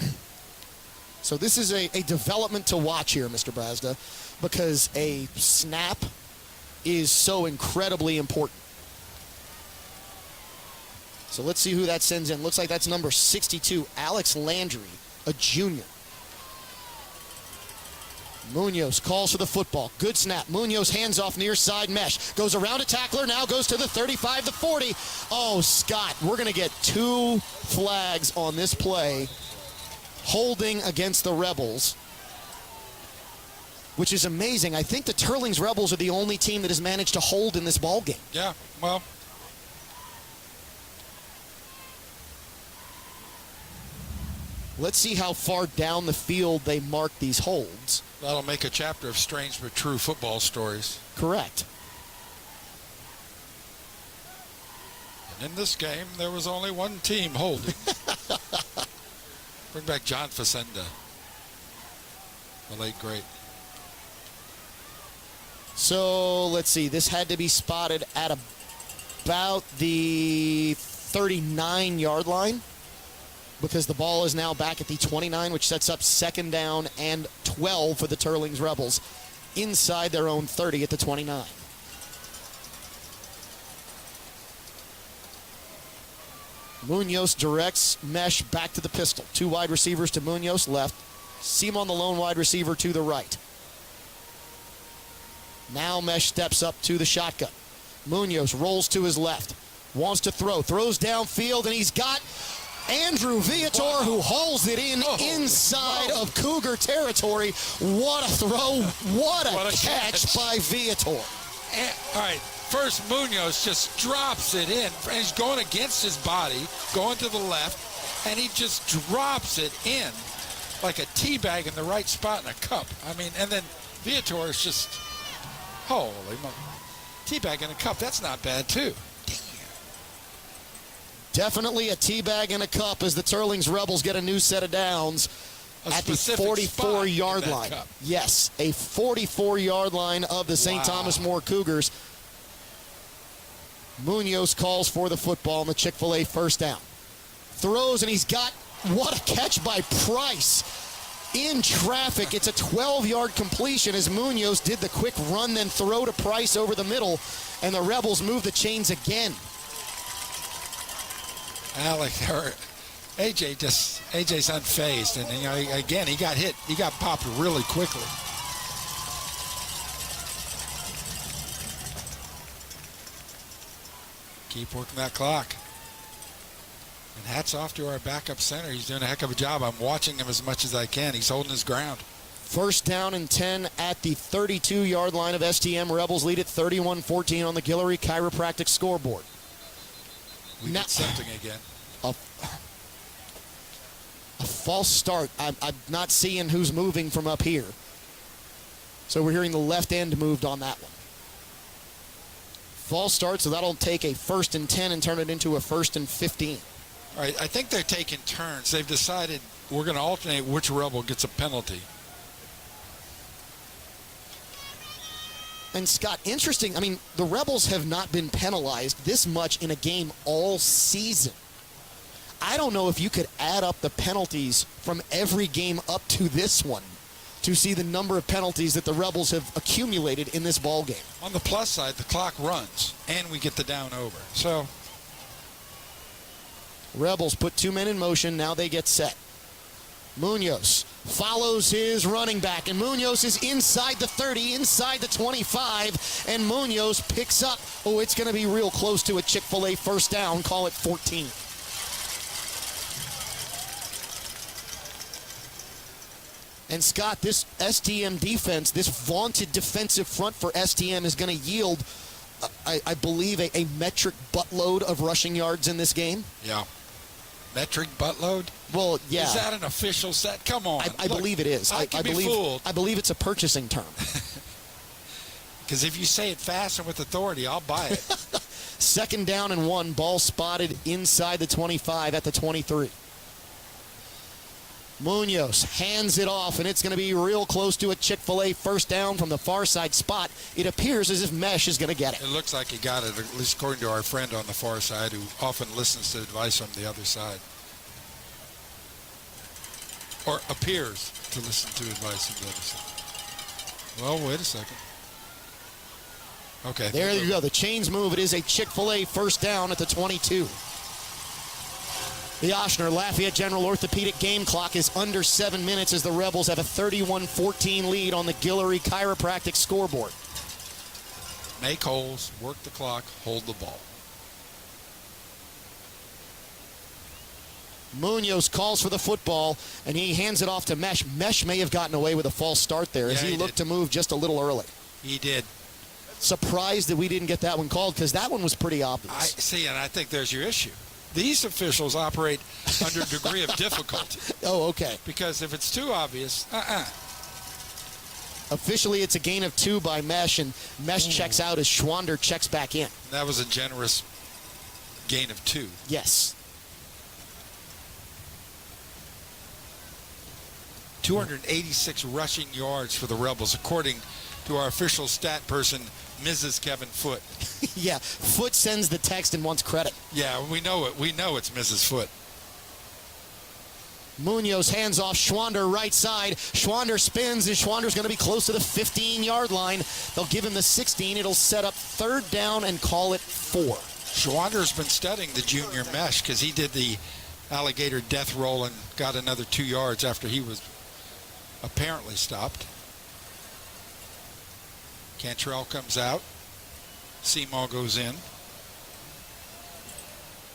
So this is a development to watch here, Mr. Brazda, because a snap is so incredibly important. So let's see who that sends in. Looks like that's number 62, Alex Landry, a junior. Munoz calls for the football. Good snap. Munoz hands off near side mesh. Goes around a tackler, now goes to the 35, the 40. Oh, Scott, we're going to get 2 flags on this play. Holding against the Rebels, which is amazing. I think the Teurlings Rebels are the only team that has managed to hold in this ball game. Yeah, well. Let's see how far down the field they mark these holds. That'll make a chapter of strange but true football stories. Correct. And in this game, there was only one team holding. Bring back John Facenda, the late great. So let's see. This had to be spotted at about the 39-yard line because the ball is now back at the 29, which sets up 2nd down and 12 for the Teurlings Rebels inside their own 30 at the 29. Munoz directs mesh back to the pistol. 2 wide receivers to Munoz left. Simon, the lone wide receiver, to the right. Now mesh steps up to the shotgun. Munoz rolls to his left. Wants to throw. Throws downfield, and he's got Andrew Viator, who hauls it in inside of Cougar territory. What a throw. What a catch by Viator. All right, first Munoz just drops it in. And he's going against his body, going to the left, and he just drops it in like a tea bag in the right spot in a cup. I mean, and then Viator is just, holy moly. Tea bag in a cup, that's not bad, too. Definitely a teabag in a cup as the Teurlings Rebels get a new set of downs at the 44-yard line. Yes, a 44-yard line of the St. Thomas More Cougars. Munoz calls for the football on the Chick-fil-A first down. Throws, and he's got, what a catch by Price. In traffic, it's a 12-yard completion as Munoz did the quick run, then throw to Price over the middle, and the Rebels move the chains again. AJ's unfazed, and again he got hit. He got popped really quickly. Keep working that clock. And hats off to our backup center. He's doing a heck of a job. I'm watching him as much as I can. He's holding his ground. First down and 10 at the 32-yard line of STM. Rebels lead at 31-14 on the Guillory Chiropractic scoreboard. We got something again. A false start. I'm not seeing who's moving from up here. So we're hearing the left end moved on that one. False start, so that'll take a 1st and 10 and turn it into a 1st and 15. All right, I think they're taking turns. They've decided we're going to alternate which Rebel gets a penalty. And Scott, interesting, I mean, the Rebels have not been penalized this much in a game all season. I don't know if you could add up the penalties from every game up to this one to see the number of penalties that the Rebels have accumulated in this ball game. On the plus side, the clock runs, and we get the down over. So Rebels put 2 men in motion, now they get set. Munoz follows his running back, and Munoz is inside the 30, inside the 25, and Munoz picks up. Oh, it's going to be real close to a Chick-fil-A first down. Call it 14. And Scott, this STM defense, this vaunted defensive front for STM is going to yield, I believe, a metric buttload of rushing yards in this game. Yeah. Metric buttload? Well, yeah. Is that an official set? Come on. I believe it is. I can be fooled. I believe it's a purchasing term. Because if you say it fast and with authority, I'll buy it. 2nd down and 1. Ball spotted inside the 25 at the 23. Munoz hands it off, and it's going to be real close to a Chick-fil-A first down from the far side spot. It appears as if Mesh is going to get it. It looks like he got it, at least according to our friend on the far side who often listens to advice from the other side. Or appears to listen to advice from the other side. Well, wait a second. Okay. There you go. The chains move. It is a Chick-fil-A first down at the 22. The Ochsner Lafayette General Orthopedic game clock is under 7 minutes as the Rebels have a 31-14 lead on the Guillory Chiropractic scoreboard. Make holes, work the clock, hold the ball. Munoz calls for the football, and he hands it off to Mesh. Mesh may have gotten away with a false start there as he looked to move just a little early. He did. Surprised that we didn't get that one called because that one was pretty obvious. And I think there's your issue. These officials operate under a degree of difficulty. Oh, okay. Because if it's too obvious, Officially, it's a gain of 2 by Mesh, and Mesh checks out as Schwander checks back in. That was a generous gain of 2. Yes. 286 rushing yards for the Rebels, according to our official stat person, Mrs. Kevin Foote. Yeah, Foote sends the text and wants credit. Yeah, we know it. We know it's Mrs. Foote. Munoz hands off Schwander right side. Schwander spins, and Schwander's going to be close to the 15-yard line. They'll give him the 16. It'll set up 3rd down and call it 4. Schwander's been studying the junior Mesh because he did the alligator death roll and got another 2 yards after he was apparently stopped. Cantrell comes out. Seymour goes in.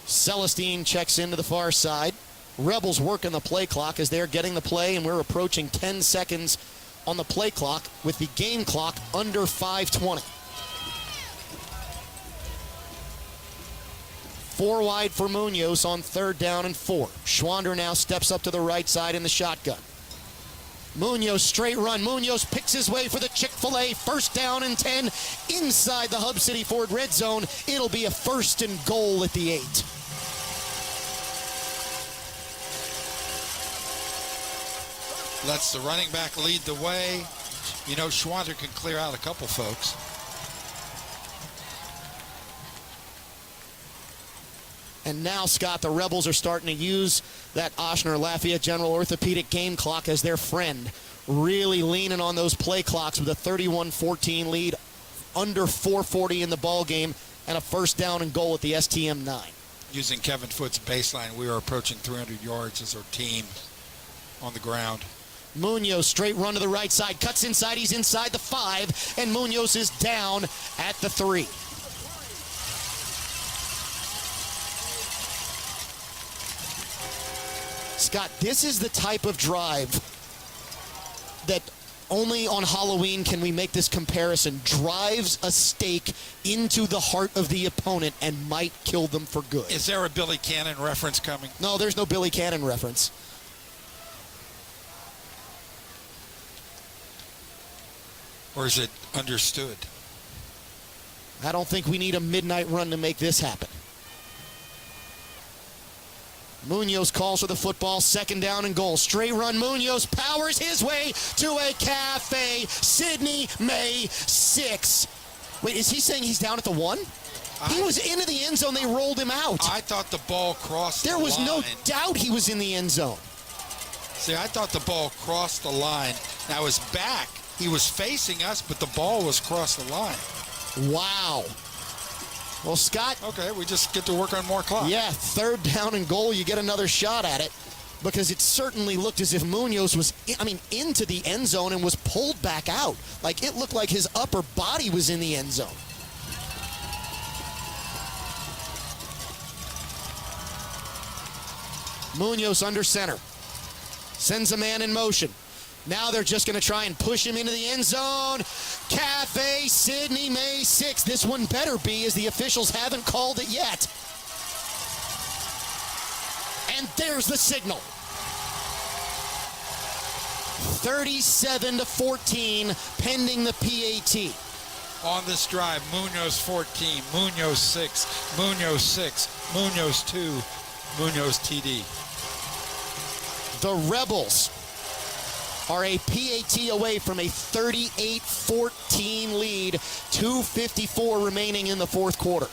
Celestine checks into the far side. Rebels working the play clock as they're getting the play, and we're approaching 10 seconds on the play clock with the game clock under 5:20. 4 wide for Munoz on 3rd down and 4. Schwander now steps up to the right side in the shotgun. Munoz straight run. Munoz picks his way for the Chick-fil-A. 1st down and 10 inside the Hub City Ford red zone. It'll be a 1st and goal at the 8. Lets the running back lead the way. You know, Schwander can clear out a couple folks. And now, Scott, the Rebels are starting to use that Ochsner Lafayette General Orthopedic game clock as their friend. Really leaning on those play clocks with a 31-14 lead, under 4:40 in the ball game, and a 1st down and goal at the STM 9. Using Kevin Foote's baseline, we are approaching 300 yards as our team on the ground. Munoz straight run to the right side, cuts inside, he's inside the 5, and Munoz is down at the 3. Scott, this is the type of drive that only on Halloween can we make this comparison. Drives a stake into the heart of the opponent and might kill them for good. Is there a Billy Cannon reference coming? No, there's no Billy Cannon reference. Or is it understood? I don't think we need a midnight run to make this happen. Munoz calls for the football, 2nd down and goal. Straight run, Munoz powers his way to a cafe. Sidney May, 6. Wait, is he saying he's down at the 1? He was into the end zone, they rolled him out. I thought the ball crossed the line. There was no doubt he was in the end zone. See, I thought the ball crossed the line. Now his back, he was facing us, but the ball was across the line. Wow. Well, Scott. Okay, we just get to work on more clock. Yeah, 3rd down and goal, you get another shot at it, because it certainly looked as if Munoz was, into the end zone and was pulled back out. Like, it looked like his upper body was in the end zone. Munoz under center. Sends a man in motion. Now they're just going to try and push him into the end zone. Cafe Sidney May, 6. This one better be, as the officials haven't called it yet. And there's the signal. 37-14, pending the PAT. On this drive, Munoz 14, Munoz 6, Munoz 6, Munoz 2, Munoz TD. The Rebels are a PAT away from a 38-14 lead, 2:54 remaining in the 4th quarter.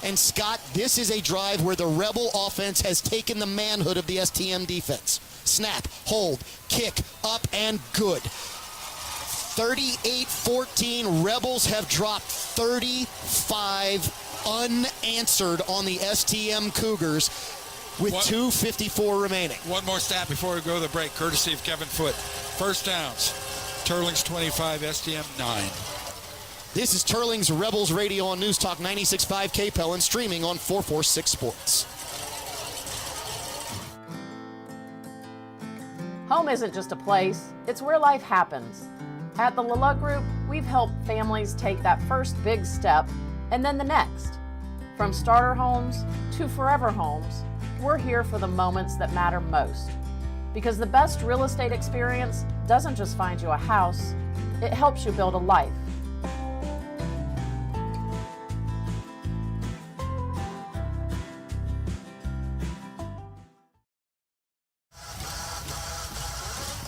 And Scott, this is a drive where the Rebel offense has taken the manhood of the STM defense. Snap, hold, kick, up, and good. 38-14, Rebels have dropped 35 unanswered on the STM Cougars, with 2:54 remaining. One more stat before we go to the break, courtesy of Kevin Foote. 1st downs, Teurlings 25, STM 9. This is Teurlings Rebels Radio on News Talk 96.5 KPEL and streaming on 446 Sports. Home isn't just a place, it's where life happens. At the Lala Group, we've helped families take that first big step and then the next. From starter homes to forever homes, we're here for the moments that matter most. Because the best real estate experience doesn't just find you a house, it helps you build a life.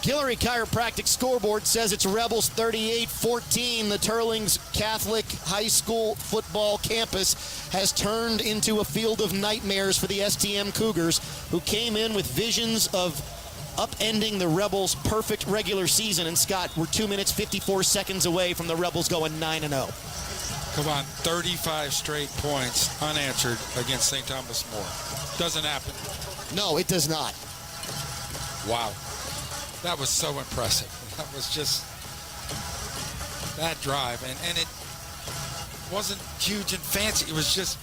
Guillory Chiropractic scoreboard says it's Rebels 38-14. The Teurlings Catholic High School football campus has turned into a field of nightmares for the STM Cougars, who came in with visions of upending the Rebels' perfect regular season. And Scott, we're 2 minutes 54 seconds away from the Rebels going 9-0. Come on, 35 straight points unanswered against St. Thomas More. Doesn't happen. No, it does not. Wow. That was so impressive. That was just that drive. And it wasn't huge and fancy. It was just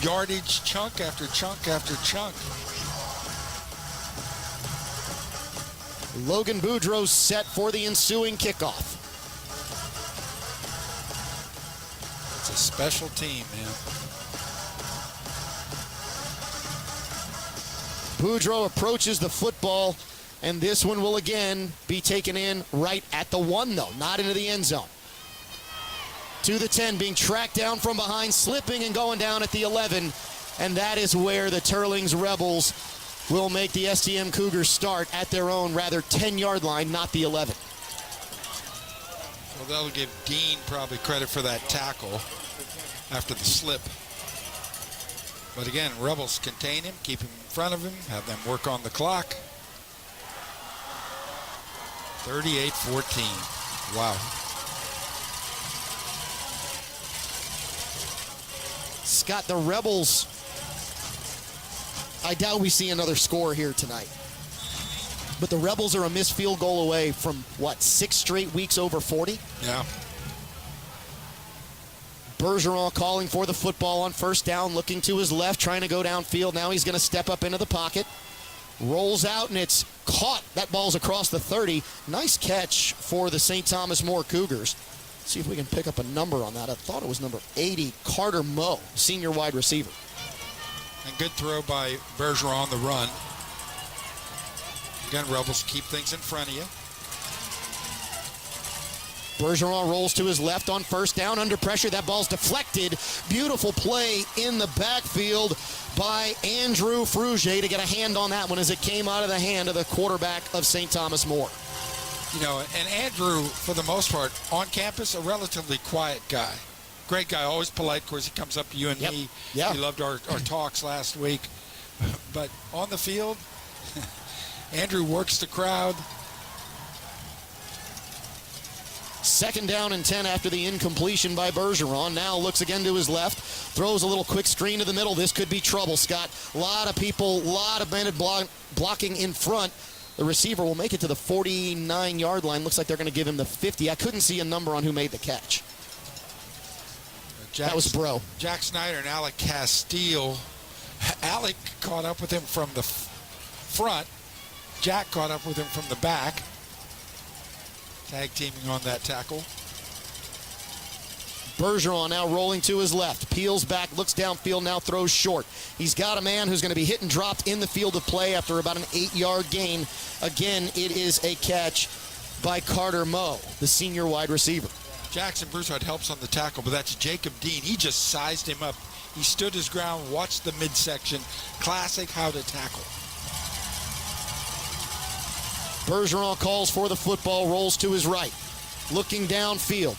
yardage, chunk after chunk after chunk. Logan Boudreau's set for the ensuing kickoff. It's a special team, man. Boudreau approaches the football, and this one will again be taken in right at the 1, though, not into the end zone. To the 10, being tracked down from behind, slipping and going down at the 11, and that is where the Teurlings Rebels will make the STM Cougars start at their own rather 10-yard line, not the 11. Well, that'll give Dean probably credit for that tackle after the slip. But again, Rebels contain him, keep him in front of him, have them work on the clock. 38-14. Wow. Scott, the Rebels, I doubt we see another score here tonight. But the Rebels are a missed field goal away from, what, 6 straight weeks over 40? Yeah. Bergeron calling for the football on first down, looking to his left, trying to go downfield. Now he's going to step up into the pocket. Rolls out, and it's caught. That ball's across the 30. Nice catch for the St. Thomas More Cougars. Let's see if we can pick up a number on that. I thought it was number 80, Carter Moe, senior wide receiver. And good throw by Bergeron on the run. Again, Rebels keep things in front of you. Bergeron rolls to his left on first down, under pressure. That ball's deflected. Beautiful play in the backfield by Andrew Frugier to get a hand on that one as it came out of the hand of the quarterback of St. Thomas More. You know, and Andrew, for the most part, on campus, a relatively quiet guy. Great guy, always polite. Of course, he comes up to you and me. Yeah. He loved our talks last week. But on the field, Andrew works the crowd. Second down and 10 after the incompletion by Bergeron. Now looks again to his left. Throws a little quick screen to the middle. This could be trouble, Scott. A lot of people, a lot of men blocking in front. The receiver will make it to the 49-yard line. Looks like they're going to give him the 50. I couldn't see a number on who made the catch. That was Bro. Jack Snyder and Alec Castile. Alec caught up with him from the front. Jack caught up with him from the back. Tag teaming on that tackle. Bergeron now rolling to his left. Peels back, looks downfield, now throws short. He's got a man who's going to be hit and dropped in the field of play after about an 8-yard gain. Again, it is a catch by Carter Moe, the senior wide receiver. Jackson Broussard helps on the tackle, but that's Jacob Dean. He just sized him up. He stood his ground, watched the midsection. Classic how to tackle. Bergeron calls for the football, rolls to his right. Looking downfield.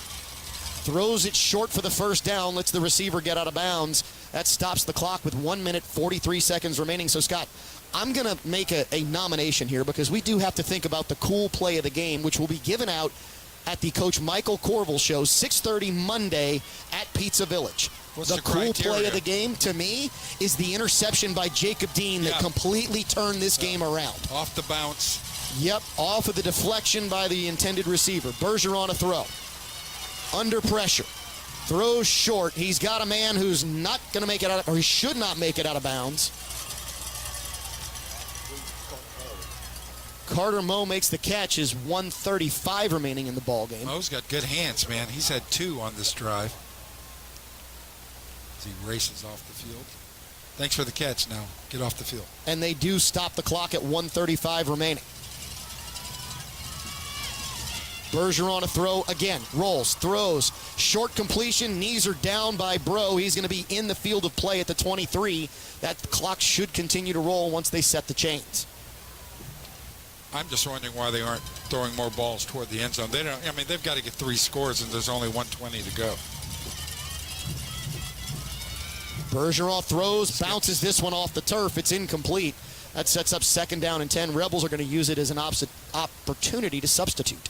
Throws it short for the first down, lets the receiver get out of bounds. That stops the clock with 1 minute, 43 seconds remaining. So, Scott, I'm going to make a nomination here because we do have to think about the cool play of the game, which will be given out at the Coach Michael Corville Show, 6:30 Monday at Pizza Village. What's the cool play of the game, to me, is the interception by Jacob Dean that completely turned this game around. Off the bounce. Yep, off of the deflection by the intended receiver. Bergeron a throw. Under pressure. Throws short. He's got a man who's not going to make it out, or he should not make it out of bounds. Carter Moe makes the catch. Is 1:35 remaining in the ball game. Moe's got good hands, man. He's had 2 on this drive. As he races off the field. Thanks for the catch. Now get off the field. And they do stop the clock at 1:35 remaining. Bergeron a throw again. Rolls, throws, short completion. Knees are down by Bro. He's going to be in the field of play at the 23. That clock should continue to roll once they set the chains. I'm just wondering why they aren't throwing more balls toward the end zone. They don't. I mean, they've got to get 3 scores, and there's only 1:20 to go. Bergeron throws, bounces this one off the turf. It's incomplete. That sets up second down and 10. Rebels are going to use it as an opportunity to substitute.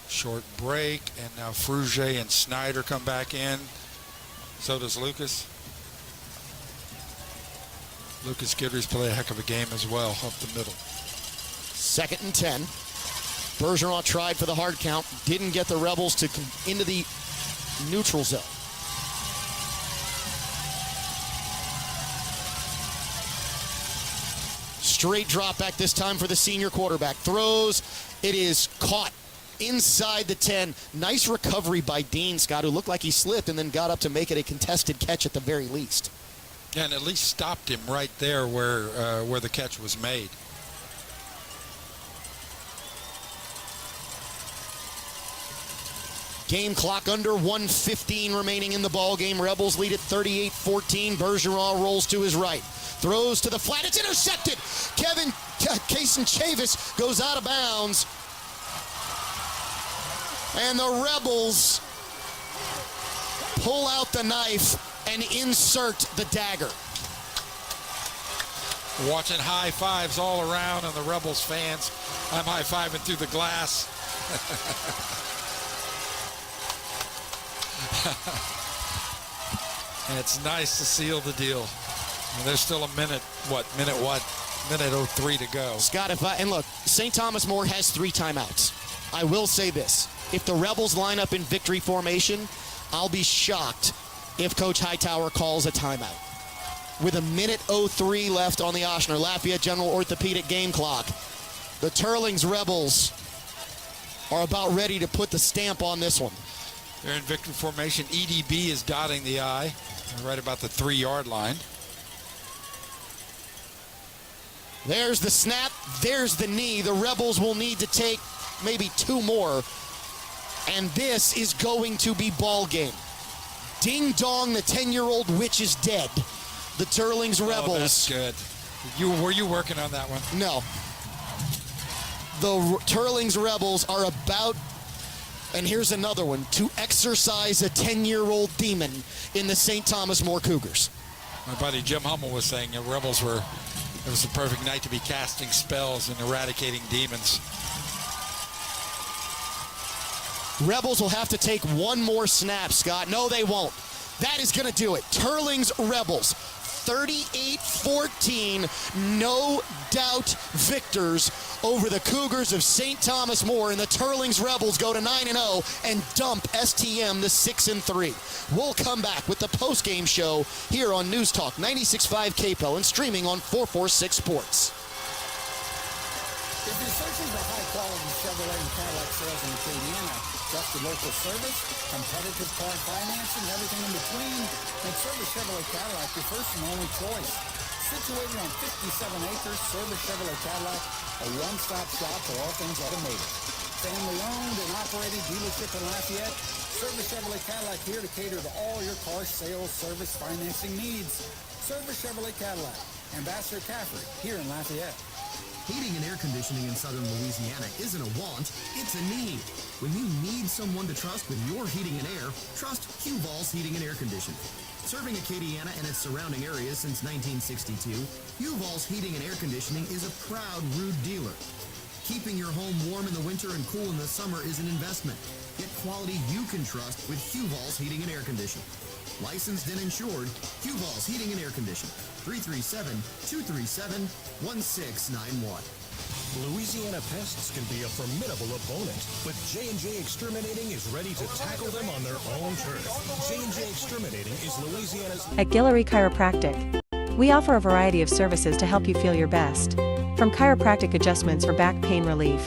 Short break, and now Frugier and Snyder come back in. So does Lucas. Lucas Guidry's play a heck of a game as well, up the middle. Second and 10. Bergeron tried for the hard count. Didn't get the Rebels to come into the neutral zone. Straight drop back this time for the senior quarterback. Throws. It is caught inside the 10. Nice recovery by Dean Scott, who looked like he slipped and then got up to make it a contested catch at the very least. Yeah, and at least stopped him right there where the catch was made. Game clock under 1:15 remaining in the ball game. Rebels lead at 38-14. Bergeron rolls to his right. Throws to the flat. It's intercepted. Kaysen Chavis goes out of bounds. And the Rebels pull out the knife and insert the dagger. Watching high fives all around, and the Rebels fans, I'm high-fiving through the glass. And it's nice to seal the deal. And there's still a minute 03 to go. Scott, and look, St. Thomas More has 3 timeouts. I will say this. If the Rebels line up in victory formation, I'll be shocked if Coach Hightower calls a timeout. With a minute 03 left on the Ochsner Lafayette General Orthopedic game clock, the Teurlings Rebels are about ready to put the stamp on this one. They're in victory formation. EDB is dotting the I, right about the 3-yard line. There's the snap. There's the knee. The Rebels will need to take maybe 2 more. And this is going to be ball game. Ding dong, the 10-year-old witch is dead. The Teurlings Rebels. Oh, that's good. Were you working on that one? No. The Teurlings Rebels are about, and here's another one, to exorcise a 10-year-old demon in the St. Thomas More Cougars. My buddy Jim Hummel was saying it was the perfect night to be casting spells and eradicating demons. Rebels will have to take 1 more snap, Scott. No, they won't. That is going to do it. Teurlings Rebels, 38-14, no doubt victors over the Cougars of St. Thomas More, and the Teurlings Rebels go to 9-0 and dump STM to 6-3. We'll come back with the post-game show here on News Talk 96.5 KPEL and streaming on 446 Sports. If you're searching for high-quality Chevrolet and Cadillac sales in Acadiana, trusted local service, competitive car financing, everything in between, then Service Chevrolet Cadillac your first and only choice. Situated on 57 acres, Service Chevrolet Cadillac, a one-stop shop for all things automotive. Family-owned and operated dealership in Lafayette, Service Chevrolet Cadillac here to cater to all your car sales, service, financing needs. Service Chevrolet Cadillac, Ambassador Caffrey, here in Lafayette. Heating and air conditioning in southern Louisiana isn't a want, it's a need. When you need someone to trust with your heating and air, trust Q-Vols Heating and Air Conditioning. Serving Acadiana and its surrounding areas since 1962, Q-Vols Heating and Air Conditioning is a proud Rude dealer. Keeping your home warm in the winter and cool in the summer is an investment. Get quality you can trust with Q-Vols Heating and Air Conditioning. Licensed and insured, Q-Vols Heating and Air Conditioning. 337-237-1691. Louisiana pests can be a formidable opponent, but J&J Exterminating is ready to tackle them on their own turf. J&J Exterminating is Louisiana's... At Guillory Chiropractic, we offer a variety of services to help you feel your best. From chiropractic adjustments for back pain relief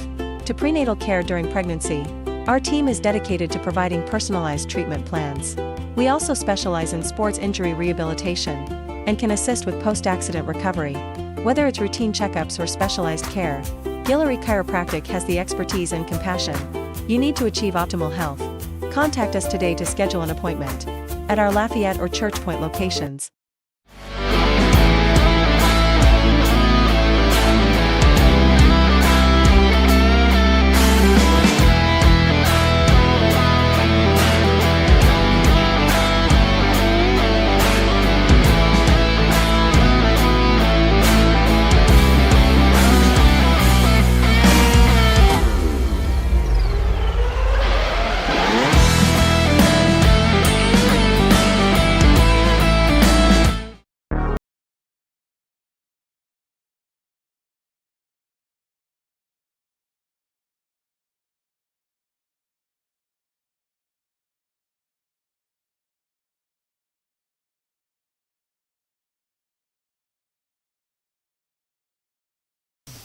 to prenatal care during pregnancy, our team is dedicated to providing personalized treatment plans. We also specialize in sports injury rehabilitation and can assist with post-accident recovery. Whether it's routine checkups or specialized care, Guillory Chiropractic has the expertise and compassion you need to achieve optimal health. Contact us today to schedule an appointment at our Lafayette or Church Point locations.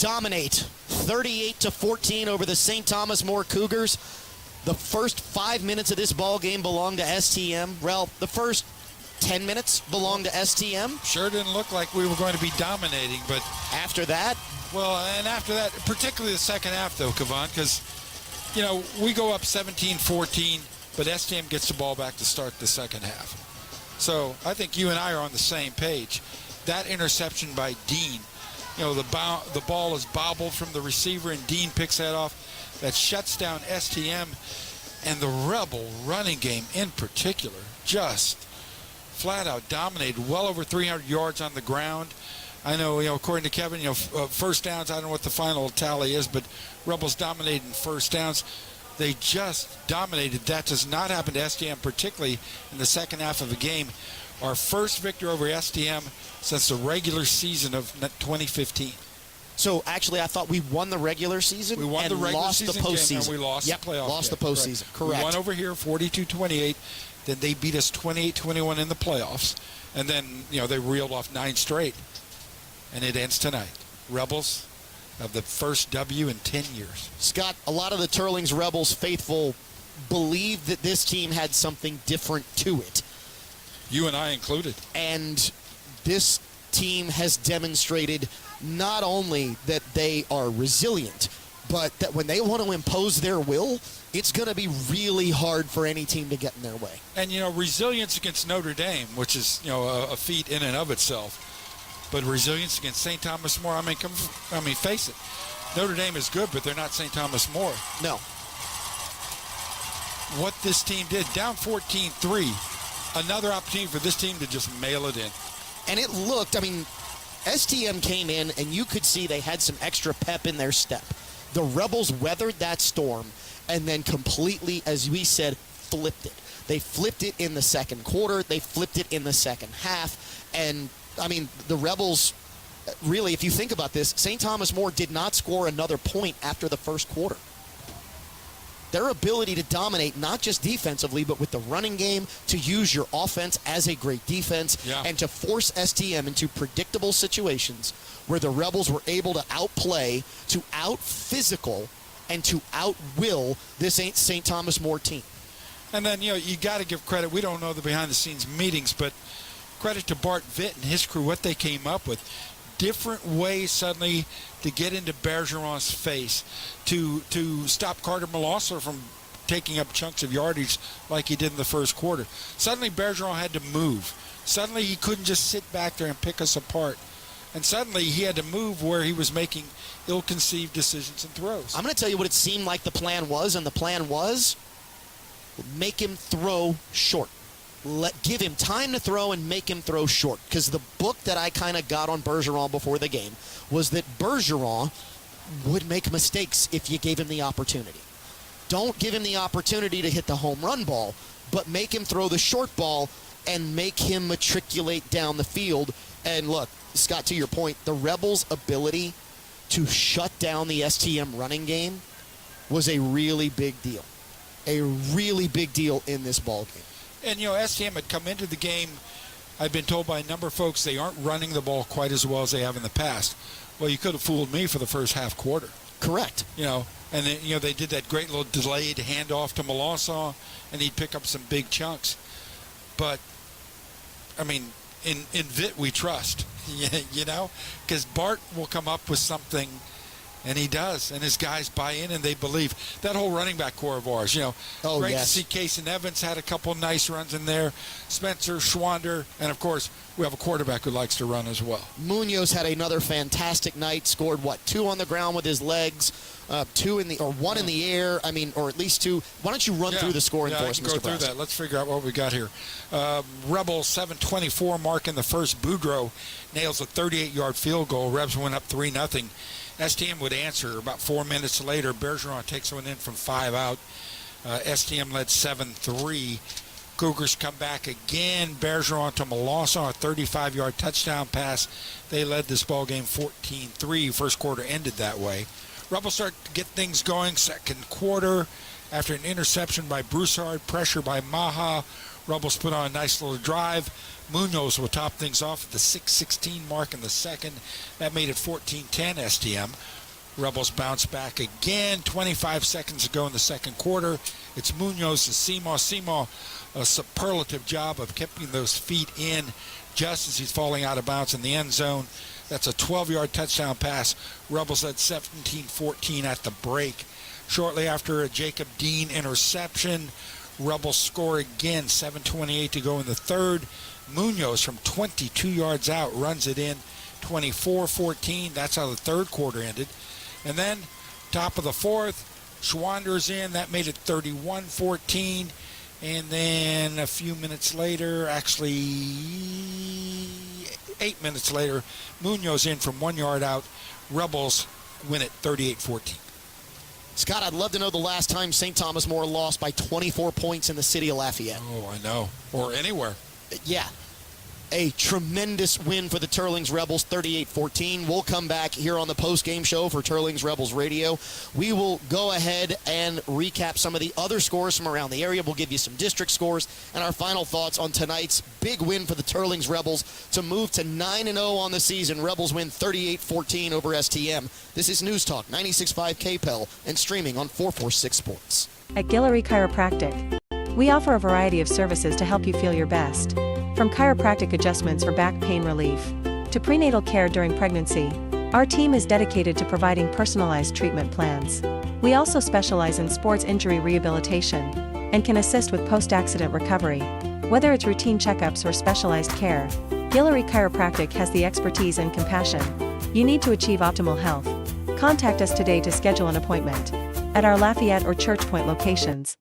dominate 38-14 over the St. Thomas More Cougars. The first 5 minutes of this ball game belonged to STM. Well, the first 10 minutes belonged to STM. Sure didn't look like we were going to be dominating, but after that? Well, and after that, particularly the second half, though, Kavan, because, you know, we go up 17-14, but STM gets the ball back to start the second half. So I think you and I are on the same page. That interception by Dean, you know, the ball is bobbled from the receiver, and Dean picks that off. That shuts down STM, and the Rebel running game in particular just flat out dominated, well over 300 yards on the ground. I know, you know, according to Kevin, you know, first downs, I don't know what the final tally is, but Rebels dominated in first downs. They just dominated. That does not happen to STM, particularly in the second half of the game. Our first victory over STM since the regular season of 2015. So actually, I thought we won the regular season. We won the regular season the postseason. game, and we lost the playoff lost game. The postseason. Correct. We won over here 42-28. Then they beat us 28-21 in the playoffs, and then, you know, they reeled off 9 straight, and it ends tonight. Rebels have the first W in 10 years. Scott, a lot of the Teurlings Rebels faithful believed that this team had something different to it. You and I included. And this team has demonstrated not only that they are resilient, but that when they want to impose their will, it's going to be really hard for any team to get in their way. And, you know, resilience against Notre Dame, which is, you know, a feat in and of itself. But resilience against St. Thomas More, I mean, face it. Notre Dame is good, but they're not St. Thomas More. No. What this team did, down 14-3, another opportunity for this team to just mail it in. And it looked, I mean, STM came in, and you could see they had some extra pep in their step. The Rebels weathered that storm and then completely, as we said, flipped it. They flipped it in the second quarter. They flipped it in the second half. And, I mean, the Rebels, really, if you think about this, St. Thomas More did not score another point after the first quarter. Their ability to dominate, not just defensively, but with the running game, to use your offense as a great defense, and to force STM into predictable situations where the Rebels were able to outplay, to out-physical, and to out-will this St. Thomas More team. And then, you know, you got to give credit. We don't know the behind-the-scenes meetings, but credit to Bart Vitt and his crew, what they came up with. Different ways suddenly to get into Bergeron's face, to stop Carter Malosser from taking up chunks of yardage like he did in the first quarter. Suddenly Bergeron had to move. Suddenly he couldn't just sit back there and pick us apart. And suddenly he had to move where he was making ill-conceived decisions and throws. I'm going to tell you what it seemed like the plan was, and the plan was make him throw short. Give him time to throw and make him throw short. Because the book that I kind of got on Bergeron before the game was that Bergeron would make mistakes if you gave him the opportunity. Don't give him the opportunity to hit the home run ball, but make him throw the short ball and make him matriculate down the field. And look, Scott, to your point, the Rebels' ability to shut down the STM running game was a really big deal. A really big deal in this ball game. And, you know, STM had come into the game, I've been told by a number of folks they aren't running the ball quite as well as they have in the past. Well, you could have fooled me for the first half quarter. Correct. You know, and then, you know, they did that great little delayed handoff to Malosser, and he'd pick up some big chunks. But, I mean, in Vitt we trust, you know, because Bart will come up with something, and he does, and his guys buy in and they believe. That whole running back core of ours, you know, great to see Case and Evans had a couple nice runs in there, Spencer, Schwander, and of course we have a quarterback who likes to run as well. Munoz had another fantastic night, scored 2 on the ground with his legs, 2 in the, or 1 in the air, I mean, or at least 2. Why don't you run through the scoring for us, Mr. Go through that. Let's figure out what we got here. Rebels 7:24 mark in the first. Boudreaux nails a 38-yard field goal. Rebs went up 3-0. STM would answer about 4 minutes later. Bergeron takes one in from 5 out. STM led 7-3. Cougars come back again. Bergeron to Malosser, a 35-yard touchdown pass. They led this ball game 14-3. First quarter ended that way. Rebels start to get things going. Second quarter, after an interception by Broussard, pressure by Maha, Rebels put on a nice little drive. Munoz will top things off at the 6:16 mark in the second. That made it 14-10 STM. Rebels bounce back again. 25 seconds to go in the second quarter. It's Munoz to Seymour. Seymour, a superlative job of keeping those feet in just as he's falling out of bounds in the end zone. That's a 12-yard touchdown pass. Rebels led 17-14 at the break. Shortly after a Jacob Dean interception, Rebels score again. 7:28 to go in the third. Munoz from 22 yards out runs it in. 24-14. That's how the third quarter ended. And then, top of the fourth, Schwander's in. That made it 31-14. And then a few minutes later, actually 8 minutes later, Munoz in from 1 yard out. Rebels win it 38-14. Scott, I'd love to know the last time St. Thomas More lost by 24 points in the city of Lafayette. Oh, I know. Or anywhere. Yeah. A tremendous win for the Teurlings Rebels, 38-14. We'll come back here on the post-game show for Teurlings Rebels Radio. We will go ahead and recap some of the other scores from around the area. We'll give you some district scores and our final thoughts on tonight's big win for the Teurlings Rebels to move to 9-0 on the season. Rebels win 38-14 over STM. This is News Talk 96.5 KPEL and streaming on 446 Sports. At Guillory Chiropractic, we offer a variety of services to help you feel your best. From chiropractic adjustments for back pain relief to prenatal care during pregnancy, our team is dedicated to providing personalized treatment plans. We also specialize in sports injury rehabilitation and can assist with post-accident recovery. Whether it's routine checkups or specialized care, Guillory Chiropractic has the expertise and compassion you need to achieve optimal health. Contact us today to schedule an appointment at our Lafayette or Church Point locations.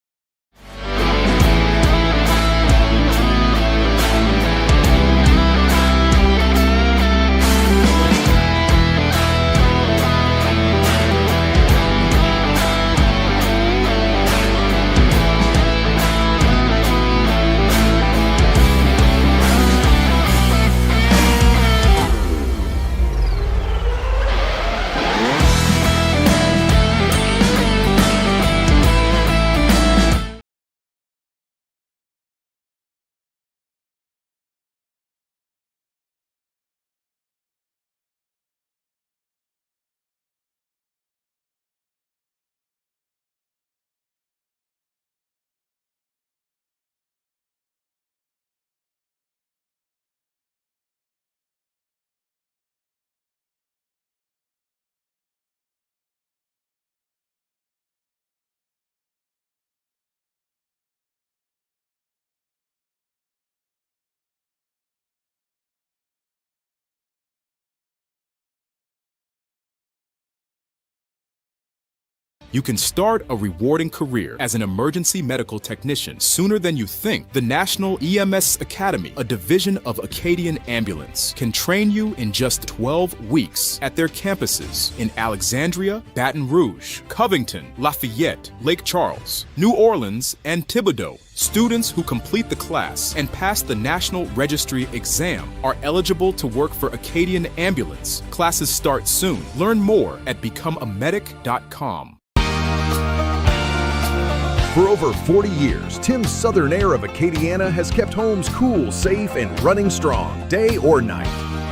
You can start a rewarding career as an emergency medical technician sooner than you think. The National EMS Academy, a division of Acadian Ambulance, can train you in just 12 weeks at their campuses in Alexandria, Baton Rouge, Covington, Lafayette, Lake Charles, New Orleans, and Thibodaux. Students who complete the class and pass the National Registry exam are eligible to work for Acadian Ambulance. Classes start soon. Learn more at becomeamedic.com. For over 40 years, Tim's Southern Air of Acadiana has kept homes cool, safe, and running strong, day or night.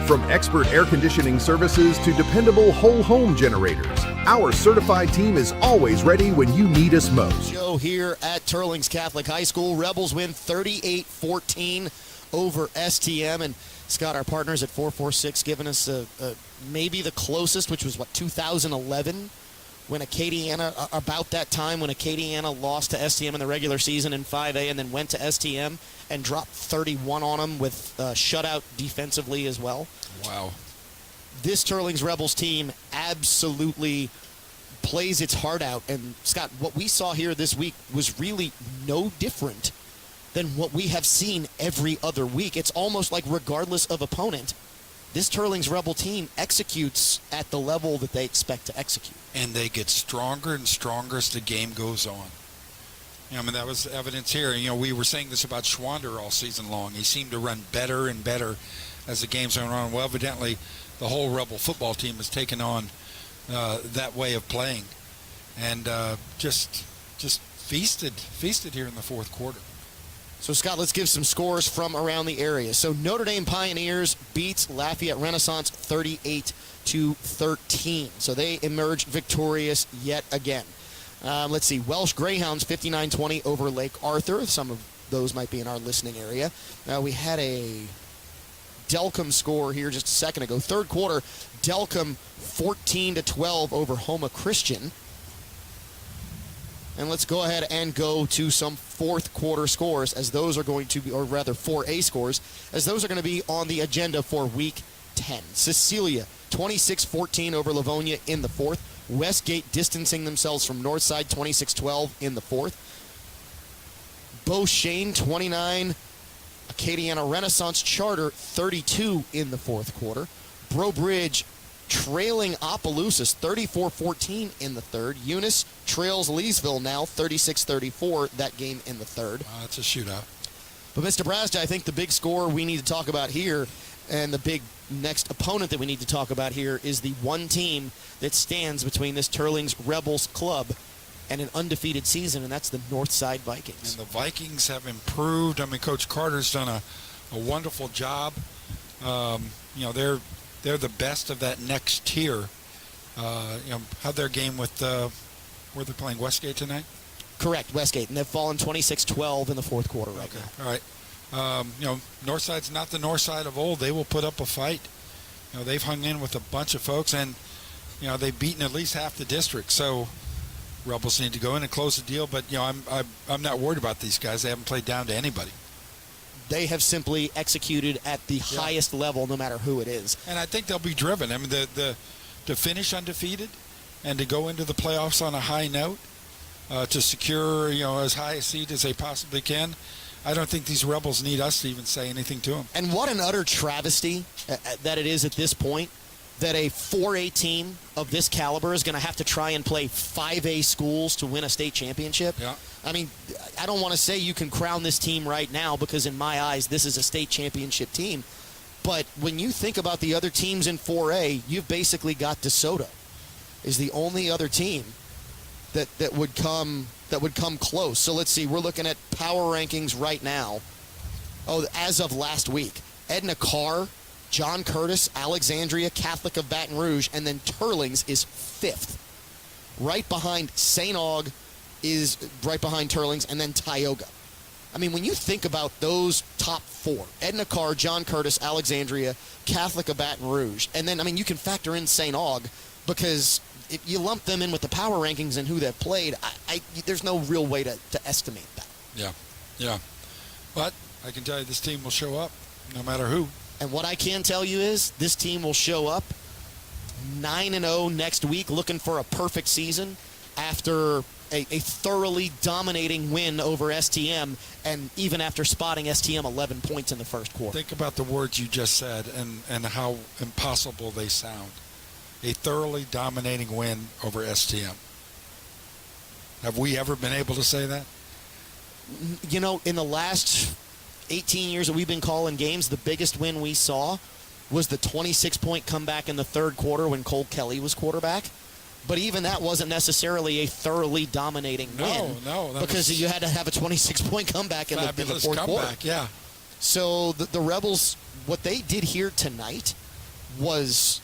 From expert air conditioning services to dependable whole home generators, our certified team is always ready when you need us most. Show here at Teurlings Catholic High School. Rebels win 38-14 over STM. And Scott, our partners at 446, giving us maybe the closest, which was, 2011? When Acadiana, about that time when Acadiana lost to STM in the regular season in 5A and then went to STM and dropped 31 on them with shutout defensively as well. Wow. This Teurlings Rebels team absolutely plays its heart out. And Scott, what we saw here this week was really no different than what we have seen every other week. It's almost like regardless of opponent, this Teurlings Rebel team executes at the level that they expect to execute. And they get stronger and stronger as the game goes on. I mean, that was evidence here. We were saying this about Schwander all season long. He seemed to run better and better as the games went on. Well, evidently, the whole Rebel football team has taken on that way of playing. And just feasted here in the fourth quarter. So, Scott, let's give some scores from around the area. So, Notre Dame Pioneers beats Lafayette Renaissance 38-13. So, they emerged victorious yet again. Let's see. Welsh Greyhounds 59-20 over Lake Arthur. Some of those might be in our listening area. We had a Delcom score here just a second ago. Third quarter, Delcom 14-12 over Homa Christian. And let's go ahead and go to some fourth quarter scores, as those are going to be, or rather 4A scores, as those are going to be on the agenda for Week 10. Cecilia 26-14 over Livonia in the fourth. Westgate distancing themselves from Northside 26-12 in the fourth. Beauchene 29, Acadiana Renaissance Charter 32 in the fourth quarter. Breaux Bridge trailing Opelousas 34-14 in the third. Eunice trails Leesville now 36-34, that game in the third. That's a shootout. But Mr. Brazda, I think the big score we need to talk about here, and the big next opponent that we need to talk about here, is the one team that stands between this Teurlings Rebels club and an undefeated season, and that's the Northside Vikings. And the Vikings have improved. I mean, Coach Carter's done a wonderful job. They're the best of that next tier. How'd their game with where they're playing Westgate tonight? Correct, Westgate, and they've fallen 26-12 in the fourth quarter right now. All right. Northside's not the Northside of old. They will put up a fight. They've hung in with a bunch of folks, and they've beaten at least half the district. So Rebels need to go in and close the deal. But I'm not worried about these guys. They haven't played down to anybody. They have simply executed at the highest level, no matter who it is. And I think they'll be driven. I mean, to finish undefeated and to go into the playoffs on a high note, to secure as high a seed as they possibly can. I don't think these Rebels need us to even say anything to them. And what an utter travesty that it is at this point that a 4A team of this caliber is going to have to try and play 5A schools to win a state championship. Yeah. I mean, I don't want to say you can crown this team right now, because in my eyes, this is a state championship team. But when you think about the other teams in 4A, you've basically got DeSoto is the only other team that would come close. So let's see. We're looking at power rankings right now. Oh, as of last week, Edna Carr, John Curtis, Alexandria, Catholic of Baton Rouge, and then Teurlings is fifth. Right behind St. Aug is right behind Teurlings, and then Tioga. I mean, when you think about those top four, Edna Carr, John Curtis, Alexandria, Catholic of Baton Rouge, and then, I mean, you can factor in St. Aug, because if you lump them in with the power rankings and who they've played, there's no real way to estimate that. Yeah. But I can tell you this team will show up no matter who. And what I can tell you is this team will show up 9-0 next week, looking for a perfect season after a thoroughly dominating win over STM, and even after spotting STM 11 points in the first quarter. Think about the words you just said and how impossible they sound. A thoroughly dominating win over STM. Have we ever been able to say that? In the last 18 years that we've been calling games, the biggest win we saw was the 26-point comeback in the third quarter when Cole Kelly was quarterback. But even that wasn't necessarily a thoroughly dominating win. No. Because you had to have a 26-point comeback in the fourth quarter. Yeah. So the Rebels, what they did here tonight was,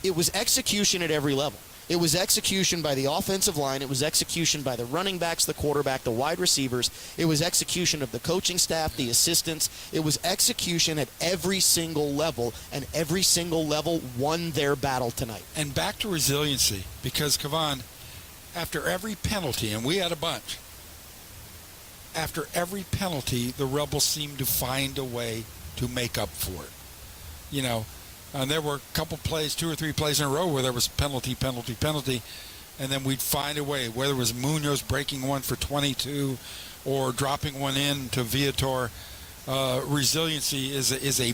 it was execution at every level. It was execution by the offensive line. It was execution by the running backs, the quarterback, the wide receivers. It was execution of the coaching staff, the assistants. It was execution at every single level, and every single level won their battle tonight. And back to resiliency, because, Kavan, after every penalty, and we had a bunch, after every penalty, the Rebels seemed to find a way to make up for it. And there were a couple plays, 2 or 3 plays in a row where there was penalty, and then we'd find a way, whether it was Munoz breaking one for 22 or dropping one in to Viator. Resiliency is a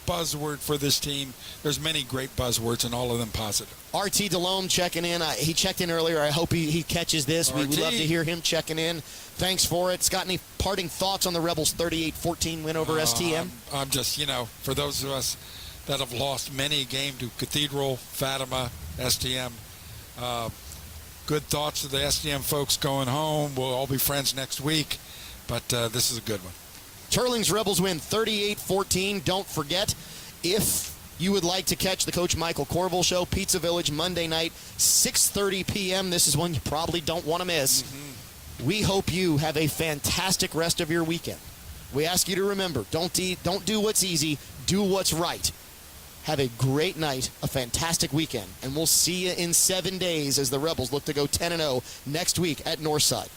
buzzword for this team. There's many great buzzwords, and all of them positive. RT Delhomme checking in. He checked in earlier. I hope he catches this. We would love to hear him checking in. Thanks for it. Scott, any parting thoughts on the Rebels' 38-14 win over STM? I'm just, for those of us that have lost many a game to Cathedral, Fatima, STM. Good thoughts to the STM folks going home. We'll all be friends next week. But this is a good one. Teurlings Rebels win 38-14. Don't forget, if you would like to catch the Coach Michael Corville Show, Pizza Village, Monday night, 6:30 p.m. This is one you probably don't want to miss. We hope you have a fantastic rest of your weekend. We ask you to remember, don't do what's easy, do what's right. Have a great night, a fantastic weekend, and we'll see you in 7 days as the Rebels look to go 10-0 next week at Northside.